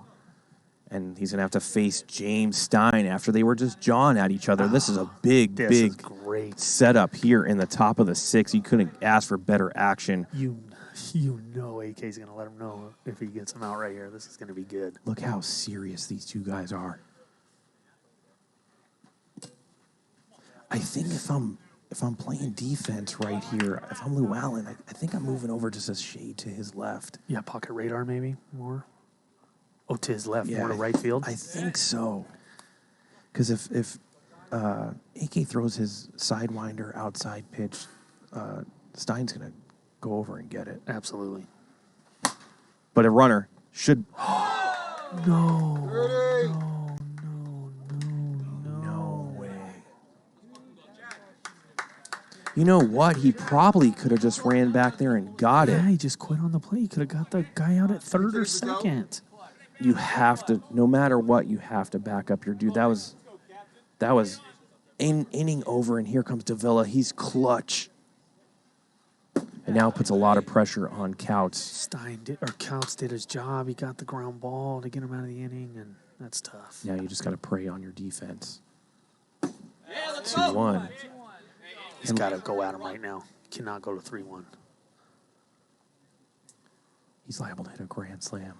And he's going to have to face James Stein after they were just jawing at each other. This is a big Is great. setup here in the top of the 6th. You couldn't ask for better action. You know AK's going to let him know if he gets him out right here. This is going to be good. Look how serious these two guys are. I think if I'm playing defense right here, if I'm Llewellyn, I think I'm moving over just a shade to his left. Yeah, pocket radar maybe more. Oh, to his left, Yeah, more to right field? I think so. Because if AK throws his sidewinder outside pitch, Stein's going to go over and get it. Absolutely. But a runner should... No way. You know what? He probably could have just ran back there and got Yeah, it. he just quit on the play. He could have got the guy out at third or second. You have to, no matter what, you have to back up your dude. That was inning over, and here comes Davila. He's clutch. And now puts a lot of pressure on Couts. Couts did his job. He got the ground ball to get him out of the inning, and that's tough. Now you just got to prey on your defense. 2-1. He's got to go at him right now. Cannot go to 3-1. He's liable to hit a grand slam.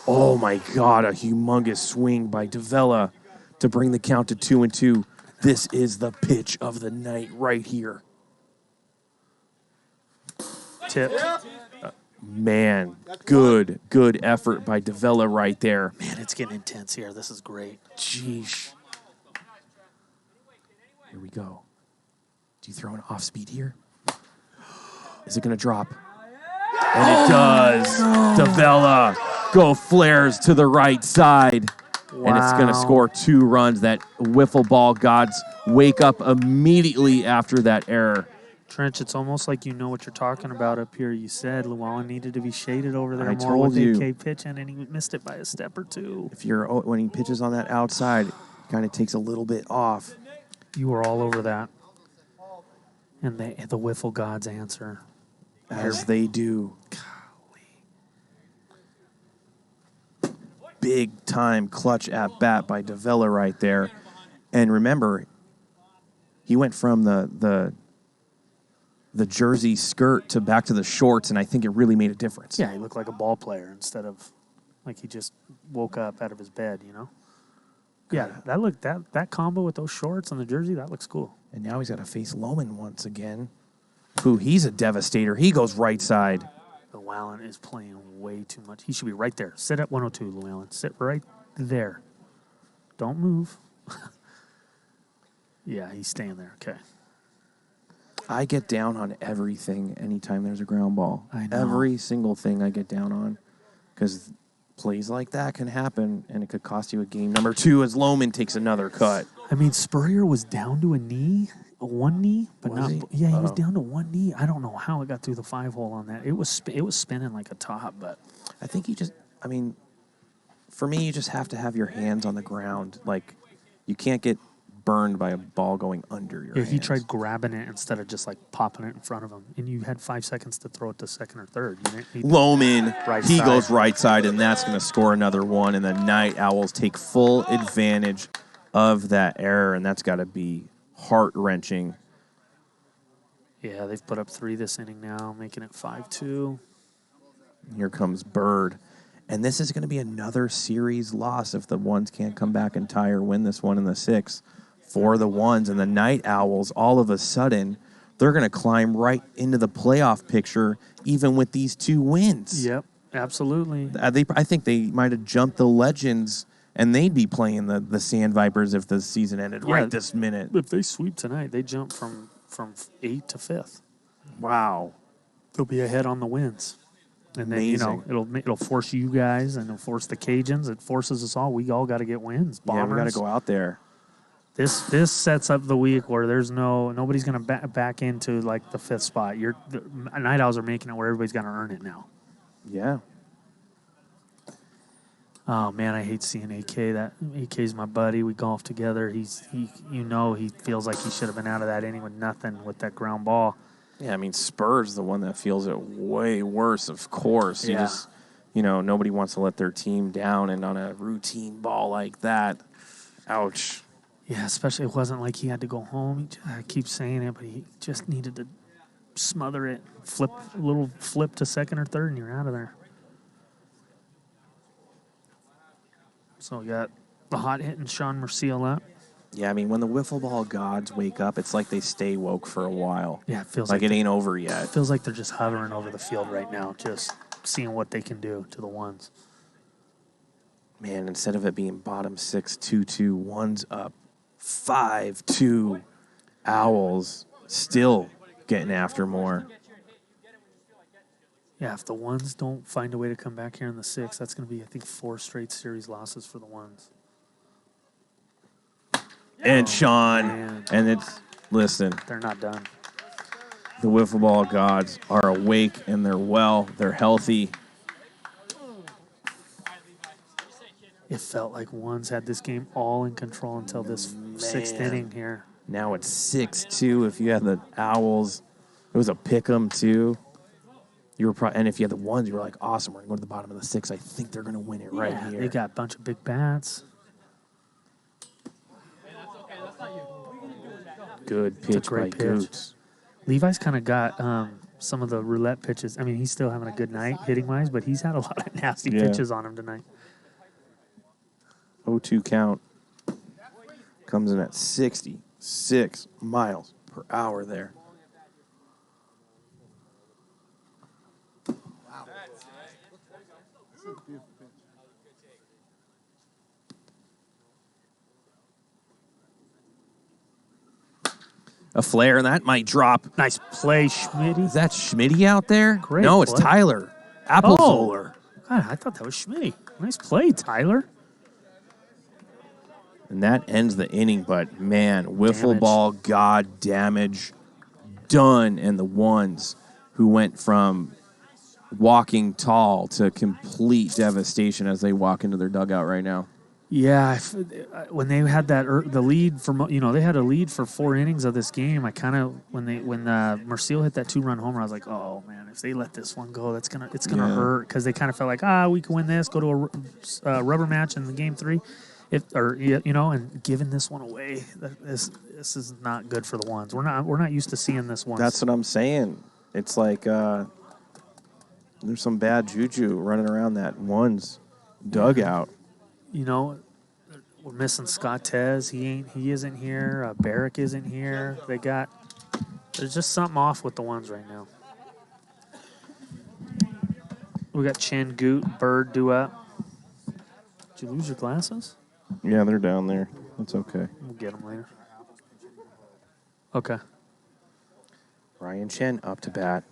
Oh, my God. A humongous swing by Davila to bring the count to 2-2. This is the pitch of the night right here. Tip. Man, good effort by Davila right there. Man, it's getting intense here. This is great. Jeez. Here we go. Do you throw an off speed here? Is it going to drop? And it does. Davila go flares to the right side. Wow. And it's going to score 2 runs. That wiffle ball gods wake up immediately after that error. Trench, it's almost like you know what you're talking about up here. You said Llewellyn needed to be shaded over there I more told with you. AK pitching, and he missed it by a step or two. When he pitches on that outside, kind of takes a little bit off. You were all over that. And the wiffle gods answer. As they do. Big time clutch at bat by Davila right there. And remember, he went from the jersey skirt to back to the shorts, and I think it really made a difference. Yeah, he looked like a ball player instead of like he just woke up out of his bed, you know? Yeah, that combo with those shorts and the jersey, that looks cool. And now he's got to face Loman once again. Who, he's a devastator. He goes right side. Llewellyn is playing way too much. He should be right there. Sit at 102, Llewellyn. Sit right there. Don't move. Yeah, he's staying there. Okay. I get down on everything anytime there's a ground ball. I know. Every single thing I get down on. Because plays like that can happen, and it could cost you a game. Number 2 as Loman takes another cut. I mean, Spurrier was down to one knee, but Was not. he? Yeah, he was down to one knee. I don't know how it got through the 5-hole on that. It was spinning like a top, but I think for me, you just have to have your hands on the ground. Like, you can't get burned by a ball going under your hands. he tried grabbing it instead of just like popping it in front of him, and you had 5 seconds to throw it to second or third. Loman, Right he side. goes right side, and that's going to score another one. And the Night Owls take full advantage of that error, and that's got to be heart-wrenching. Yeah, they've put up 3 this inning now, making it 5-2. Here comes Bird. And this is going to be another series loss if the ones can't come back and tie or win this one in the 6th for the ones. And the Night Owls, all of a sudden, they're going to climb right into the playoff picture, even with these 2 wins. Yep, absolutely. I think they might have jumped the Legends, and they'd be playing the Sand Vipers if the season ended right this minute. If they sweep tonight, they jump from 8th to 5th. Wow. They'll be ahead on the wins. And then, Amazing. it'll force you guys, and it'll force the Cajuns. It forces us all. We all got to get wins. Bombers. Yeah, we got to go out there. This sets up the week where there's nobody's going to back into like the 5th spot. The Night Owls are making it where everybody's going to earn it now. Yeah. Oh man, I hate seeing AK. That AK's my buddy. We golf together. He feels like he should have been out of that inning with nothing with that ground ball. Yeah, I mean, Spur's the one that feels it way worse, of course. You Yeah. just, nobody wants to let their team down, and on a routine ball like that, ouch. Yeah, especially it wasn't like he had to go home. I keep saying it, but he just needed to smother it, flip to second or third, and you're out of there. So we got the hot hitting Sean Merciel up. Yeah, I mean, when the wiffle ball gods wake up, it's like they stay woke for a while. Yeah, it feels like it ain't over yet. It feels like they're just hovering over the field right now, just seeing what they can do to the ones. Man, instead of it being bottom 6, 2-2, ones up 5-2, Owls still getting after more. Yeah, if the ones don't find a way to come back here in the 6th, that's going to be, I think, 4 straight series losses for the ones. And Sean, man. and listen, They're not done. the wiffle ball gods are awake and they're well, they're healthy. It felt like ones had this game all in control until this sixth inning here. Now it's 6-2. If you had the Owls, it was a pick 'em too. You were and if you had the ones, you were like, awesome. We're gonna go to the bottom of the sixth. I think they're gonna win it right here. They got a bunch of big bats. Good pitch by pitch. Goots. Levi's kind of got some of the roulette pitches. I mean, he's still having a good night hitting wise, but he's had a lot of nasty pitches on him tonight. 0-2 count. Comes in at 66 miles per hour there. A flare, and that might drop. Nice play, Schmitty. Is that Schmitty out there? Great No, it's play. Tyler. Applezoller. God, I thought that was Schmitty. Nice play, Tyler. And that ends the inning, but man, wiffle Damage. ball god damage done. And the ones who went from walking tall to complete devastation as they walk into their dugout right now. Yeah, when they had the lead for they had a lead for 4 innings of this game. I kind of when Merciel hit that 2-run homer, I was like, oh man, if they let this one go, it's gonna hurt because they kind of felt like we can win this, go to a rubber match in the game 3, and giving this one away, this is not good for the ones. We're not used to seeing this one. That's what I'm saying. It's like there's some bad juju running around that ones dugout. We're missing Scott Tez. He isn't here. Barrick isn't here. There's just something off with the ones right now. We got Chen, Goot, Bird, duet. Did you lose your glasses? Yeah, they're down there. That's okay. We'll get them later. Okay. Ryan Chen up to bat.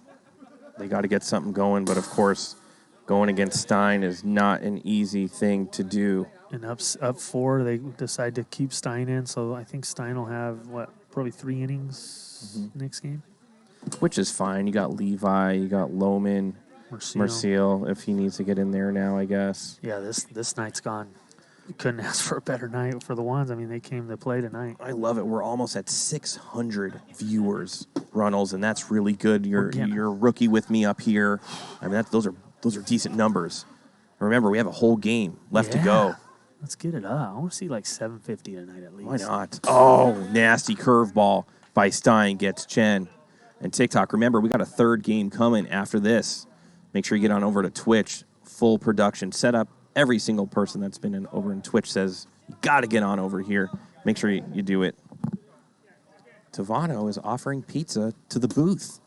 They got to get something going, but of course, going against Stein is not an easy thing to do. And up 4, they decide to keep Stein in, so I think Stein will have, probably 3 innings next game? Which is fine. You got Levi, you got Lohman, Merciel, if he needs to get in there now, I guess. Yeah, this night's gone. You couldn't ask for a better night for the ones. I mean, they came to play tonight. I love it. We're almost at 600 viewers, Runnels, and that's really good. You're rookie with me up here. I mean, those are decent numbers. Remember, we have a whole game left to go. Let's get it up. I want to see like 750 tonight at least. Why not? Oh, nasty curveball by Stein gets Chen. And TikTok, remember, we got a 3rd game coming after this. Make sure you get on over to Twitch. Full production setup. Every single person that's been over in Twitch says, you got to get on over here. Make sure you do it. Tavano is offering pizza to the booth.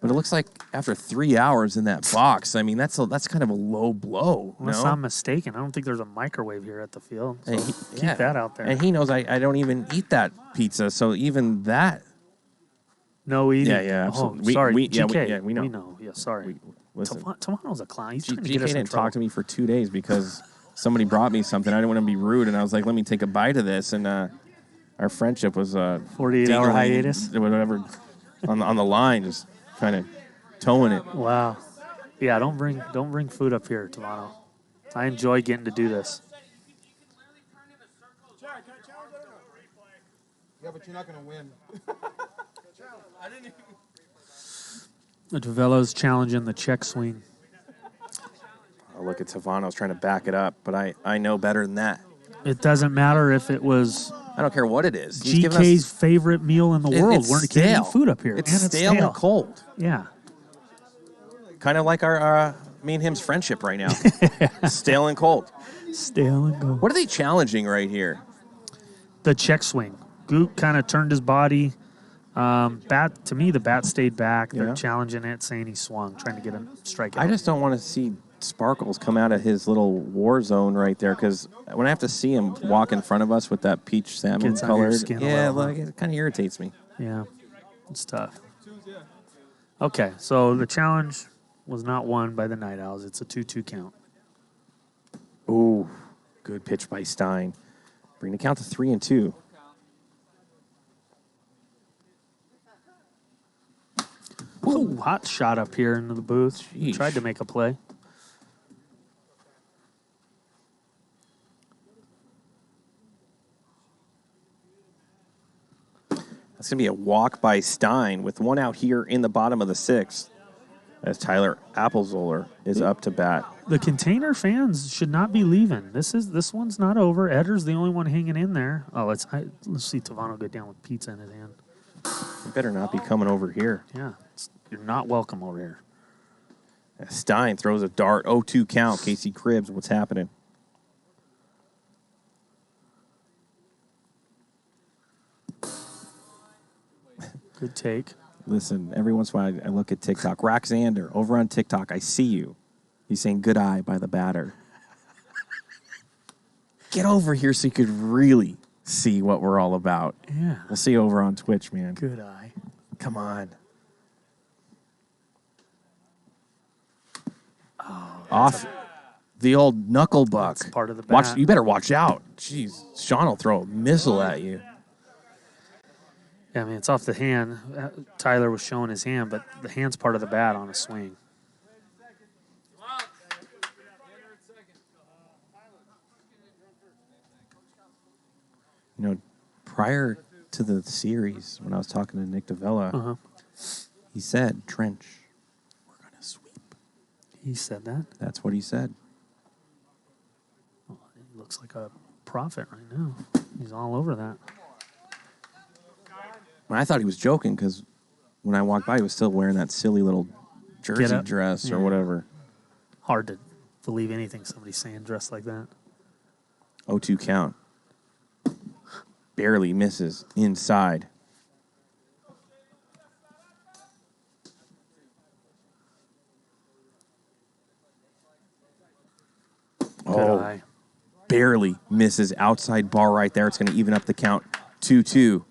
But it looks like after 3 hours in that box, I mean, that's kind of a low blow. Unless I'm mistaken. I don't think there's a microwave here at the field. So keep that out there. And he knows I don't even eat that pizza, so even that. No eating. Yeah, absolutely. Oh, sorry, GK. We know. We know. Yeah, sorry. Listen, Tavano's a clown. He's trying to GK get us in didn't trouble. talk to me for 2 days because somebody brought me something. I didn't want to be rude, and I was like, let me take a bite of this. And our friendship was 48-hour hiatus? Whatever, on the line, just kind of towing it. Wow. Yeah, don't bring food up here, Tavano. I enjoy getting to do this. Yeah, but you're not going to win. Tavella's challenging the check swing. Oh, look at Tavano's trying to back it up, but I know better than that. It doesn't matter if it was I don't care what it is. GK's favorite meal in the world. It's We're stale. eating food up here. It's And stale and cold. Yeah. Kind of like our me and him's friendship right now. Stale and cold. Stale and cold. What are they challenging right here? The check swing. Goot kind of turned his body. Bat to me, the bat stayed back. They're challenging it, saying he swung, trying to get a strikeout. I just don't want to see Sparkles come out of his little war zone right there, because when I have to see him walk in front of us with that peach salmon Gets under your colored, skin a little, it kind of irritates me. Yeah, it's tough. Okay, so the challenge was not won by the Night Owls. It's a 2-2 count. Ooh, good pitch by Stein. Bring the count to 3-2. Ooh, hot shot up here into the booth. Sheesh. Tried to make a play. That's going to be a walk by Stein with one out here in the bottom of the 6th as Tyler Applezoller is up to bat. The Container fans should not be leaving. This one's not over. Edder's the only one hanging in there. Oh, let's see Tavano go down with pizza in his hand. You better not be coming over here. Yeah, you're not welcome over here. Stein throws a dart. 0-2 count. Casey Cribbs, what's happening? Good take. Listen, every once in a while I look at TikTok. Raxander, over on TikTok, I see you. He's saying good eye by the batter. Get over here so you could really see what we're all about. Yeah. We'll see you over on Twitch, man. Good eye. Come on. Oh, off the old knuckle buck. That's part of the bat. You better watch out. Jeez, Sean will throw a missile at you. Yeah, I mean, it's off the hand. Tyler was showing his hand, but the hand's part of the bat on a swing. You know, prior to the series, when I was talking to Nick Davella, he said, Trench, we're going to sweep. He said that? That's what he said. Well, he looks like a prophet right now. He's all over that. I thought he was joking because when I walked by, he was still wearing that silly little jersey dress or whatever. Hard to believe anything somebody's saying dressed like that. 0-2 count. Barely misses inside. Eye. Barely misses outside bar right there. It's going to even up the count. 2-2.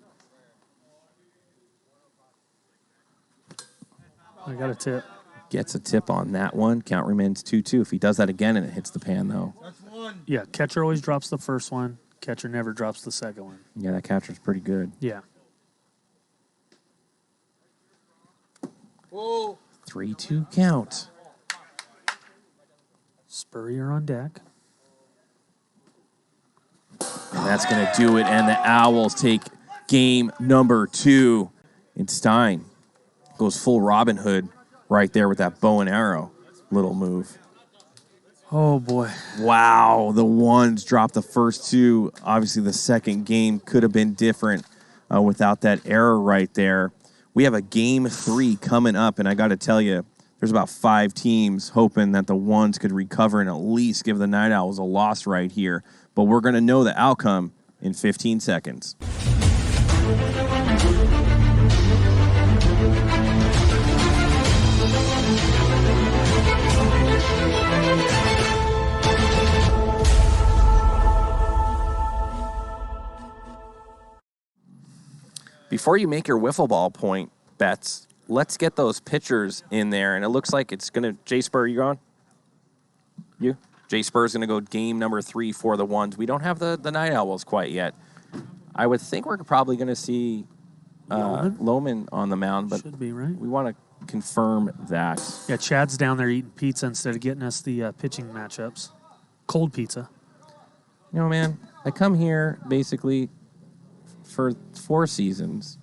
I got a tip. Gets a tip on that one. Count remains 2-2. If he does that again and it hits the pan, though. Yeah, catcher always drops the first one. Catcher never drops the second one. Yeah, that catcher's pretty good. Yeah. 3-2 count. Spurrier on deck. And that's going to do it. And the Owls take game number 2. And Stein goes full Robin Hood right there with that bow and arrow little move. Oh, boy. Wow, the ones dropped the first 2. Obviously, the second game could have been different without that error right there. We have a game 3 coming up, and I got to tell you, there's about 5 teams hoping that the ones could recover and at least give the Night Owls a loss right here. But we're going to know the outcome in 15 seconds. Before you make your wiffle ball point bets, let's get those pitchers in there. And it looks like it's going to... Jay Spur, you on? You? Jay Spur's going to go game number 3 for the ones. We don't have the Night Owls quite yet. I would think we're probably going to see Lohman on the mound, but should be, right? We want to confirm that. Yeah, Chad's down there eating pizza instead of getting us the pitching matchups. Cold pizza. You know, man, I come here basically for 4 seasons.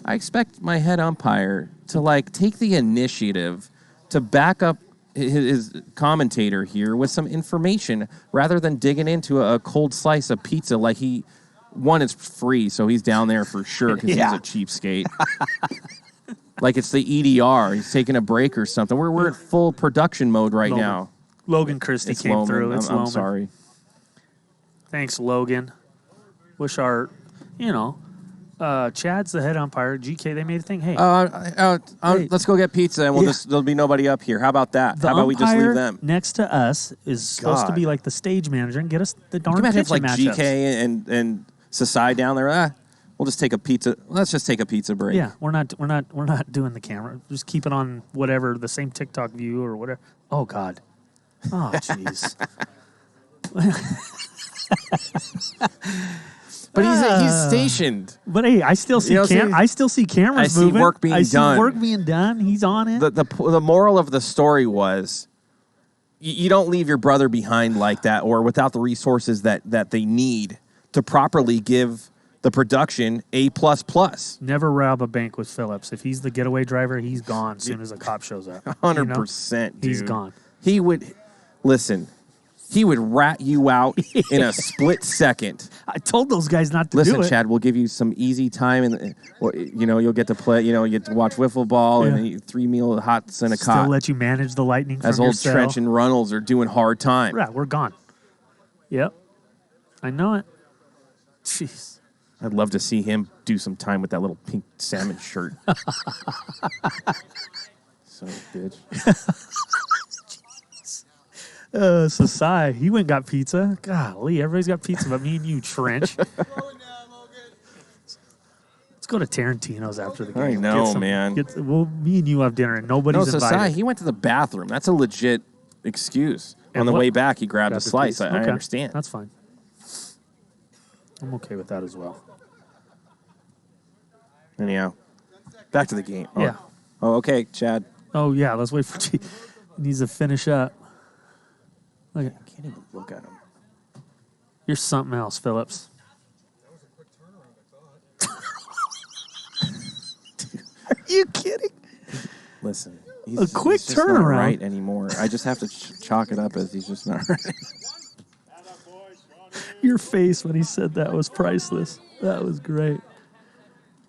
I expect my head umpire to, take the initiative to back up his commentator here with some information rather than digging into a cold slice of pizza like he... One, it's free, so he's down there for sure because he's a cheapskate. Like it's the EDR. He's taking a break or something. We're at full production mode right now. Logan Christie It's came Lohman. through. It's I'm Lohman. sorry. Thanks, Logan. Wish our, Chad's the head umpire. GK, they made a thing. Hey, Let's go get pizza and there'll be nobody up here. How about that? the How about we just umpire leave them? next to us is supposed to be like the stage manager and get us the darn Can you pitching imagine if matchups. GK and Sasai down there? We'll just take a pizza. Let's just take a pizza break. Yeah, we're not doing the camera. Just keep it on whatever, the same TikTok view or whatever. Oh God. Oh jeez. But he's stationed. But hey, I still see I still see cameras I see moving. work being done. I see work being done. He's on it. The moral of the story was you don't leave your brother behind like that or without the resources that they need to properly give The production, A++. Never rob a bank with Phillips. If he's the getaway driver, he's gone as soon as a cop shows up. 100%, dude. He's gone. He would rat you out in a split second. I told those guys not to do Listen, it. Chad, we'll give you some easy time, and you'll get to play. You get to watch wiffle ball and eat 3 meal hots and a Still cot. let you manage the lightning from As your old cell. Trench and Runnels are doing hard time. Yeah, we're gone. Yep. I know it. Jeez. I'd love to see him do some time with that little pink salmon shirt. Son of a bitch. Sasai, he went and got pizza. Golly, everybody's got pizza but me and you, Trench. Let's go to Tarantino's after the game. I know, man. Me and you have dinner and nobody's No, invited. Sasai, he went to the bathroom. That's a legit excuse. And On the what- way back, he grabbed a Grabbed a slice. piece. I Okay, understand. That's fine. I'm okay with that as well. Anyhow, back to the game. Oh. Yeah. Oh, okay, Chad. Oh, yeah, let's wait for G. He needs to finish up. Look, I can't even look at him. you're something else, Phillips. That was a quick turnaround, I thought. Are you kidding? Listen, A quick he's just not turnaround. right anymore. I just have to chalk it up as he's just not right. Your face when he said that was priceless. That was great.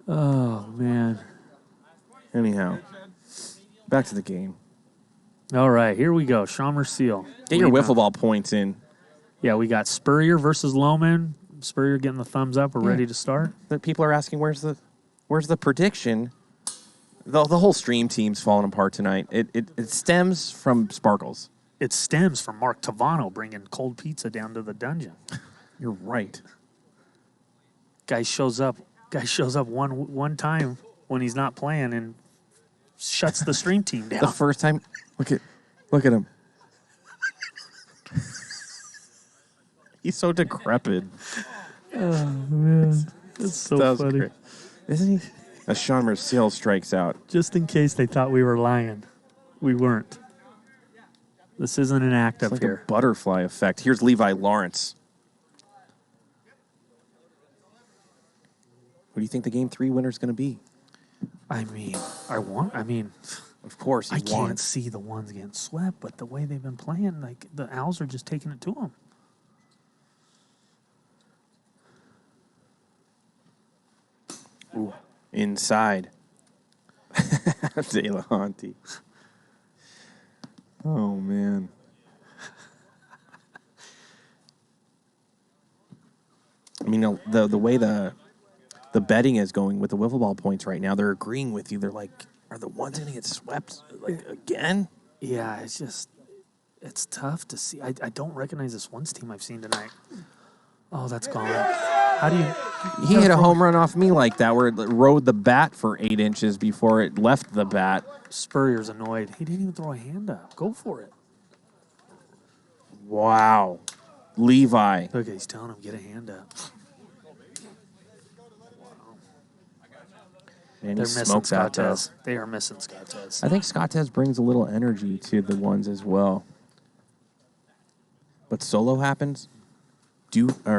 Oh, man. Anyhow, back to the game. All right, here we go. Schaummer Seal. Get your wiffle ball points in. Yeah, we got Spurrier versus Lohman. Spurrier getting the thumbs up. We're ready to start. The people are asking, where's the prediction? The whole stream team's falling apart tonight. It stems from Sparkles. It stems from Mark Tavano bringing cold pizza down to the dungeon. You're right. Guy shows up one time when he's not playing and shuts the stream team down. The first time, look at him. He's so decrepit. Oh, man. That's so That was funny. great. Isn't he? As Sean Merciel strikes out. Just in case they thought we were lying. We weren't. This isn't an act It's up like here. a butterfly effect. Here's Levi Lawrence. Who do you think the game 3 winner is going to be? Of course, I can't see the ones getting swept, but the way they've been playing, like the Owls are just taking it to them. Ooh, inside. De La Honte. Oh, man. I mean, the way the betting is going with the wiffle ball points right now, they're agreeing with you. They're like, are the ones going to get swept again? Yeah, it's tough to see. I don't recognize this one's team I've seen tonight. Oh, that's gone. How do you? He hit a home run off me like that where it rode the bat for 8 inches before it left the bat. Spurrier's annoyed. He didn't even throw a hand up. Go for it. Wow. Levi. Look, he's telling him, get a hand up. And he They're missing smoked that, though. Scottez. They are missing Scottez. I think Scottez brings a little energy to the ones as well. But solo happens.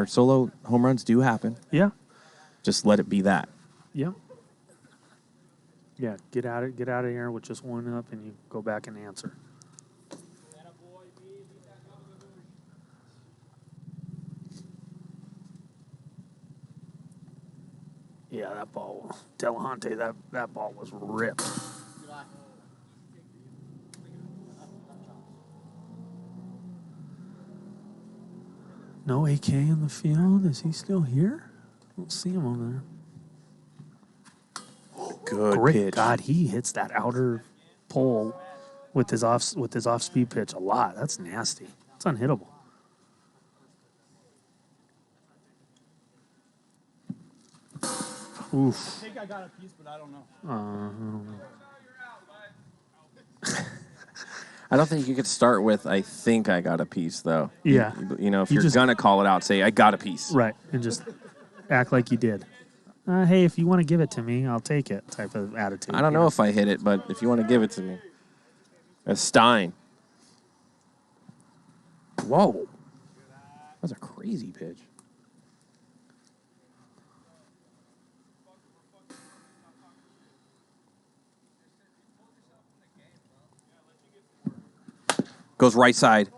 Solo home runs do happen. Yeah. Just let it be that. Yeah. Yeah, get out of here with just one up and you go back and answer. Yeah, that ball, Delahunty, that ball was ripped. No AK in the field. Is he still here? I don't see him over there. Good Great pitch. God, he hits that outer pole with his off speed pitch a lot. That's nasty. It's unhittable. Oof. I think I got a piece, but I don't know. I don't know. I don't think you could start with, I think I got a piece, though. Yeah. If You you're just- going to call it out, say, I got a piece. Right, and just act like you did. Hey, if you want to give it to me, I'll take it. Type of attitude. I don't know if I hit it, but if you want to give it to me. That's Stein. Whoa. That was a crazy pitch. Goes right side.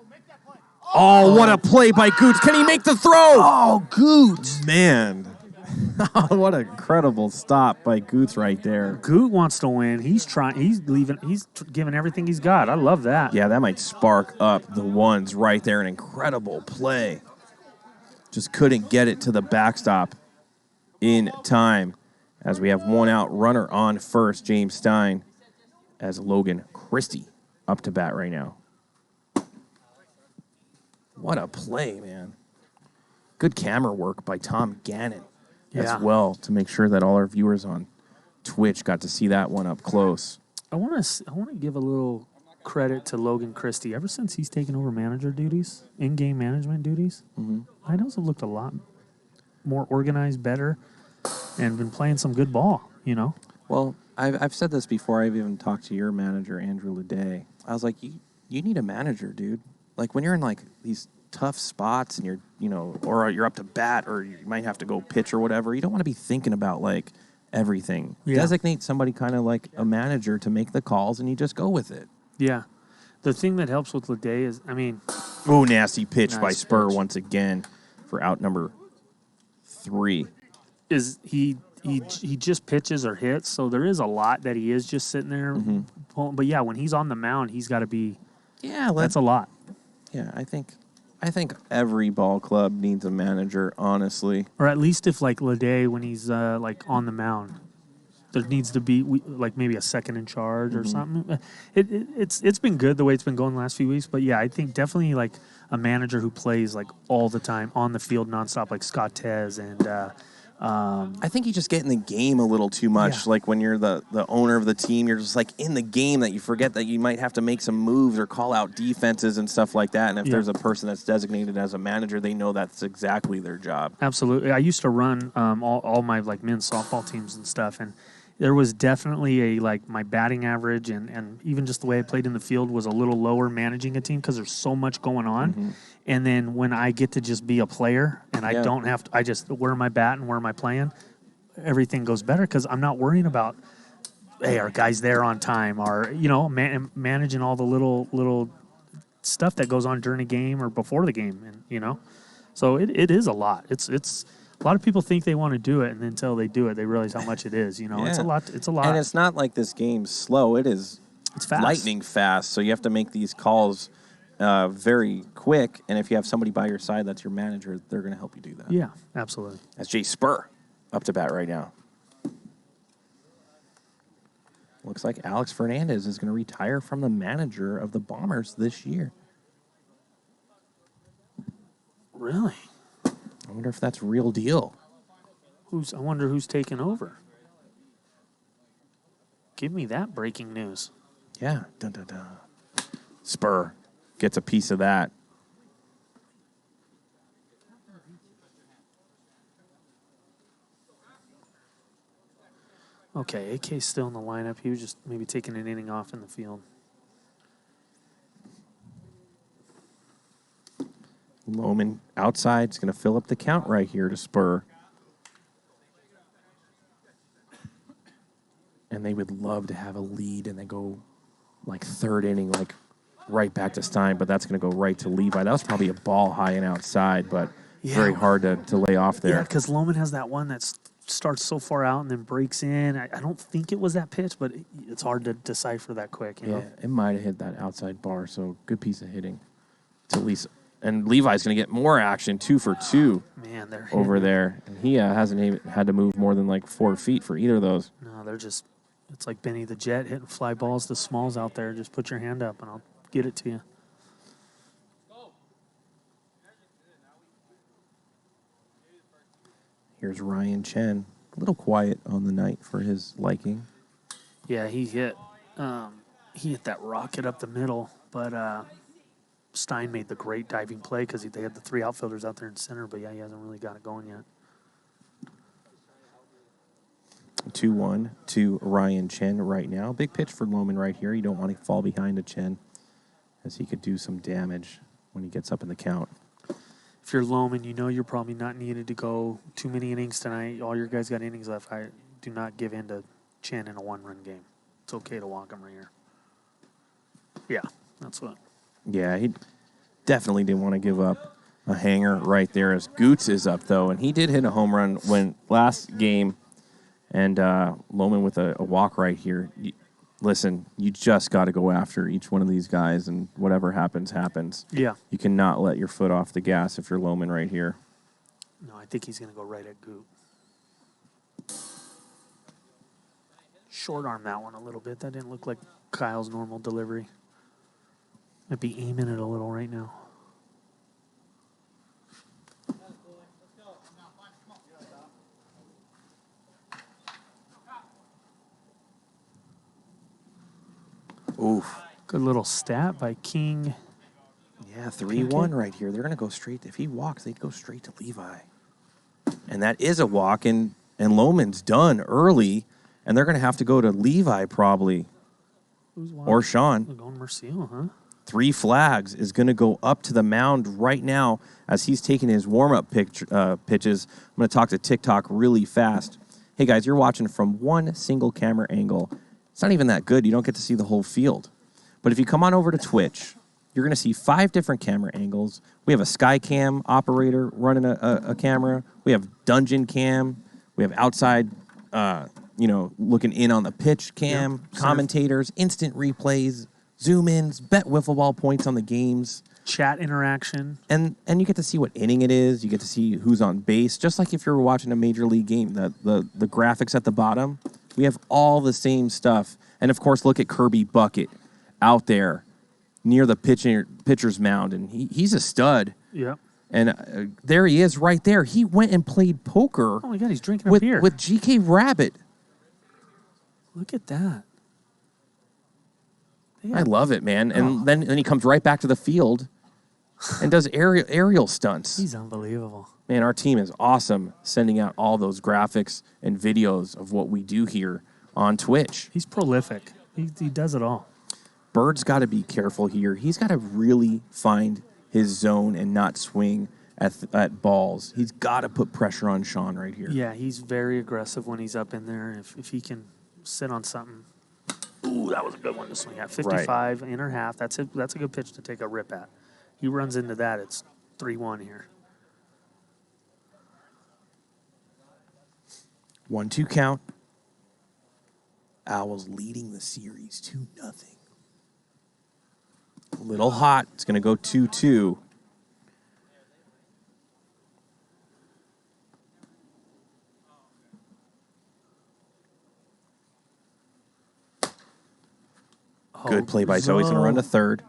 Oh, what a play by Goots. Can he make the throw? Oh, Goots. Man. What a incredible stop by Goots right there. Goot wants to win. He's trying. He's leaving. He's giving everything he's got. I love that. Yeah, that might spark up the ones right there. An incredible play. Just couldn't get it to the backstop in time. As we have one out, runner on first, James Stein, as Logan Christie up to bat right now. What a play, man. Good camera work by Tom Gannon as well to make sure that all our viewers on Twitch got to see that one up close. I want to give a little credit to Logan Christie. Ever since he's taken over manager duties, in-game management duties, Idaho's have looked a lot more organized, better, and been playing some good ball, you know? Well, I've said this before. I've even talked to your manager, Andrew Leday. I was like, you need a manager, dude. Like, when you're in, like, these tough spots and you're, you know, or you're up to bat or you might have to go pitch or whatever, you don't want to be thinking about, like, everything. Yeah. Designate somebody kind of like a manager to make the calls and you just go with it. Yeah. The thing that helps with Leday is, I mean... Oh, nasty pitch by Nice Spur pitch. once again for out number 3. Is he just pitches or hits, so there is a lot that he is just sitting there pulling. But, yeah, when he's on the mound, he's got to be... Yeah, that's a lot. Yeah, I think every ball club needs a manager, honestly. Or at least if, like, Leday, when he's, like, on the mound, there needs to be, like, maybe a second in charge or something. It's been good the way it's been going the last few weeks. But, yeah, I think definitely, like, a manager who plays, like, all the time on the field nonstop, like Scott Tez and I think you just get in the game a little too much. Yeah. Like when you're the owner of the team, you're just like in the game that you forget that you might have to make some moves or call out defenses and stuff like that. And if there's a person that's designated as a manager, they know that's exactly their job. Absolutely. I used to run all my like men's softball teams and stuff, and there was definitely my batting average and even just the way I played in the field was a little lower managing a team because there's so much going on. And then when I get to just be a player and I don't have to, I just where am I batting, where am I playing, everything goes better because I'm not worrying about, hey, are guys there on time, or managing all the little stuff that goes on during a game or before the game, and so it is a lot. It's a lot of people think they want to do it, and then until they do it, they realize how much it is. It's a lot. It's a lot. And it's not like this game's slow. It's fast. Lightning fast. So you have to make these calls very quick. And if you have somebody by your side that's your manager, they're going to help you do that. Yeah, absolutely. That's Jay Spur up to bat right now. Looks like Alex Fernandez is going to retire from the manager of the Bombers this year. Really? I wonder if that's real deal. I wonder who's taking over. Give me that breaking news. Yeah. Dun, dun, dun. Spur gets a piece of that. Okay, AK's still in the lineup. He was just maybe taking an inning off in the field. Lohman outside is going to fill up the count right here to Spur. And they would love to have a lead and then go like third inning, like right back to Stein, but that's going to go right to Levi. That was probably a ball high and outside, but very hard to lay off there. Yeah, because Lohman has that one that starts so far out and then breaks in. I don't think it was that pitch, but it's hard to decipher that quick. You know? It might have hit that outside bar, so good piece of hitting to at least. And Levi's going to get more action, 2 for 2 they're over there. And he hasn't even had to move more than like 4 feet for either of those. No, they're just, it's like Benny the Jet hitting fly balls to Smalls out there. Just put your hand up and I'll get it to you. Here's Ryan Chen. A little quiet on the night for his liking. Yeah, he hit that rocket up the middle, but Stein made the great diving play because they had the 3 outfielders out there in center, but yeah, he hasn't really got it going yet. 2-1 to Ryan Chen right now. Big pitch for Lohman right here. You don't want to fall behind to Chen as he could do some damage when he gets up in the count. If you're Lohman, you know you're probably not needed to go too many innings tonight. All your guys got innings left. I do not give in to Chen in a 1-run game. It's okay to walk him right here. Yeah, that's what. Yeah, he definitely didn't want to give up a hanger right there as Goots is up, though. And he did hit a home run when last game. And Lohman with a walk right here. Listen, you just got to go after each one of these guys, and whatever happens, happens. Yeah. You cannot let your foot off the gas if you're Lohman right here. No, I think he's going to go right at Goot. Short arm that one a little bit. That didn't look like Kyle's normal delivery. Might be aiming it a little right now. Oof. Good little stat by King. Yeah, 3-1 right here. They're going to go straight. If he walks, they'd go straight to Levi. And that is a walk, and Lohman's done early, and they're going to have to go to Levi probably. Who's Or Sean. We're going Merciel, huh? 3 flags is going to go up to the mound right now as he's taking his warm-up pitches. I'm going to talk to TikTok really fast. Hey, guys, you're watching from one single camera angle. It's not even that good. You don't get to see the whole field. But if you come on over to Twitch, you're going to see 5 different camera angles. We have a Skycam operator running a camera. We have Dungeon Cam. We have outside, looking in on the pitch cam, commentators, instant replays, zoom-ins, bet wiffle ball points on the games. Chat interaction. And you get to see what inning it is. You get to see who's on base. Just like if you're watching a major league game, the graphics at the bottom, we have all the same stuff. And, of course, look at Kirby Bucket out there near the pitcher's mound. And he's a stud. Yeah. And there he is right there. He went and played poker. Oh, my God, he's drinking a beer. With GK Rabbit. Look at that. I love it, man. And then he comes right back to the field and does aerial stunts. He's unbelievable. Man, our team is awesome sending out all those graphics and videos of what we do here on Twitch. He's prolific. He does it all. Bird's got to be careful here. He's got to really find his zone and not swing at balls. He's got to put pressure on Sean right here. Yeah, he's very aggressive when he's up in there. If he can sit on something. Ooh, that was a good one to swing at. 55, inner half. That's a good pitch to take a rip at. He runs into that. It's 3-1 here. 1-2 count. Owls leading the series 2-0. A little hot. It's going to go 2-2. Good play by Zoe. He's going to run to third.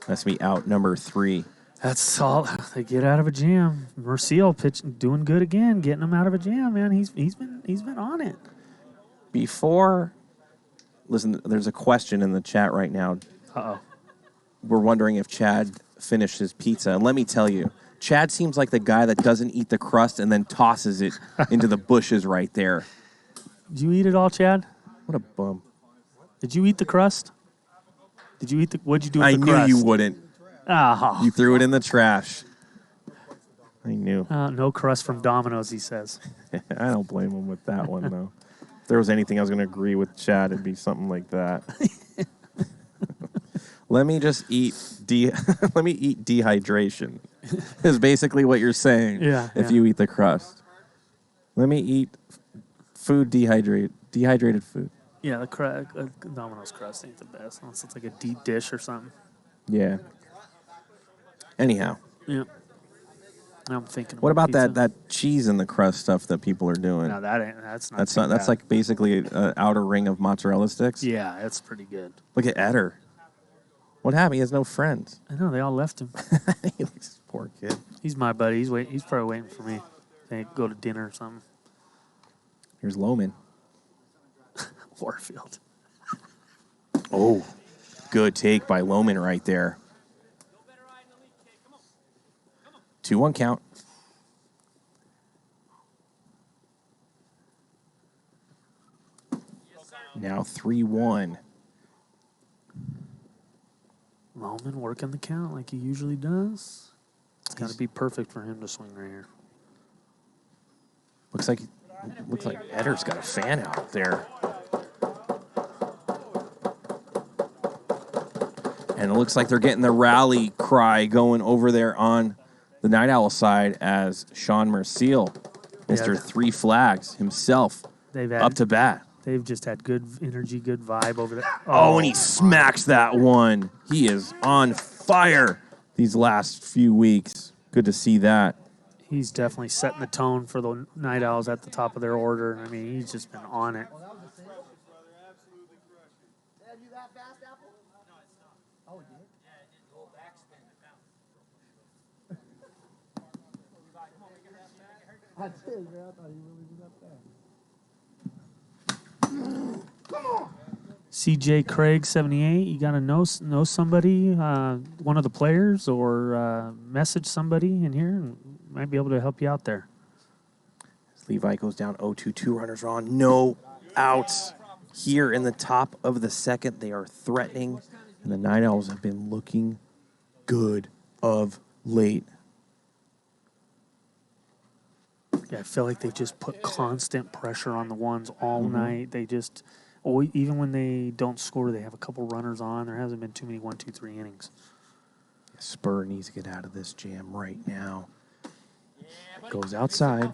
That's me out number 3. That's solid. They get out of a jam. Merciel doing good again, getting him out of a jam, man. He's been on it. Listen, there's a question in the chat right now. Uh-oh. We're wondering if Chad finished his pizza. And let me tell you, Chad seems like the guy that doesn't eat the crust and then tosses it into the bushes right there. Did you eat it all, Chad? What a bum. Did you eat the crust? What'd you do with the crust? I knew you wouldn't. Oh. You threw it in the trash. I knew. No crust from Domino's, he says. I don't blame him with that one, though. If there was anything I was going to agree with Chad, it'd be something like that. Let me just eat dehydration is basically what you're saying. Yeah. If you eat the crust. Let me eat dehydrated food. Yeah, the Domino's crust ain't the best unless it's like a deep dish or something. Yeah. Anyhow. Yeah. I'm thinking. What about pizza. that cheese in the crust stuff that people are doing? No, that's not. That's like basically an outer ring of mozzarella sticks. Yeah, that's pretty good. Look at Eder. What happened? He has no friends. I know they all left him. Poor kid. He's my buddy. He's probably waiting for me. They go to dinner or something. Here's Lohman. Warfield. Oh, good take by Lohman right there. 2-1 count. Now 3-1. Lohman working the count like he usually does. It's got to be perfect for him to swing right here. Looks like Eder's got a fan out there. And it looks like they're getting the rally cry going over there on the Night Owl side as Sean Merciel, Mr. 3 Flags himself, up to bat. They've just had good energy, good vibe over there. Oh, and he smacks that one. He is on fire these last few weeks. Good to see that. He's definitely setting the tone for the Night Owls at the top of their order. I mean, he's just been on it. I did, man. I thought he really was up there. CJ Craig 78. You gotta know somebody, one of the players, or message somebody in here, and might be able to help you out there. Levi goes down 0-2, 2 runners are on, no outs. Here in the top of the second, they are threatening, and the Night Owls have been looking good of late. Yeah, I feel like they just put constant pressure on the ones all night. They just, even when they don't score, they have a couple runners on. There hasn't been too many 1, 2, 3 innings. Spur needs to get out of this jam right now. Goes outside.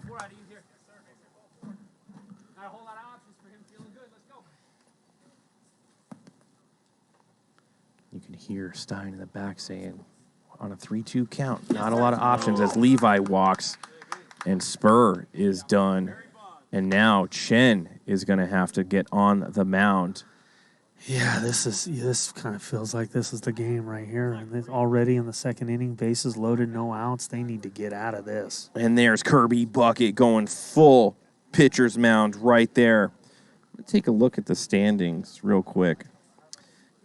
You can hear Stein in the back saying, on a 3-2 count, not a lot of options as Levi walks. And Spur is done. And now Chen is going to have to get on the mound. Yeah, this kind of feels like this is the game right here. And already in the second inning, bases loaded, no outs. They need to get out of this. And there's Kirby Bucket going full pitcher's mound right there. Let's take a look at the standings real quick.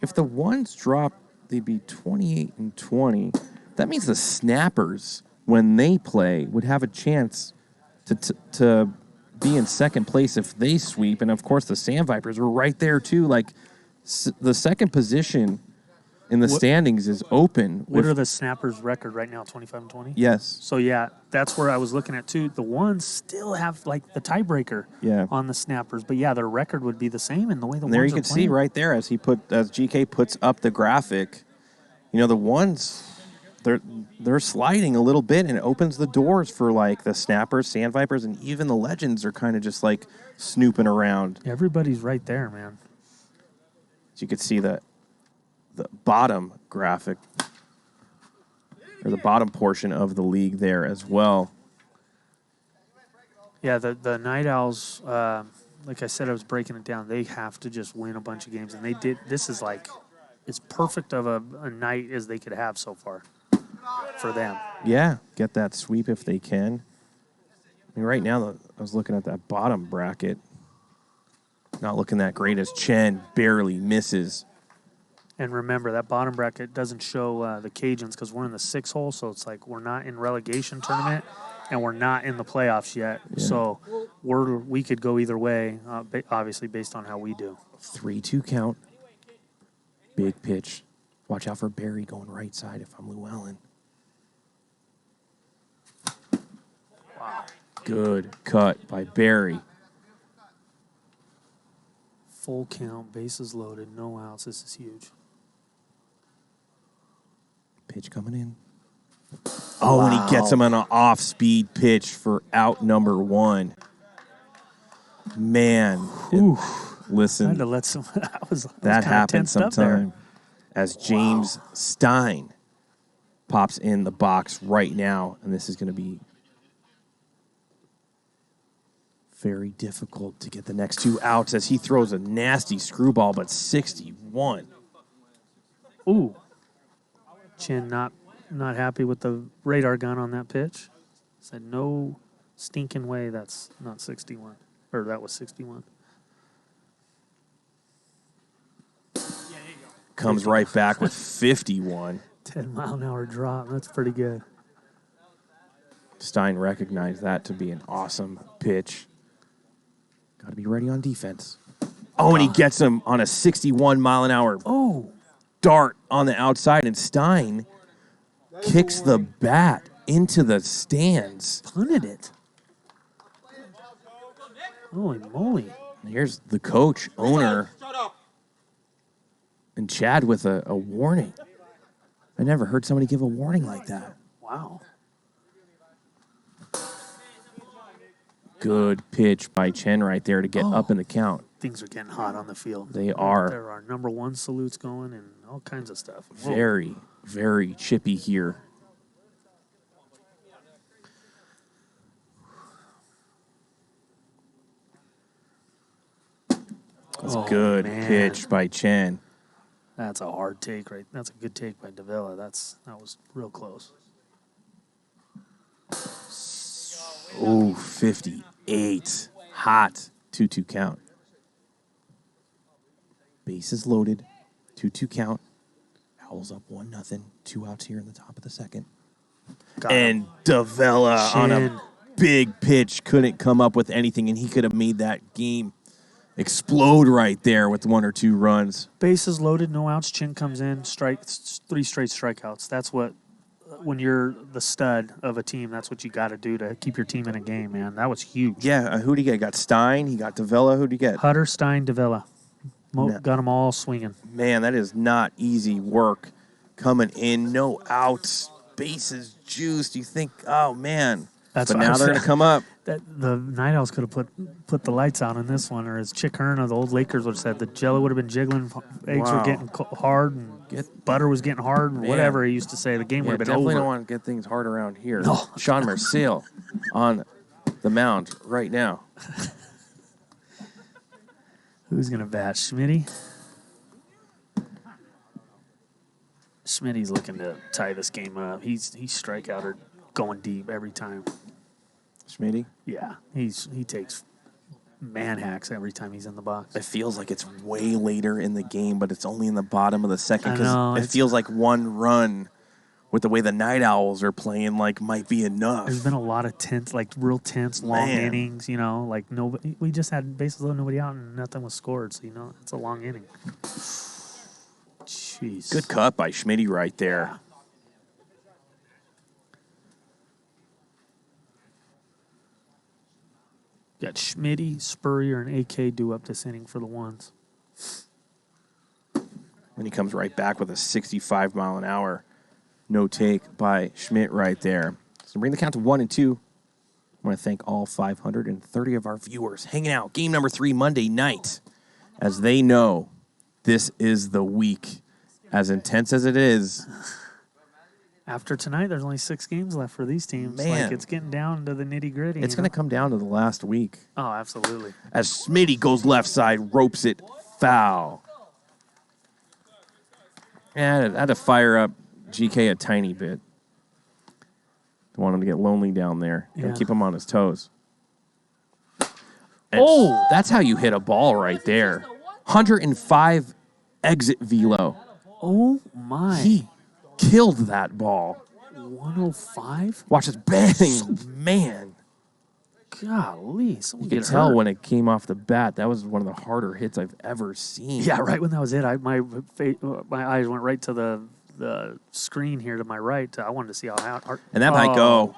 If the ones drop, they'd be 28-20. That means the Snappers, when they play, would have a chance to be in second place if they sweep. And, of course, the Sand Vipers were right there, too. Like, the second position in the standings is open. What are the Snappers' record right now, 25-20? Yes. So, yeah, that's where I was looking at, too. The ones still have, like, the tiebreaker on the Snappers. But, yeah, their record would be the same in the way the ones are there you playing. can see right there as GK puts up the graphic, you know, the ones... They're sliding a little bit, and it opens the doors for, like, the Snappers, Sand Vipers, and even the Legends are kind of just, like, snooping around. Everybody's right there, man. So you could see the bottom graphic, or the bottom portion of the league there as well. Yeah, the Night Owls, like I said, I was breaking it down. They have to just win a bunch of games, and they did. This is like as perfect of a night as they could have so far for them. Yeah, get that sweep if they can. I mean, right now, I was looking at that bottom bracket. Not looking that great as Chen barely misses. And remember, that bottom bracket doesn't show the Cajuns because we're in the 6 hole, so it's like we're not in relegation tournament, and we're not in the playoffs yet. Yeah. So we could go either way, obviously, based on how we do. 3-2 count. Big pitch. Watch out for Barry going right side if I'm Llewellyn. Wow. Good cut by Barry. Full count, bases loaded, no outs. This is huge. Pitch coming in. Oh, wow. And he gets him on an off-speed pitch for out number 1. Man. Listen. I had to let some. That happens sometime. As James Stein pops in the box right now, and this is going to be very difficult to get the next 2 outs as he throws a nasty screwball, but 61. Ooh. Chen not happy with the radar gun on that pitch. Said no stinking way that's not 61. Or that was 61. Comes right back with 51. 10-mile-an-hour drop. That's pretty good. Stein recognized that to be an awesome pitch. Got to be ready on defense. Oh, and he gets him on a 61-mile-an-hour dart on the outside, and Stein kicks the bat into the stands. Punted it. Holy moly. And here's the coach, owner, and Chad with a warning. I never heard somebody give a warning like that. Wow. Good pitch by Chen right there to get up in the count. Things are getting hot on the field. They are. There are number one salutes going and all kinds of stuff. Whoa. Very, very chippy here. That's a good pitch by Chen. That's a hard take, right? That's a good take by Davila. That was real close. Oh, 58. Hot. 2-2 count. Bases loaded. 2-2 count. Owls up 1-0. 2 outs here in the top of the second. And Davila on a big pitch couldn't come up with anything, and he could have made that game explode right there with 1 or 2 runs. Bases loaded, no outs. Chen comes in, 3 straight strikeouts. That's what, when you're the stud of a team, that's what you got to do to keep your team in a game, man. That was huge. Yeah, who'd he get? He got Stein. He got Davila. Who'd he get? Hutter, Stein, Davila. Got them all swinging. Man, that is not easy work coming in. No outs. Bases juiced. You think, oh, man. But now they're going to come up. The Night Owls could have put the lights out on this one, or as Chick Hearn of the old Lakers would have said, the jello would have been jiggling, eggs were getting hard, and butter was getting hard, and whatever he used to say. The game would have been over. Definitely don't want to get things hard around here. No. Sean Marcel on the mound right now. Who's going to bat? Schmitty? Schmitty's looking to tie this game up. He's strikeout or going deep every time. Schmitty? Yeah, he takes man hacks every time he's in the box. It feels like it's way later in the game, but it's only in the bottom of the second because it feels like one run with the way the Night Owls are playing might be enough. There's been a lot of real tense, long innings. Nobody. We just had bases loaded, nobody out, and nothing was scored. So it's a long inning. Jeez. Good cut by Schmitty right there. Yeah. Got Schmitty, Spurrier, and AK due up this inning for the ones. And he comes right back with a 65 mile an hour no take by Schmidt right there. So bring the count to 1-2. I want to thank all 530 of our viewers hanging out. Game number 3 Monday night. As they know, this is the week. As intense as it is. After tonight, there's only 6 games left for these teams. Man. It's getting down to the nitty-gritty. It's going to come down to the last week. Oh, absolutely. As Smitty goes left side, ropes it, foul. Yeah, I had to fire up GK a tiny bit. Don't want him to get lonely down there. Yeah. Keep him on his toes. And that's how you hit a ball right there. 105 exit velo. Oh, my. He killed that ball. 105? Watch this bang. Man. Golly. You could tell when it came off the bat. That was one of the harder hits I've ever seen. Yeah, right when that was it, my eyes went right to the screen here to my right. I wanted to see how hard. And that might go.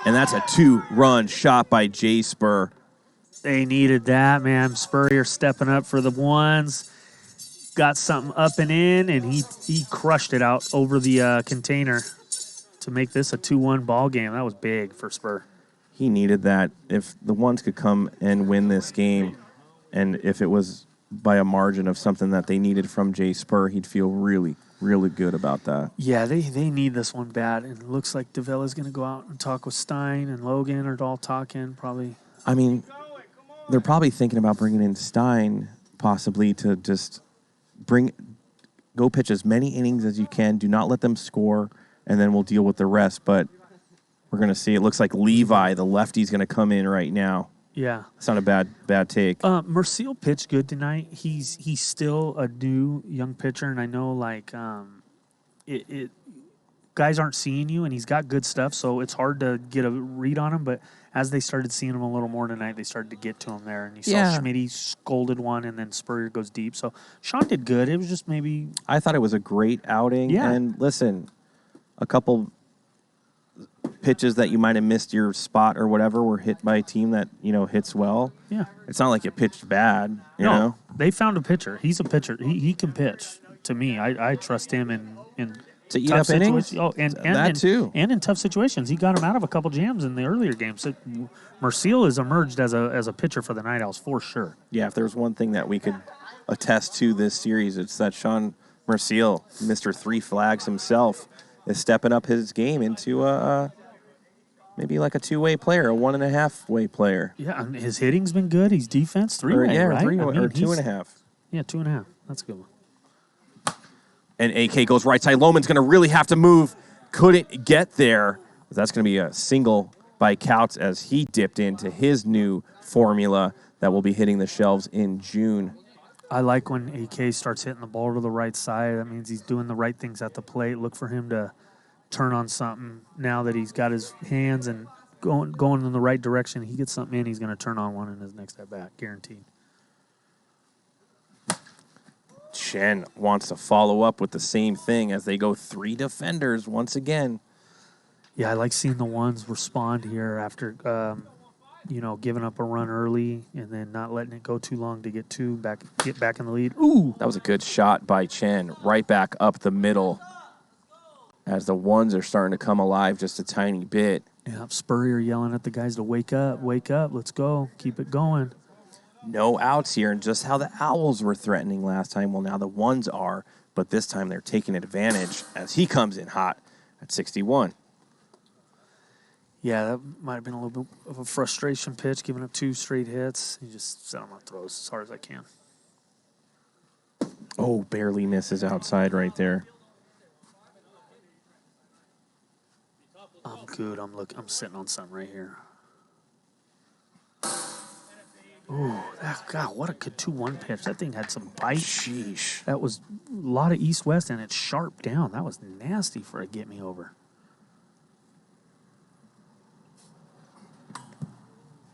And that's a 2-run shot by Jay Spur. They needed that, man. Spurrier stepping up for the ones. Got something up and in, and he crushed it out over the container to make this a 2-1 ball game. That was big for Spur. He needed that. If the ones could come and win this game, and if it was by a margin of something that they needed from Jay Spur, he'd feel really, really good about that. Yeah, they need this one bad, and it looks like Davila's going to go out and talk with Stein and Logan are all talking probably. I mean, they're probably thinking about bringing in Stein possibly to just go pitch as many innings as you can. Do not let them score, and then we'll deal with the rest. But we're going to see. It looks like Levi, the lefty's going to come in right now. Yeah. It's not a bad take. Marcel pitched good tonight. He's still a new young pitcher, and I know guys aren't seeing you, and he's got good stuff, so it's hard to get a read on him. But as they started seeing him a little more tonight, they started to get to him there, and you saw Schmitty scolded one, and then Spurrier goes deep. So Sean did good. It was just maybe I thought it was a great outing. Yeah. And listen, a couple pitches that you might have missed your spot or whatever were hit by a team that hits well. Yeah. It's not like you pitched bad. You know? They found a pitcher. He's a pitcher. He can pitch. To me, I trust him in to eat tough up innings. situations. That too. And in tough situations, he got him out of a couple jams in the earlier games. So Marcel has emerged as a pitcher for the Night Owls for sure. Yeah, if there's one thing that we could attest to this series, it's that Sean Marcel, Mr. Three Flags himself, is stepping up his game into maybe like a two-way player, a 1.5-way player. Yeah, and his hitting's been good. He's defense, three-way, right? Or 2.5. Yeah, 2.5. That's a good one. And AK goes right side. Lohman's going to really have to move. Couldn't get there. That's going to be a single by Couts as he dipped into his new formula that will be hitting the shelves in June. I like when AK starts hitting the ball to the right side. That means he's doing the right things at the plate. Look for him to turn on something now that he's got his hands and going in the right direction. He gets something in, he's going to turn on one in his next at bat, guaranteed. Chen wants to follow up with the same thing as they go 3 defenders once again. Yeah, I like seeing the ones respond here after, giving up a run early and then not letting it go too long to get back in the lead. Ooh, that was a good shot by Chen, right back up the middle as the ones are starting to come alive just a tiny bit. Yeah, Spurrier yelling at the guys to wake up, let's go, keep it going. No outs here, and just how the Owls were threatening last time, well, now the ones are, but this time they're taking advantage as he comes in hot at 61. Yeah, that might have been a little bit of a frustration pitch, giving up 2 straight hits. You just set him on throws as hard as I can. Oh, barely misses outside right there. I'm good. I'm sitting on something right here. Ooh, God, what a good 2-1 pitch. That thing had some bite. Sheesh. That was a lot of east-west, and it's sharp down. That was nasty for a get-me-over.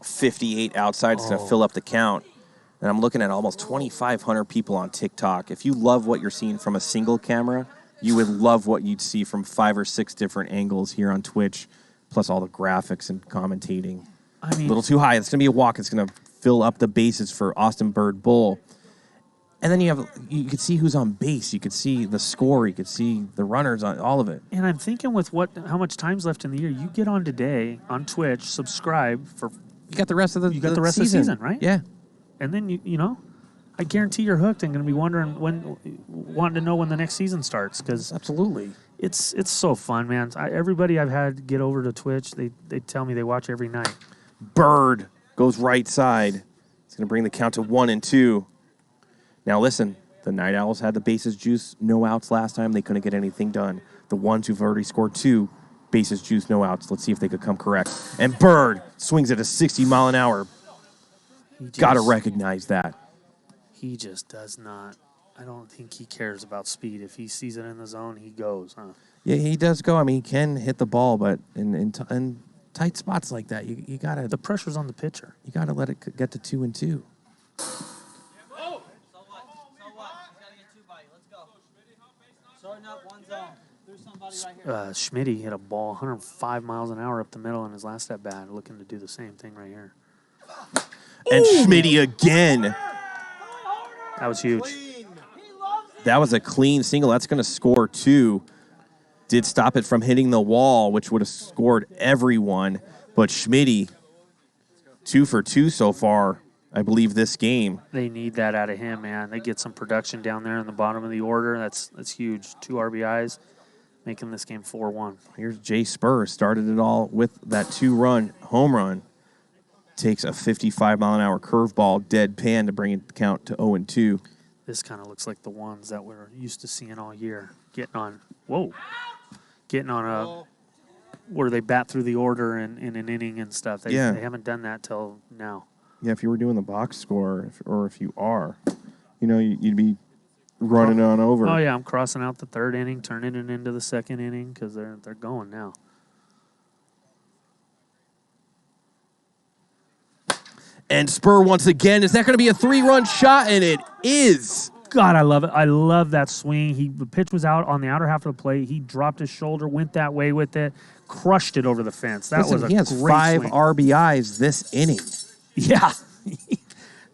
58 outside is going to fill up the count. And I'm looking at almost 2,500 people on TikTok. If you love what you're seeing from a single camera, you would love what you'd see from 5 or 6 different angles here on Twitch, plus all the graphics and commentating. I mean, a little too high. It's going to be a walk. It's going to fill up the bases for Austin Bird Bull. And then you could see who's on base. You could see the score. You could see the runners on all of it. And I'm thinking with how much time's left in the year, you get on today on Twitch, subscribe for. You got the rest of the the rest of the season, right? Yeah. And then I guarantee you're hooked and going to be wanting to know when the next season starts because absolutely, it's so fun, man. Everybody I've had get over to Twitch, they tell me they watch every night. Bird goes right side. It's going to bring the count to 1-2. Now listen, the Night Owls had the bases juice, no outs last time. They couldn't get anything done. The ones who've already scored 2, bases juice, no outs. Let's see if they could come correct. And Bird swings at a 60-mile-an-hour. Got to recognize that. He just does not. I don't think he cares about speed. If he sees it in the zone, he goes, huh? Yeah, he does go. I mean, he can hit the ball, but in tight spots like that, you got to... The pressure's on the pitcher. You got to let it get to 2-2. Schmitty hit a ball 105 miles an hour up the middle in his last at bat, looking to do the same thing right here. And Schmitty again. That was huge. That was a clean single. That's going to score 2. Did stop it from hitting the wall, which would have scored everyone. But Schmitty, 2 for 2 so far, I believe, this game. They need that out of him, man. They get some production down there in the bottom of the order. That's huge. 2 RBIs, making this game 4-1. Here's Jay Spur. Started it all with that 2-run home run. Takes a 55-mile-an-hour curveball, deadpan to bring it count to 0-2. This kind of looks like the ones that we're used to seeing all year. Getting on a where they bat through the order in an inning and stuff. They haven't done that till now. Yeah, if you were doing the box score, or if you are, you'd be running on over. Oh, yeah, I'm crossing out the 3rd inning, turning it into the 2nd inning because they're going now. And Spur once again. Is that going to be a 3-run shot? And it is. God, I love it. I love that swing. The pitch was out on the outer half of the plate. He dropped his shoulder, went that way with it, crushed it over the fence. That was a great swing. He has 5 RBIs this inning. Yeah.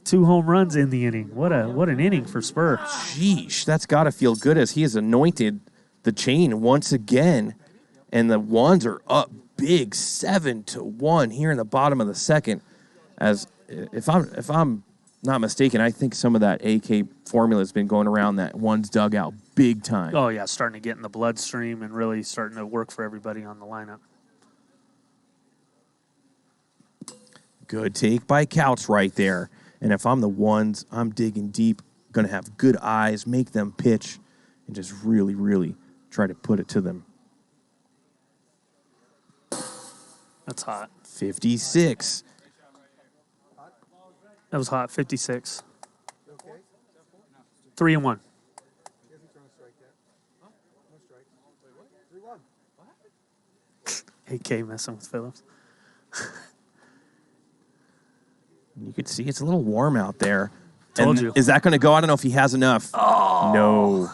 2 home runs in the inning. What an inning for Spur. Sheesh, that's got to feel good as he is anointed the chain once again, and the ones are up big 7-1 here in the bottom of the second. As if I'm not mistaken, I think some of that AK formula has been going around that one's dugout big time. Oh, yeah, starting to get in the bloodstream and really starting to work for everybody on the lineup. Good take by Couch right there. And if I'm the ones, I'm digging deep, going to have good eyes, make them pitch, and just really, really try to put it to them. That's hot. 56. That was hot. 56. 3-1. AK messing with Phillips. You could see it's a little warm out there. Told you. Is that going to go? I don't know if he has enough. Oh. No.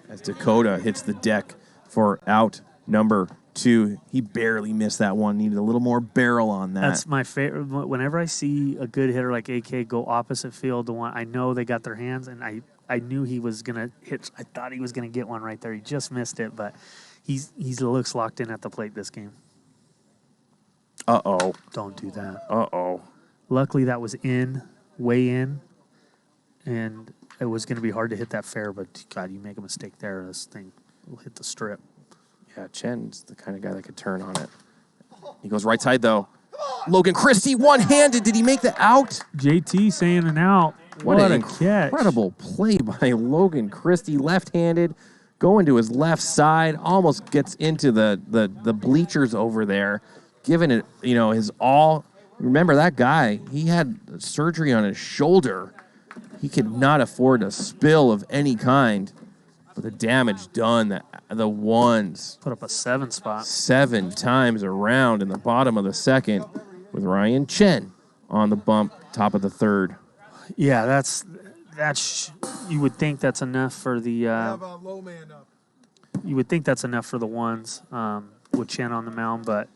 As Dakota hits the deck for out number 2. He barely missed that one. Needed a little more barrel on that. That's my favorite. Whenever I see a good hitter like AK go opposite field to one, I know they got their hands, and I knew he was going to hit. I thought he was going to get one right there. He just missed it, but he looks locked in at the plate this game. Uh-oh. Don't do that. Uh-oh. Luckily, that was way in, and it was going to be hard to hit that fair, but, God, you make a mistake there, this thing will hit the strip. Yeah, Chen's the kind of guy that could turn on it. He goes right side, though. Logan Christie, one-handed. Did he make the out? JT saying an out. What an a catch. incredible play by Logan Christie, left-handed, going to his left side, almost gets into the bleachers over there, giving it, his all. Remember, that guy, he had surgery on his shoulder. He could not afford a spill of any kind. But the damage done, the ones. Put up a 7 spot. 7 times around in the bottom of the second with Ryan Chen on the bump, top of the third. Yeah, that's you would think that's enough for the low man up. You would think that's enough for the ones with Chen on the mound, but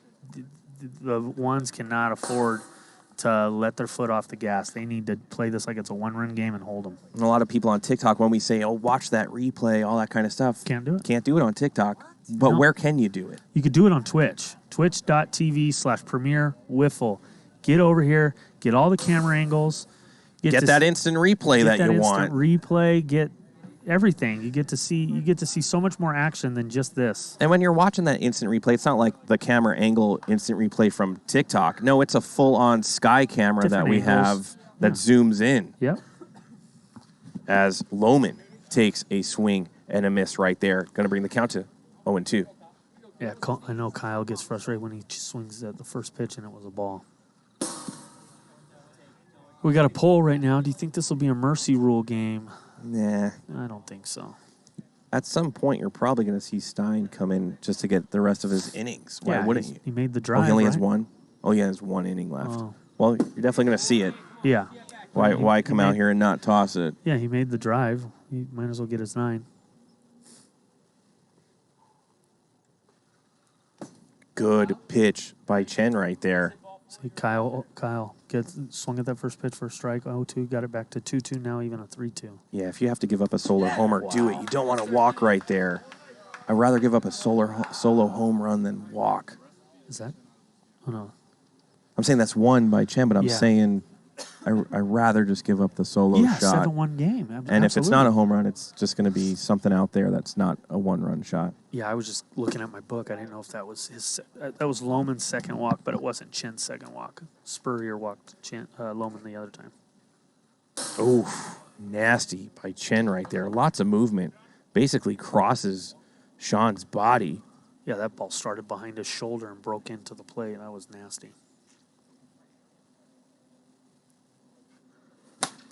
the ones cannot afford to let their foot off the gas. They need to play this like it's a one-run game and hold them. And a lot of people on TikTok, when we say, oh, watch that replay, all that kind of stuff. Can't do it. Can't do it on TikTok. But No. Where can you do it? You could do it on Twitch. Twitch.tv/Premier WIFFLE. Get over here. Get all the camera angles. Get that instant replay that you want. Replay. Get everything. You get to see so much more action than just this. And when you're watching that instant replay, it's not like the camera angle instant replay from TikTok. No, it's a full-on sky camera Different that we angles. have that zooms in. Yep. As Lohman takes a swing and a miss right there. Going to bring the count to 0-2. Yeah, I know Kyle gets frustrated when he swings at the first pitch and it was a ball. We got a poll right now. Do you think this will be a mercy rule game? Nah. I don't think so. At some point, you're probably going to see Stein come in just to get the rest of his innings. Why wouldn't you? He made the drive, Oh, he only has right? one? Oh, he has one inning left. Oh. Well, you're definitely going to see it. Yeah. Why come out here and not toss it? Yeah, he made the drive. He might as well get his 9. Good pitch by Chen right there. See, Kyle swung at that first pitch for a strike. 0-2, got it back to 2-2, now even a 3-2. Yeah, if you have to give up a solo homer, do it. You don't want to walk right there. I'd rather give up a solo home run than walk. Is that? Oh, no. I'm saying that's one by Chen, but I'm Yeah. saying I'd rather just give up the solo Yeah, shot. 7-1 game. And if it's not a home run, it's just going to be something out there that's not a one-run shot. Yeah, I was just looking at my book. I didn't know if that was that was Lohman's second walk, but it wasn't Chen's second walk. Spurrier walked Lohman the other time. Oof, nasty by Chen right there. Lots of movement. Basically crosses Sean's body. Yeah, that ball started behind his shoulder and broke into the plate. That was nasty.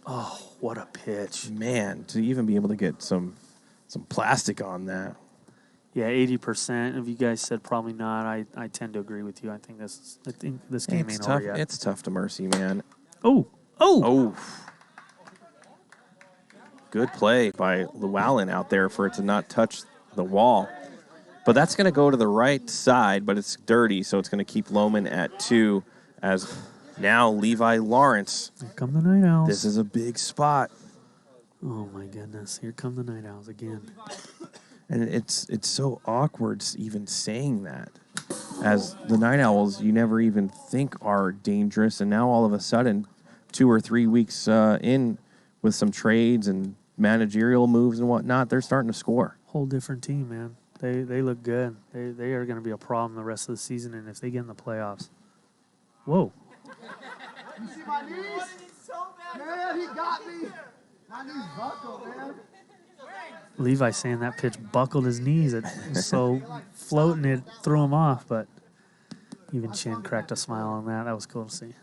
Oh, what a pitch. Man, to even be able to get some plastic on that. Yeah, 80% of you guys said probably not. I tend to agree with you. I think this game ain't tough. over yet. It's tough to mercy, man. Oh. Oh. Good play by Llewellyn out there for it to not touch the wall. But that's going to go to the right side, but it's dirty, so it's going to keep Lohman at 2 as now Levi Lawrence. Here come the Night Owls. This is a big spot. Oh, my goodness. Here come the Night Owls again. And it's so awkward even saying that. As the Night Owls, you never even think are dangerous, and now all of a sudden, 2 or 3 weeks in with some trades and managerial moves and whatnot, they're starting to score. Whole different team, man. They look good. They are going to be a problem the rest of the season, and if they get in the playoffs. Whoa. You see my knees? Man, he got me. My knees buckled, man. Levi saying that pitch buckled his knees. It was so floating it threw him off, but even Chen cracked a smile on that. That was cool to see.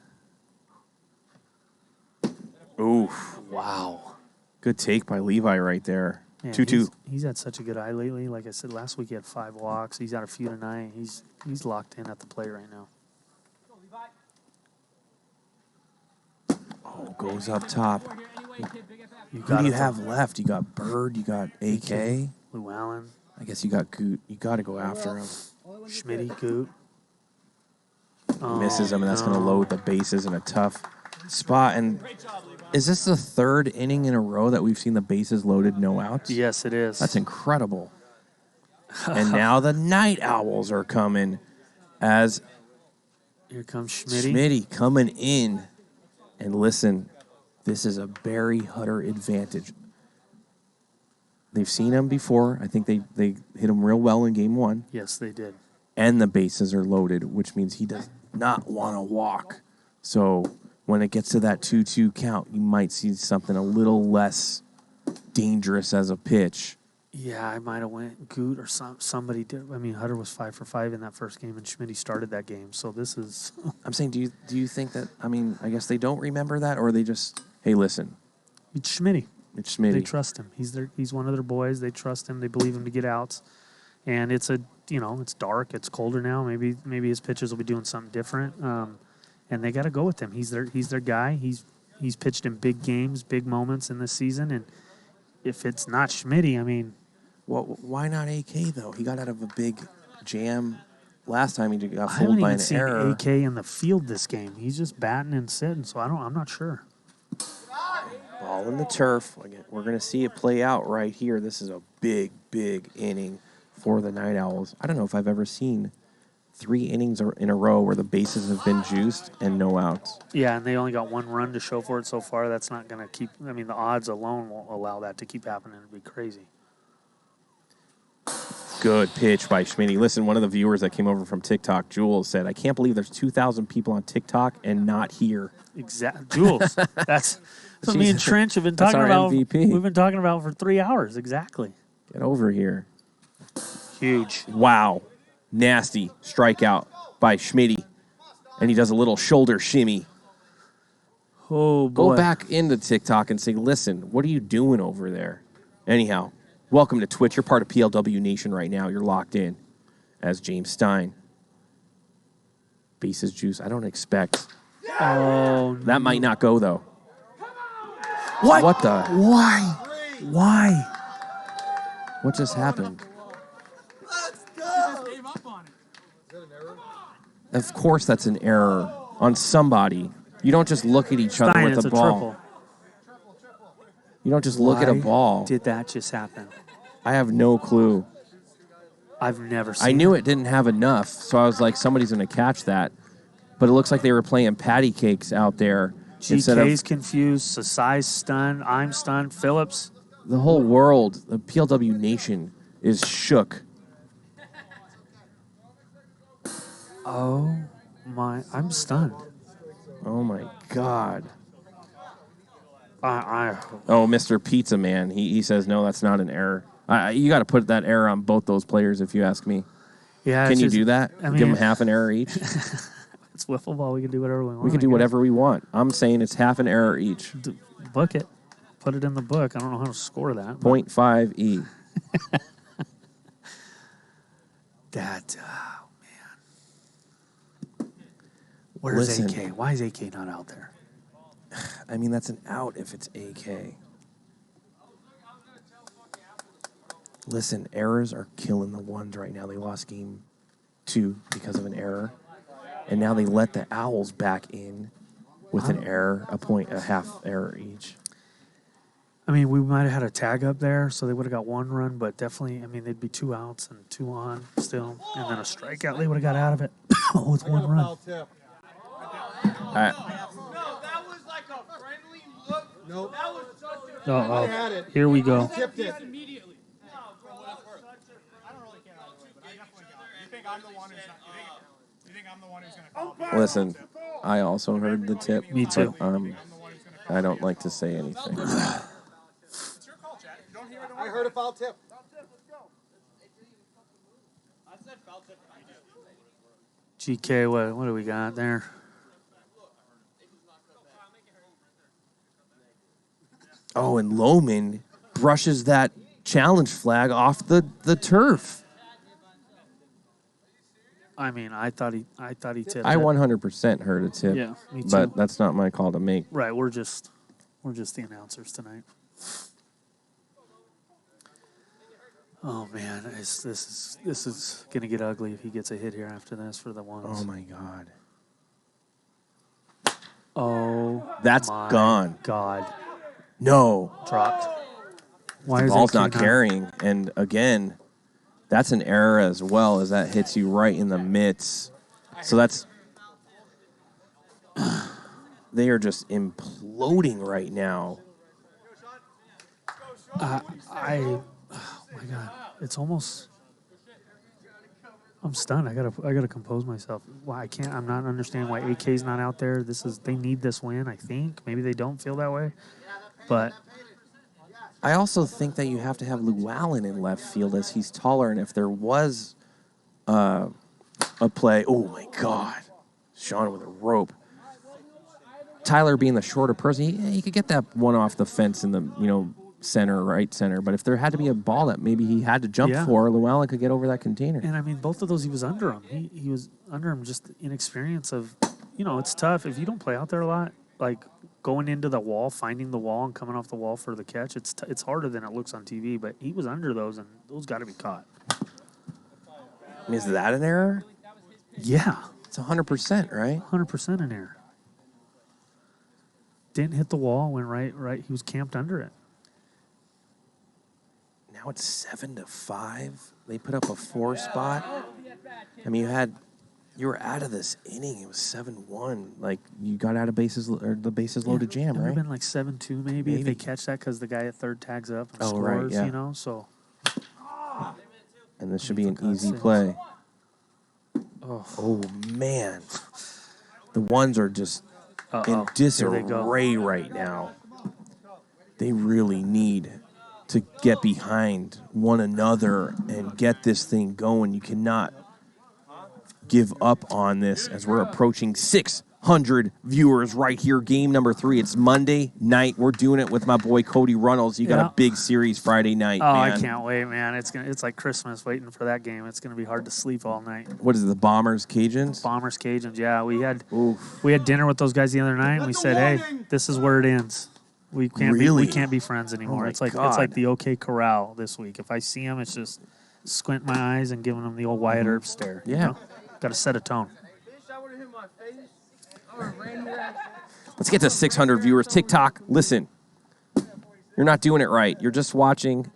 Oof. Wow. Good take by Levi right there. Man, 2-2. He's had such a good eye lately. Like I said, last week he had 5 walks. He's had a few tonight. He's locked in at the plate right now. Oh, goes up top. You Who do you have left? You got Bird, you got AK. Lou Allen, I guess you got Goot. You got to go after him. Schmitty, Goot. Misses him, and that's going to load the bases in a tough spot. And is this the 3rd inning in a row that we've seen the bases loaded, no outs? Yes, it is. That's incredible. And now the Night Owls are coming as Here comes Schmitty. Schmitty coming in. And listen, this is a Barry Hutter advantage. They've seen him before. I think they hit him real well in game 1. Yes, they did. And the bases are loaded, which means he does not want to walk. So when it gets to that 2-2 count, you might see something a little less dangerous as a pitch. Yeah, I might have went Goot or somebody did. I mean, Hutter was 5 for 5 in that first game, and Schmitty started that game. So this is. I'm saying, do you think that? I mean, I guess they don't remember that, or they just, hey, listen, It's Schmitty. it's Schmitty. They trust him. He's one of their boys. They trust him. They believe him to get outs. And it's it's dark. It's colder now. Maybe his pitchers will be doing something different. And they got to go with him. He's their guy. He's pitched in big games, big moments in this season. And if it's not Schmitty, I mean. Well, why not AK, though? He got out of a big jam last time. He got fooled by an error. I haven't even seen AK in the field this game. He's just batting and sitting, so I'm not sure. Ball in the turf. We're going to see it play out right here. This is a big, big inning for the Night Owls. I don't know if I've ever seen 3 innings in a row where the bases have been juiced and no outs. Yeah, and they only got 1 run to show for it so far. That's not going to keep. I mean, the odds alone won't allow that to keep happening. It'd be crazy. Good pitch by Schmitty. Listen, one of the viewers that came over from TikTok, Jules, said, I can't believe there's 2,000 people on TikTok and not here. Jules, that's what me and Trench have been talking about. MVP. We've been talking about for 3 hours. Exactly. Get over here. Huge. Wow. Nasty strikeout by Schmitty. And he does a little shoulder shimmy. Oh, boy. Go back into TikTok and say, listen, what are you doing over there? Anyhow, welcome to Twitch. You're part of PLW Nation right now. You're locked in as James Stein. Bases juice. I don't expect. Oh, That might not go, though. What the? Why? What just happened? Let's go. Of course that's an error on somebody. You don't just look at each other Stein, with it's the a ball. triple. You don't just look at a Why ball. did that just happen? I have no clue. I've never seen I knew it didn't have enough, so I was like, somebody's going to catch that. But it looks like they were playing patty cakes out there. Instead GK's of confused. Sasai's stunned. I'm stunned. Phillips. the whole world, the PLW Nation is shook. Oh, my. I'm stunned. Oh, my God. I Oh, Mr. Pizza Man, he says, no, that's not an error. You got to put that error on both those players, if you ask me. Yeah. Can you do that? I mean, Give them half an error each? It's wiffle ball. We can do whatever we want. We can do whatever we want. I'm saying it's half an error each. Book it. Put it in the book. I don't know how to score that. but 0.5 E. That, man. Where's Listen. AK? Why is AK not out there? I mean, that's an out if it's AK. Listen, errors are killing the ones right now. They lost game 2 because of an error. And now they let the Owls back in with an error, a half error each. I mean, we might have had a tag up there, so they would have got one run, but definitely, I mean, they'd be 2 outs and 2 on still, and then a strikeout. They would have got out of it with 1 run. All right. No, that was like a friendly look. Nope. That was such a... Oh, here we go. Tipped it. Immediately. No, for what it's worth. I don't really care either way, but I definitely got it. You think I'm the one who's not... You think I'm the one who's going to call? Listen, I also heard the tip. Me too. But, I don't like to say anything. It's your call, Chad. You don't hear it. I heard a foul tip. I said foul tip. GK, what do we got there? Oh, and Lohman brushes that challenge flag off the turf. I mean, I thought he tipped I it. 100% heard a tip. Yeah, me too. But that's not my call to make. Right, we're just the announcers tonight. Oh man, this is gonna get ugly if he gets a hit here after this for the ones. Oh my God. Oh, That's my gone. God, No. dropped. Why The is ball's that not key carrying. And again, that's an error as well, as that hits you right in the mitts. So that's... They are just imploding right now. oh my God, it's almost. I'm stunned. I gotta compose myself. Why I can't? I'm not understanding why AK's not out there. They need this win. I think maybe they don't feel that way, but I also think that you have to have Llewellyn in left field as he's taller, and if there was a play, oh my God, Sean with a rope. Tyler being the shorter person, he could get that one off the fence in the right center. But if there had to be a ball that maybe he had to jump for, Llewellyn could get over that container. and I mean both of those he was under him. He was under him just inexperience of, it's tough if you don't play out there a lot. Like going into the wall, finding the wall, and coming off the wall for the catch. It's harder than it looks on TV. But he was under those, and those got to be caught. Is that an error? Yeah, It's 100%, right? 100% an error. Didn't hit the wall. Went right. He was camped under it. Now it's 7-5. They put up a 4 spot. I mean, you were out of this inning. It was 7-1. Like you got out of the bases loaded jam, It would right? have been like 7-2 maybe if they catch that because the guy at third tags up and scores. Right, yeah. So. And this should be an God's easy sakes. play. Oh, Oh man, the ones are just in Here they go. disarray right now. They really need to get behind one another and get this thing going. You cannot give up on this as we're approaching 600 viewers right here. Game number 3. It's Monday night. We're doing it with my boy Cody Runnels. You got a big series Friday night, Oh, man. I can't wait, man. It's like Christmas waiting for that game. It's gonna be hard to sleep all night. What is it, the Bombers, Cajuns? Bombers, Cajuns. Yeah, we had dinner with those guys the other night, and we said, "Hey, this is where it ends. We can't be friends anymore." my It's like God. the OK Corral this week. If I see them, it's just squint my eyes and giving them the old Wyatt Earp stare. Yeah. Got to set a tone. Bitch, I would have hit my face. I would have ran your ass. Let's get to 600 viewers. TikTok, listen, you're not doing it right. You're just watching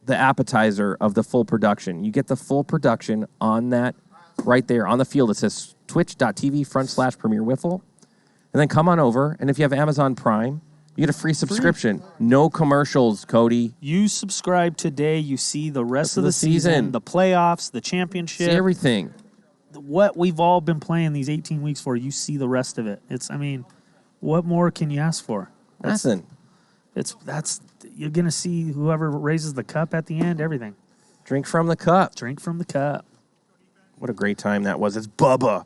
the appetizer of the full production. You get the full production on that right there on the field. It says twitch.tv/Premier Wiffle. And then come on over, and if you have Amazon Prime, you get a free subscription. No commercials, Cody. You subscribe today, you see the rest of the the season, season. the playoffs, the See championship, everything. what we've all been playing these 18 weeks for. You see the rest of it. What more can you ask for? Nothing. You're gonna see whoever raises the cup at the end. Everything. Drink from the cup. Drink from the cup. What a great time that was. It's Bubba.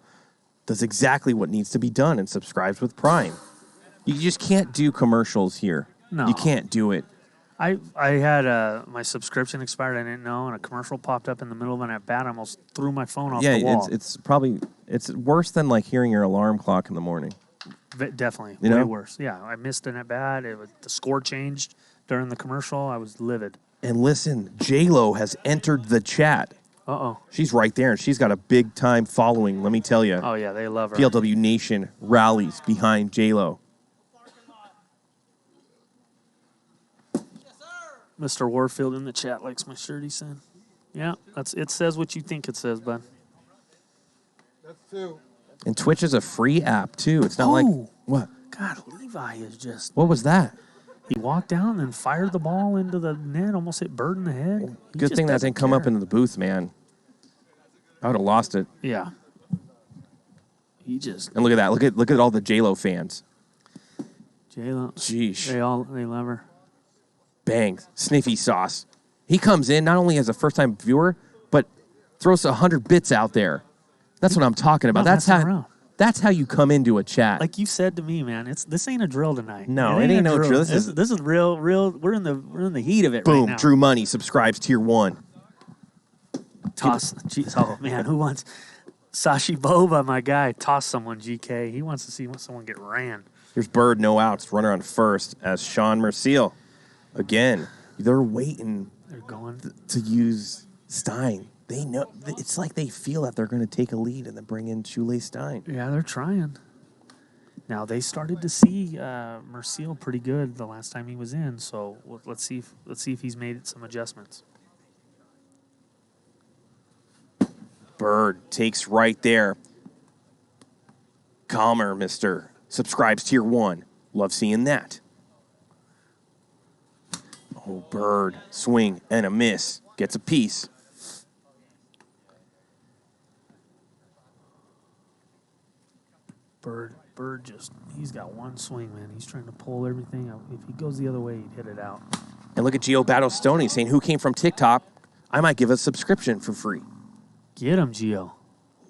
Does exactly what needs to be done and subscribes with Prime. You just can't do commercials here. No. You can't do it. I had my subscription expired. I didn't know, and a commercial popped up in the middle of an at bat. I almost threw my phone off the wall. it's worse than like hearing your alarm clock in the morning. Definitely, You way know? worse. Yeah, I missed an at bat. The score changed during the commercial. I was livid. And listen, J-Lo has entered the chat. She's right there, and she's got a big time following. Let me tell you. Oh yeah, they love her. PLW Nation rallies behind J-Lo. Mr. Warfield in the chat likes my shirt, he said. Yeah, it says what you think it says, bud. That's 2. And Twitch is a free app, too. It's not like... What? God, Levi is just... What was that? He walked down and fired the ball into the net, almost hit Bird in the head. Good thing that didn't come up into the booth, man. I would have lost it. Yeah. He just... And look at that. Look at all the J-Lo fans. J-Lo. Jeez. They love her. Bang. Sniffy sauce. He comes in not only as a first-time viewer, but throws 100 bits out there. That's what I'm talking about. That's how you come into a chat. Like you said to me, man, this ain't a drill tonight. No, it ain't no drill. This is real. We're in the heat of it Boom, right now. Drew Money subscribes tier 1. Toss. Jeez, oh man, who wants Sashi Boba, my guy? Toss someone, GK. He wants to see someone get ran. Here's Bird, no outs, runner on first as Sean Merciel. Again, they're waiting. They're going to use Stein. They know it's like they feel that they're going to take a lead and then bring in Shule Stein. Yeah, they're trying. Now they started to see Merciel pretty good the last time he was in. So let's see if he's made some adjustments. Bird takes right there. Calmer, Mr. Subscribes tier 1. Love seeing that. Oh, Bird, swing and a miss. Gets a piece. Bird he's got one swing, man. He's trying to pull everything out. If he goes the other way, he'd hit it out. And look at Gio Battle Stoney saying, who came from TikTok? I might give a subscription for free. Get him, Gio.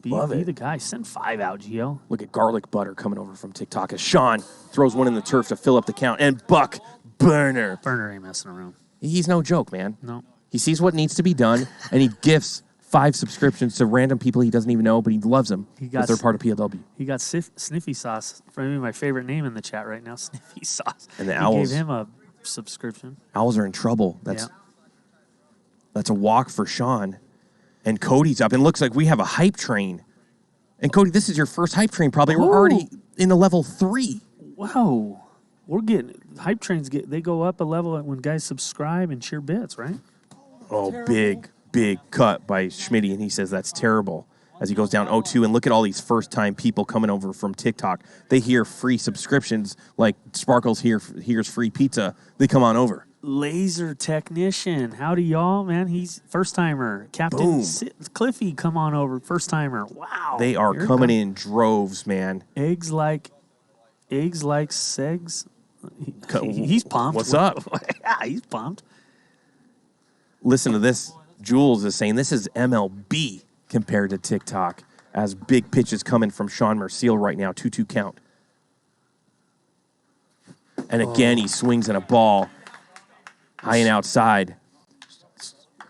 Be it. the guy. Send 5 out, Gio. Look at Garlic Butter coming over from TikTok as Sean throws one in the turf to fill up the count. And Buck Burner. Burner ain't messing around. He's no joke, man. No. He sees what needs to be done, and he gifts 5 subscriptions to random people he doesn't even know, but he loves them because they're part of PLW. He got Sniffy Sauce, probably my favorite name in the chat right now, Sniffy Sauce. And the he Owls. gave him a subscription. Owls are in trouble. That's a walk for Sean. And Cody's up, and looks like we have a hype train. And Cody, this is your first hype train probably. We're already in the level 3. Wow. We're getting hype trains. They go up a level when guys subscribe and cheer bits, right? Oh, big cut by Schmitty, and he says that's terrible as he goes down 0-2. And look at all these first-time people coming over from TikTok. They hear free subscriptions like Sparkles hears free pizza. They come on over. Laser Technician. Howdy, y'all, man. He's first-timer. Captain Cliffy, come on over. First-timer. Wow. They are coming in droves, man. Eggs like Segs. He's pumped. What's up? Yeah, he's pumped. Listen to this. Jules is saying this is MLB compared to TikTok as big pitches coming from Sean Merciel right now. 2-2 count. And again, he swings in a ball high and outside.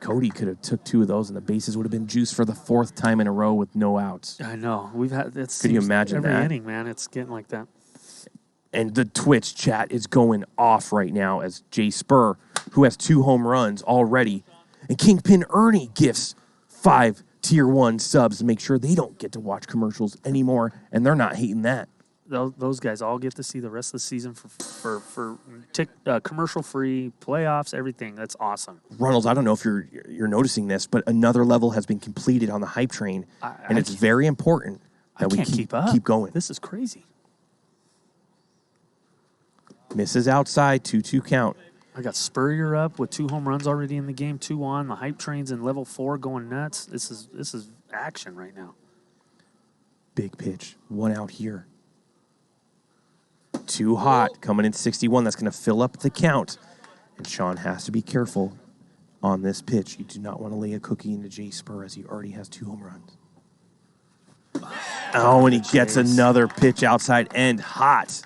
Cody could have took 2 of those and the bases would have been juiced for the 4th time in a row with no outs. I know. We've had that. Could you imagine every that? inning, man. It's getting like that. And the Twitch chat is going off right now as Jay Spur, who has 2 home runs already, and Kingpin Ernie gifts 5 tier 1 subs to make sure they don't get to watch commercials anymore, and they're not hating that. Those guys all get to see the rest of the season for commercial-free playoffs, everything. That's awesome. Runnels, I don't know if you're noticing this, but another level has been completed on the hype train, and it's very important that we keep going. This is crazy. Misses outside, 2-2 count. I got Spurrier up with 2 home runs already in the game, 2 on. The hype train's in level 4 going nuts. This is action right now. Big pitch. 1 out here. Too hot. Coming in 61. That's going to fill up the count. And Sean has to be careful on this pitch. You do not want to lay a cookie into Jay Spur as he already has 2 home runs. Oh, and he gets another pitch outside and hot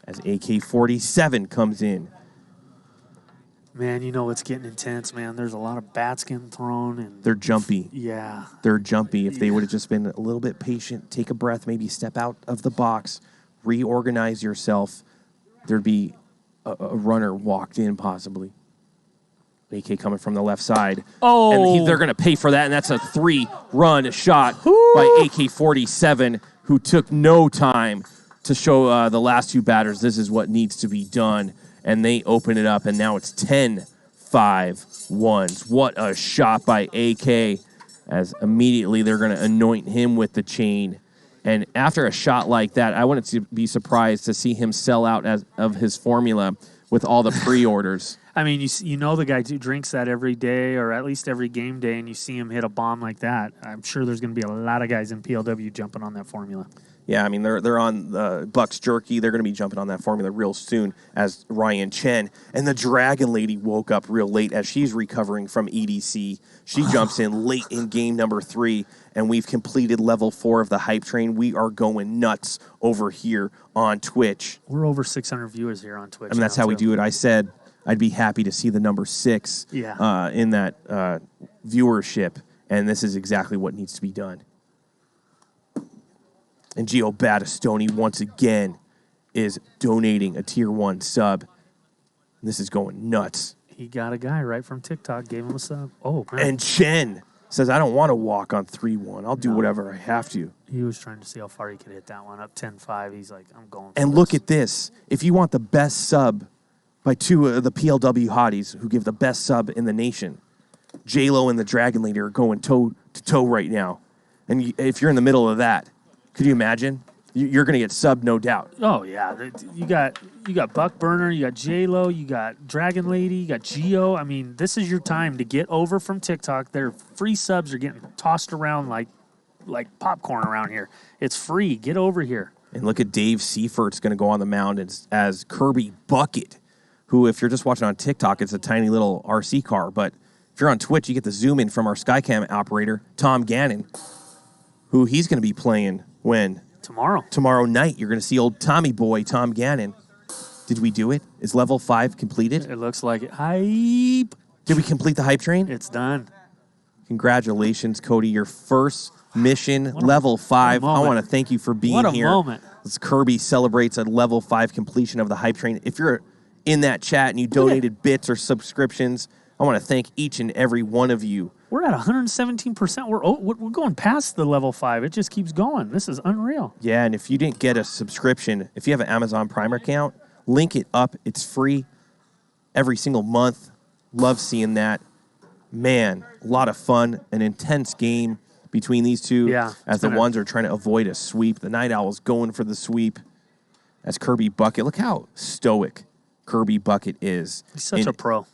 as AK-47 comes in. Man, you know it's getting intense, man. There's a lot of bats getting thrown. And they're jumpy. Yeah. They're jumpy. If they would have just been a little bit patient, take a breath, maybe step out of the box, reorganize yourself, there'd be a runner walked in possibly. AK coming from the left side. Oh. And they're going to pay for that, and that's a 3-run shot by AK-47, who took no time to show the last 2 batters this is what needs to be done. And they open it up, and now it's 10-5 5 ones. What a shot by AK, as immediately they're going to anoint him with the chain. And after a shot like that, I wouldn't be surprised to see him sell out of his formula with all the pre-orders. I mean, you know the guy who drinks that every day or at least every game day, and you see him hit a bomb like that. I'm sure there's going to be a lot of guys in PLW jumping on that formula. Yeah, I mean, they're on Buck's Jerky. They're going to be jumping on that formula real soon as Ryan Chen. And the Dragon Lady woke up real late as she's recovering from EDC. She jumps in late in game number 3, and we've completed level 4 of the hype train. We are going nuts over here on Twitch. We're over 600 viewers here on Twitch. I mean, that's how we do it. I said I'd be happy to see the number 6 in that viewership, and this is exactly what needs to be done. And Gio Battistoni, once again, is donating a Tier 1 sub. This is going nuts. He got a guy right from TikTok, gave him a sub. Oh, man. And Chen says, I don't want to walk on 3-1. I'll do whatever I have to. He was trying to see how far he could hit that one. Up 10-5, he's like, I'm going for And this. look at this. If you want the best sub by 2 of the PLW hotties who give the best sub in the nation, J-Lo and the Dragon Lady are going toe-to-toe right now. And if you're in the middle of that, could you imagine? You're going to get subbed, no doubt. Oh, yeah. You got Buck Burner, you got J-Lo, you got Dragon Lady, you got Gio. I mean, this is your time to get over from TikTok. Their free subs are getting tossed around like popcorn around here. It's free. Get over here. And look at Dave Seifert's going to go on the mound as Kirby Bucket, who, if you're just watching on TikTok, it's a tiny little RC car. But if you're on Twitch, you get the zoom in from our Skycam operator, Tom Gannon, who he's going to be playing when? Tomorrow night. You're going to see old Tommy boy, Tom Gannon. Did we do it? Is level 5 completed? It looks like it. Hype. Did we complete the hype train? It's done. Congratulations, Cody. Your first mission, level 5. I want to thank you for being here. What a moment. As Kirby celebrates a level 5 completion of the hype train. If you're in that chat and you donated bits or subscriptions, I want to thank each and every one of you. We're at 117%. We're going past the level 5. It just keeps going. This is unreal. Yeah, and if you didn't get a subscription, if you have an Amazon Prime account, link it up. It's free every single month. Love seeing that. Man, a lot of fun. An intense game between these two. Yeah, as the ones are trying to avoid a sweep. The Night Owl's going for the sweep. As Kirby Bucket. Look how stoic Kirby Bucket is. He's such a pro.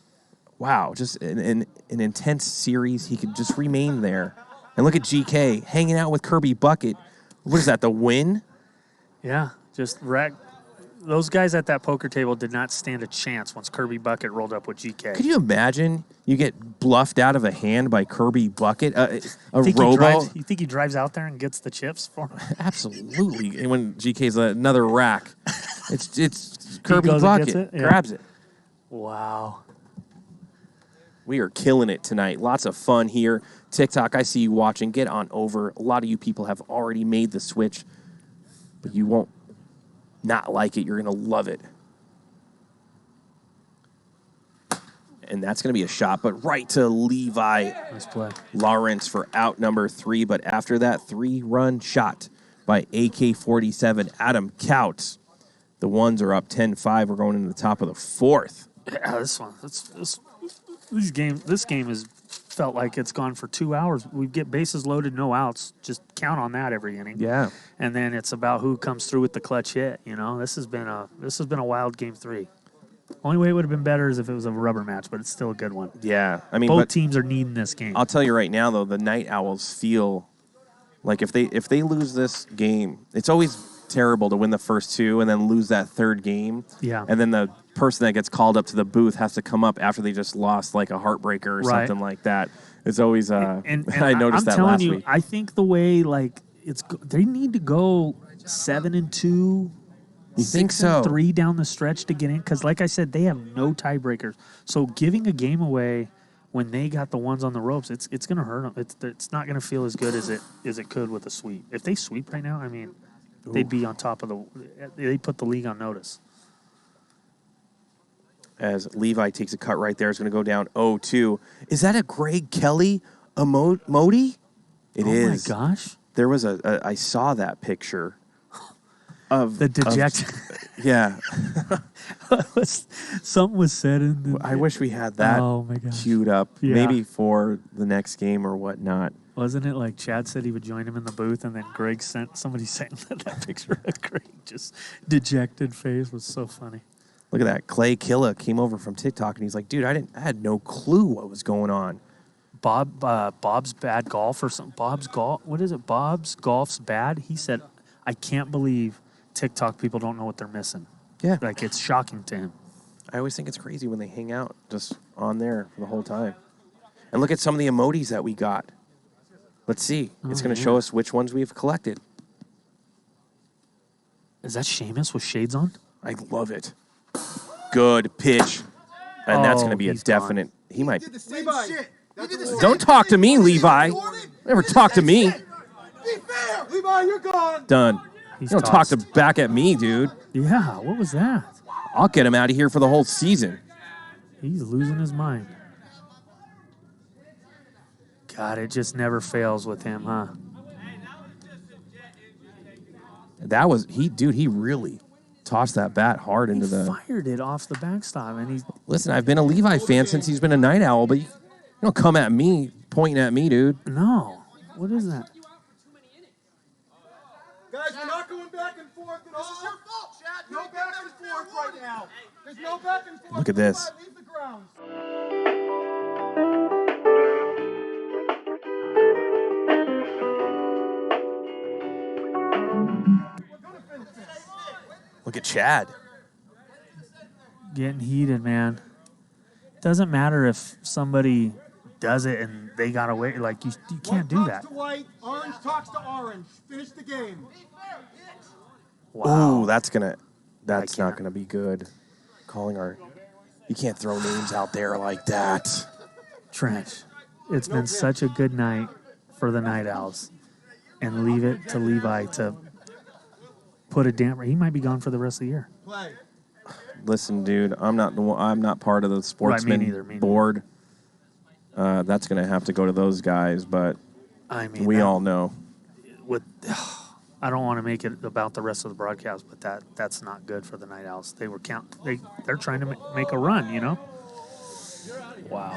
Wow, just an intense series. He could just remain there. And look at GK hanging out with Kirby Bucket. What is that, the win? Yeah, just wreck. Those guys at that poker table did not stand a chance once Kirby Bucket rolled up with GK. Could you imagine you get bluffed out of a hand by Kirby Bucket? A robo? You think he drives out there and gets the chips for him? Absolutely. And when GK's another rack, it's Kirby Bucket. Grabs it. Wow. We are killing it tonight. Lots of fun here. TikTok, I see you watching. Get on over. A lot of you people have already made the switch, but you won't not like it. You're going to love it. And that's going to be a shot, but right to Levi Nice play. Lawrence for out number 3. But after that 3-run shot by AK-47, Adam Couts. The ones are up 10-5. We're going into the top of the 4th. Yeah, this game has felt like it's gone for 2 hours. We get bases loaded, no outs. Just count on that every inning. Yeah. And then it's about who comes through with the clutch hit. You know, this has been a wild game 3. Only way it would have been better is if it was a rubber match, but it's still a good one. Yeah, I mean, both teams are needing this game. I'll tell you right now, though, the Night Owls feel like if they lose this game, it's always terrible to win the first 2 and then lose that 3rd game. Yeah. And then the person that gets called up to the booth has to come up after they just lost like a heartbreaker or something like that. It's always and I noticed that last week. I think the way they need to go 7-2. You think so? 6-3 down the stretch to get in because, like I said, they have no tiebreakers. So giving a game away when they got the ones on the ropes, it's going to hurt them. It's not going to feel as good as it could with a sweep. If they sweep right now, I mean, they'd be on top of they put the league on notice. As Levi takes a cut right there, it's going to go down 0-2. Is that a Greg Kelly emoji? It is. Oh my gosh! There was I saw that picture The deject. Yeah. Something was said in the, I wish we had that Oh, my gosh. queued up, Yeah. maybe for the next game or whatnot. Wasn't it like Chad said he would join him in the booth, and then somebody sent that picture of Greg, just dejected face. Was so funny. Look at that. Clay Killa came over from TikTok, and he's like, dude, I had no clue what was going on. Bob's bad golf or something. Bob's golf. What is it? Bob's golf's bad. He said, I can't believe TikTok people don't know what they're missing. Yeah. Like, it's shocking to him. I always think it's crazy when they hang out just on there for the whole time. And look at some of the emojis that we got. Let's see. It's going to show us which ones we've collected. Is that Seamus with shades on? I love it. Good pitch. And that's Oh, going to be a he's definite. He might. Did the same shit. Don't talk to me, Levi. Never talk to me. Be fair. Levi, you're gone. Done. He's You don't talk tossed. back at me, dude. Yeah, what was that? I'll get him out of here for the whole season. He's losing his mind. God, it just never fails with him, huh? That was he really tossed that bat hard into He the. fired it off the backstop, and he Listen, I've been a Levi fan since he's been a night owl, but you don't come at me, pointing at me, dude. no. What is that? Guys, we're not going back and forth at all. This is your fault, Chad. No back and forth right now. There's no back and forth. Look at this. Levi, leave the grounds. Look at Chad. Getting heated, man. Doesn't matter if somebody does it and they got away. Like, you can't do White that. talks to white, orange talks to orange. Finish the game. Wow. Ooh, that's not can't. gonna be good. You can't throw names out there like that. Trench. It's been such a good night for the Night Owls. And leave it to Levi to put a damper. He might be gone for the rest of the year. Play. Listen, dude, I'm not part of the sportsman neither. board. That's gonna have to go to those guys, but I mean, we all know. I don't want to make it about the rest of the broadcast, but that's not good for the Night Owls. They're trying to make a run, you know? Wow.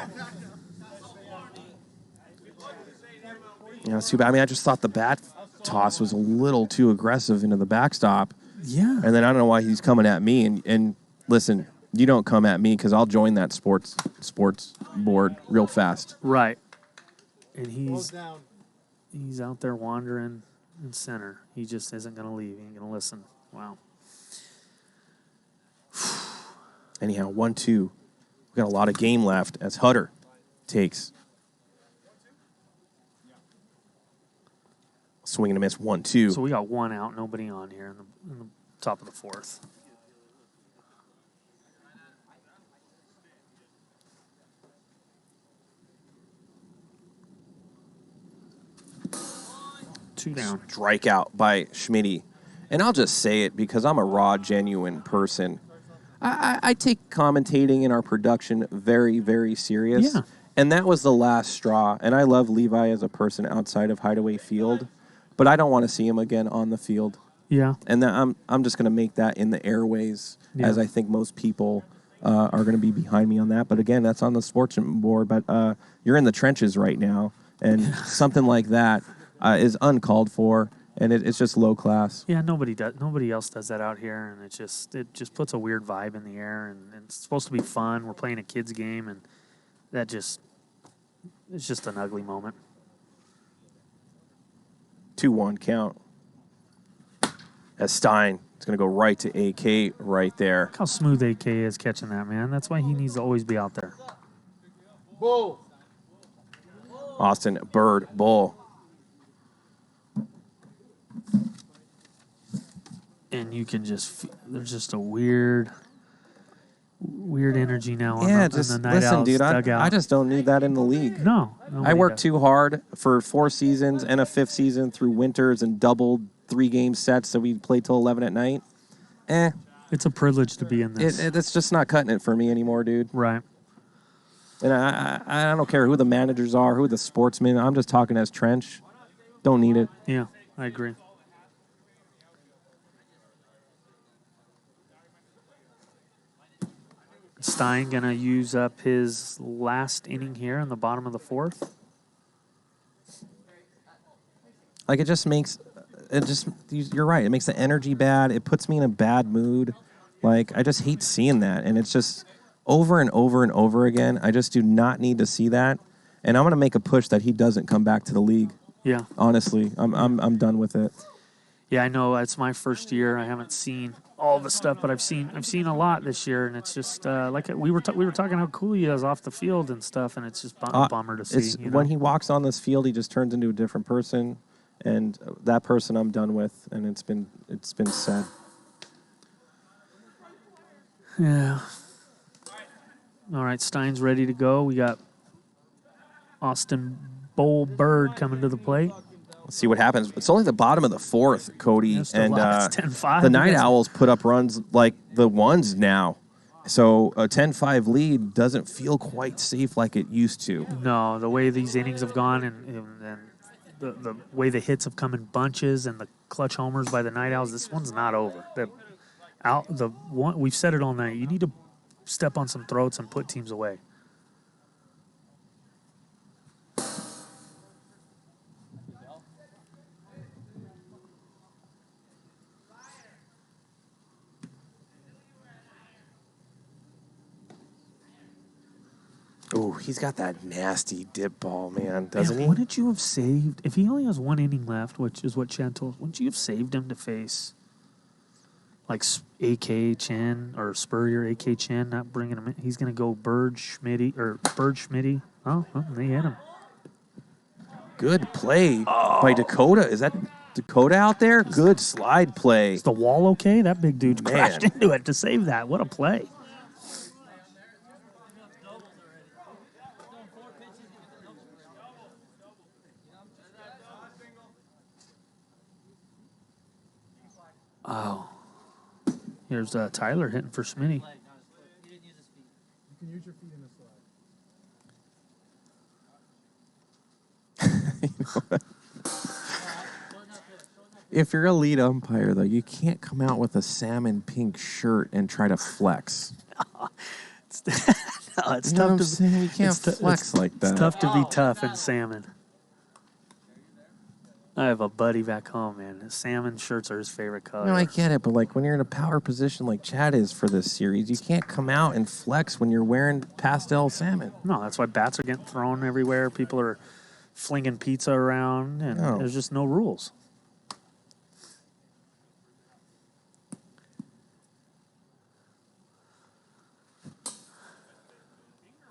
Yeah, it's too bad. I mean, I just thought the bat toss was a little too aggressive into the backstop. Yeah. And then I don't know why he's coming at me. And listen, you don't come at me because I'll join that sports board real fast. Right. And Close down. he's out there wandering in center. He just isn't going to leave. He ain't going to listen. Wow. Anyhow, 1-2. We've got a lot of game left as Hutter takes. Swing and a miss, 1-2. So we got one out, nobody on here in the top of the fourth. Two down. Strikeout by Schmitty. And I'll just say it because I'm a raw, genuine person. I take commentating in our production very, very serious. Yeah. And that was the last straw. And I love Levi as a person outside of Hideaway Field, but I don't want to see him again on the field. Yeah. And I'm just going to make that in the airways, as I think most people are going to be behind me on that. But again, that's on the sportsman board. But you're in the trenches right now, and something like that is uncalled for, and it's just low class. Yeah, nobody else does that out here, and it just puts a weird vibe in the air, and it's supposed to be fun. We're playing a kids game, and it's just an ugly moment. 2-1 count. As Stein is going to go right to AK right there. Look how smooth AK is catching that, man. That's why he needs to always be out there. Bull. Austin, Bird, Bull. And you can there's just a weird energy now on Yeah, the just Night listen, Owls dude. dugout. I just don't need that in the league. No. I worked too hard for 4 seasons and a 5th season through winters and doubled 3-game sets that we played till 11 at night. It's a privilege to be in this. It's just not cutting it for me anymore, dude. Right. And I don't care who the managers are, who the sportsmen. I'm just talking as Trench. Don't need it. Yeah, I agree. Stein going to use up his last inning here in the bottom of the fourth. Like, you're right. It makes the energy bad. It puts me in a bad mood. Like, I just hate seeing that. And it's just over and over and over again. I just do not need to see that. And I'm going to make a push that he doesn't come back to the league. Yeah. Honestly, I'm done with it. Yeah, I know it's my first year. I haven't seen all the stuff, but I've seen a lot this year, and it's just like we were talking how cool he is off the field and stuff, and it's just a bummer to see. When he walks on this field, he just turns into a different person, and that person I'm done with, and it's been sad. Yeah. All right, Stein's ready to go. We got Austin Bowl Bird coming to the plate. Let's see what happens. It's only the bottom of the fourth, Cody, Yeah, and it's 10-5. the Night Owls put up runs like the ones now. So a 10-5 lead doesn't feel quite safe like it used to. No, the way these innings have gone and the way the hits have come in bunches and the clutch homers by the Night Owls, this one's not over. We've said it all night. You need to step on some throats and put teams away. Oh, he's got that nasty dip ball, man, doesn't he? Wouldn't you have saved, if he only has one inning left, which is what Chad told us, wouldn't you have saved him to face like AK Chen or Spurrier, AK Chen, not bringing him in? He's going to go Bird Schmitty. Oh, well, they hit him. Good play by Dakota. Is that Dakota out there? Good slide play. Is the wall okay? That big dude crashed into it to save that. What a play. Oh. Here's Tyler hitting for Smitty. You can use your feet in the slide. If you're a lead umpire, though, you can't come out with a salmon pink shirt and try to flex. It's You know what I'm saying? You can't flex like that. It's tough to be tough in salmon. I have a buddy back home, man. Salmon shirts are his favorite color. No, I get it, but like when you're in a power position like Chad is for this series, you can't come out and flex when you're wearing pastel salmon. No, that's why bats are getting thrown everywhere. People are flinging pizza around, and there's just no rules.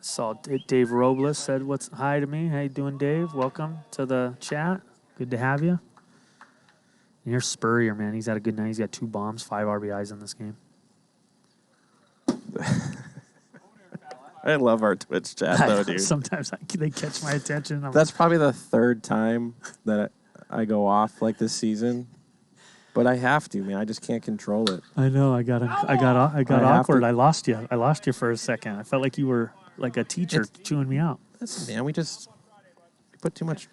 Saw Dave Robles said what's hi to me. How you doing, Dave? Welcome to the chat. Good to have you. And here's Spurrier, man. He's had a good night. He's got 2 bombs, 5 RBIs in this game. I love our Twitch chat, though, dude. Sometimes they catch my attention. That's probably the 3rd time that I go off like this season. But I have to, man. I just can't control it. I know. I got awkward. I lost you. I lost you for a second. I felt like you were like a teacher chewing me out. Listen, man, we put too much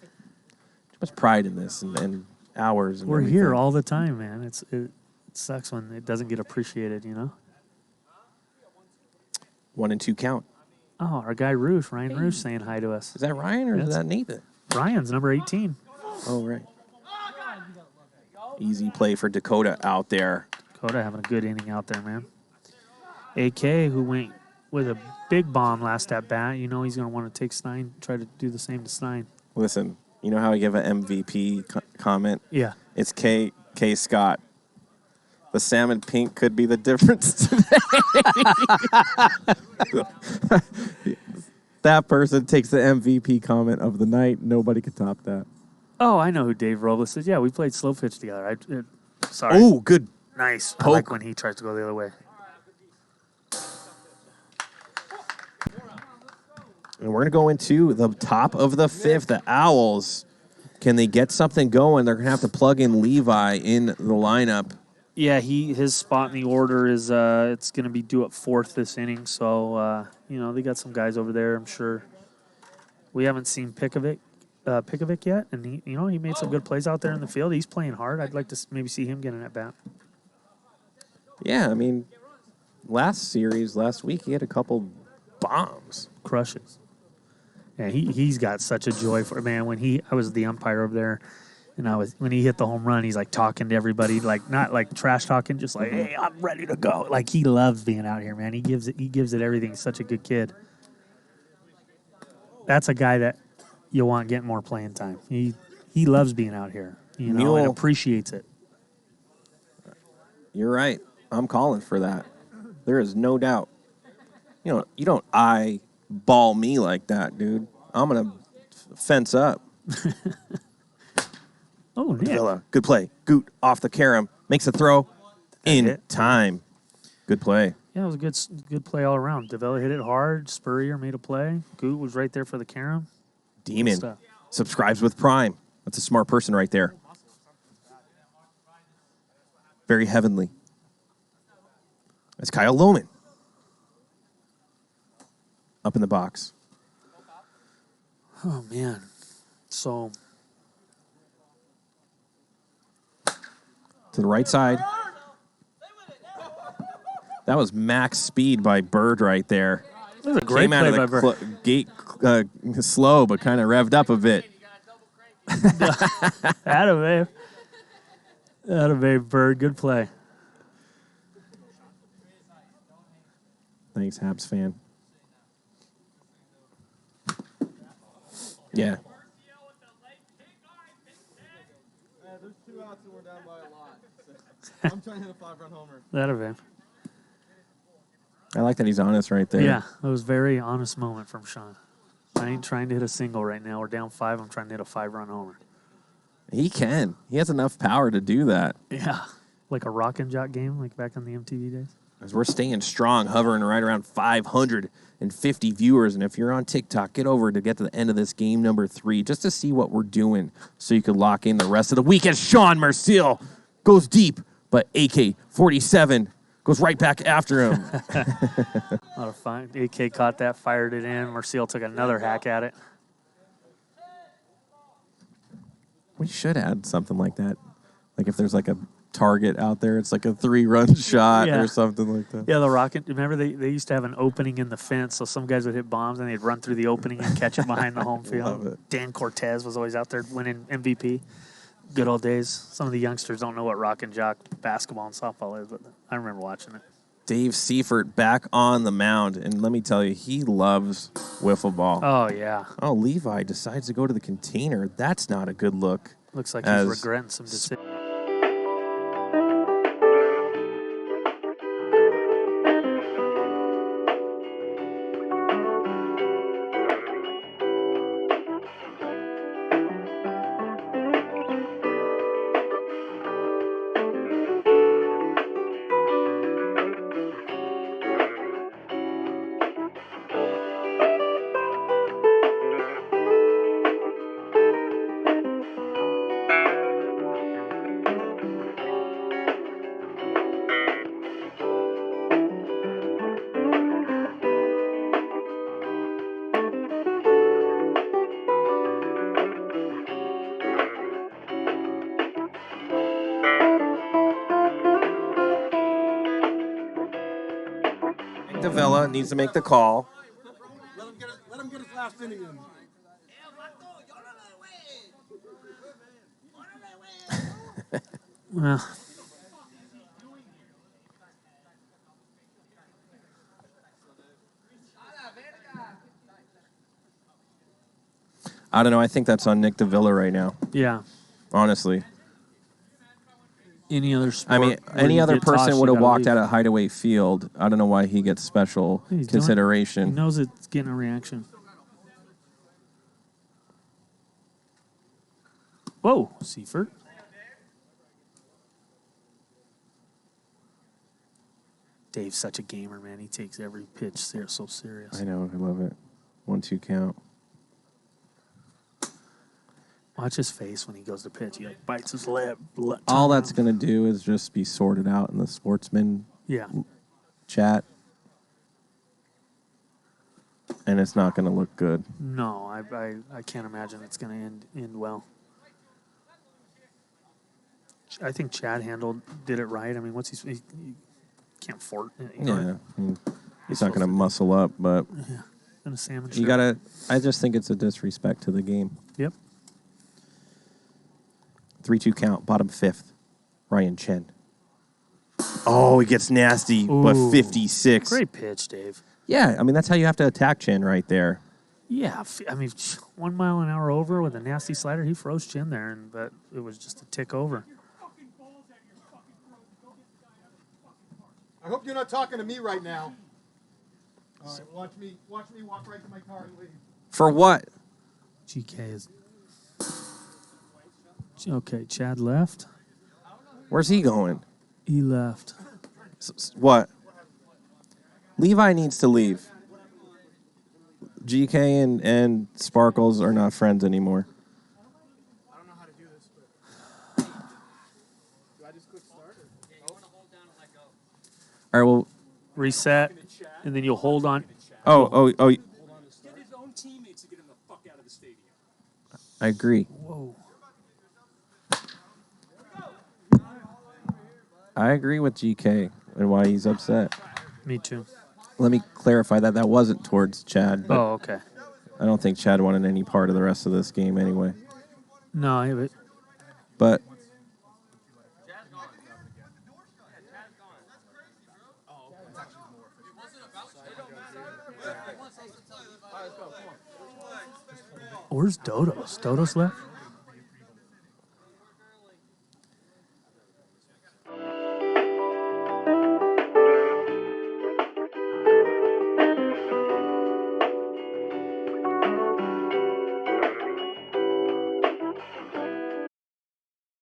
pride in this and hours. And We're everything. here all the time, man. It sucks when it doesn't get appreciated, you know? 1 and 2 count. Oh, our guy Ryan Roosh saying hi to us. Is that Ryan or is that Nathan? Ryan's number 18. Oh, right. Easy play for Dakota out there. Dakota having a good inning out there, man. AK, who went with a big bomb last at bat, you know he's going to want to take Stein, try to do the same to Stein. Listen, you know how I give an MVP comment? Yeah. It's K Scott. The salmon pink could be the difference today. That person takes the MVP comment of the night. Nobody could top that. Oh, I know who Dave Robles is. Yeah, we played slow pitch together. Sorry. Oh, good. Nice. Poke. I like when he tries to go the other way. And we're going to go into the top of the 5th. The Owls, can they get something going? They're going to have to plug in Levi in the lineup. Yeah, his spot in the order is it's going to be due up 4th this inning. So, they got some guys over there, I'm sure. We haven't seen Pikovic yet, and he made some good plays out there in the field. He's playing hard. I'd like to maybe see him get an at-bat. Yeah, I mean, last week, he had a couple bombs. Crushes. Yeah, he's got such a joy for man. I was the umpire over there, and when he hit the home run, he's like talking to everybody, like not like trash talking, just like, hey, I'm ready to go. Like he loves being out here, man. He gives it everything. He's such a good kid. That's a guy that you want getting more playing time. He loves being out here, and appreciates it. You're right. I'm calling for that. There is no doubt. You don't eyeball me like that, dude. I'm going to fence up. Oh, Nick. Villa, good play. Goot off the carom. Makes a throw in time. Good play. Yeah, it was a good play all around. Davila hit it hard. Spurrier made a play. Goot was right there for the carom. Demon subscribes with Prime. That's a smart person right there. Very heavenly. That's Kyle Lohman. Up in the box. Oh, man. So... to the right side. That was max speed by Bird right there. That was a great play by Bird. Gate slow, but kind of revved up a bit. Atta babe, Bird. Good play. Thanks, Habs fan. Yeah. There's 2 outs and we're down by a lot. I'm trying to hit a 5-run homer. Atta babe. I like that he's honest right there. Yeah, it was a very honest moment from Sean. I ain't trying to hit a single right now. We're down 5. I'm trying to hit a 5-run homer. He can. He has enough power to do that. Yeah. Like a rock and jock game, like back on the MTV days. As we're staying strong, hovering right around 550 viewers. And if you're on TikTok, get over to get to the end of this game number 3 just to see what we're doing so you can lock in the rest of the week as Sean Marcille goes deep, but AK-47 goes right back after him. A lot of fun. AK caught that, fired it in. Marcille took another hack at it. We should add something like that. Like if there's like a target out there, it's like a 3-run shot or something like that. Yeah, the Rocket. Remember they used to have an opening in the fence, so some guys would hit bombs and they'd run through the opening and catch it behind the home field. Love it. Dan Cortez was always out there winning MVP. Good old days. Some of the youngsters don't know what rock and jock basketball and softball is, but I remember watching it. Dave Seifert back on the mound, and let me tell you, he loves wiffle ball. Oh, yeah. Oh, Levi decides to go to the container. That's not a good look. Looks like he's regretting some decisions. Davila needs to make the call. Let him get his last inning in. Well, I don't know. I think that's on Nick Davila right now. yeah. Honestly. Any other sport? I mean, where any you other get tossed, person you would have gotta walked leave. out at Hideaway Field. I don't know why he gets special He's consideration. He knows it's getting a reaction. Whoa, Seifert. Dave's such a gamer, man. He takes every pitch so serious. I know. I love it. 1-2 count. Watch his face when he goes to pitch. He like bites his lip. All that's going to do is just be sorted out in the sportsman Yeah. chat. And it's not going to look good. No, I can't imagine it's going to end well. I think Chad did it right. I mean, can't afford it. Yeah, he's not going to muscle up, but In a salmon you got to. I just think it's a disrespect to the game. Yep. 3-2 count, bottom fifth. Ryan Chen. Oh, he gets nasty, but Ooh. 56. Great pitch, Dave. Yeah, I mean, that's how you have to attack Chen right there. Yeah, I mean, 1 mile an hour over with a nasty slider, he froze Chin there, but it was just a tick over. I hope you're not talking to me right now. All right, watch me walk right to my car and leave. For what? GK is... Okay, Chad left. Where's he going? He left. What? Levi needs to leave. GK and Sparkles are not friends anymore. I don't know how to do this, but do I just click start? All right, well, Reset, and then you'll hold on. oh. Get his own teammates to get him the fuck out of the stadium. I agree. Whoa. I agree with GK and why he's upset. Me too. Let me clarify that wasn't towards Chad, but Oh, okay. I don't think Chad wanted any part of the rest of this game anyway. No, But where's Dodos? Dodos left?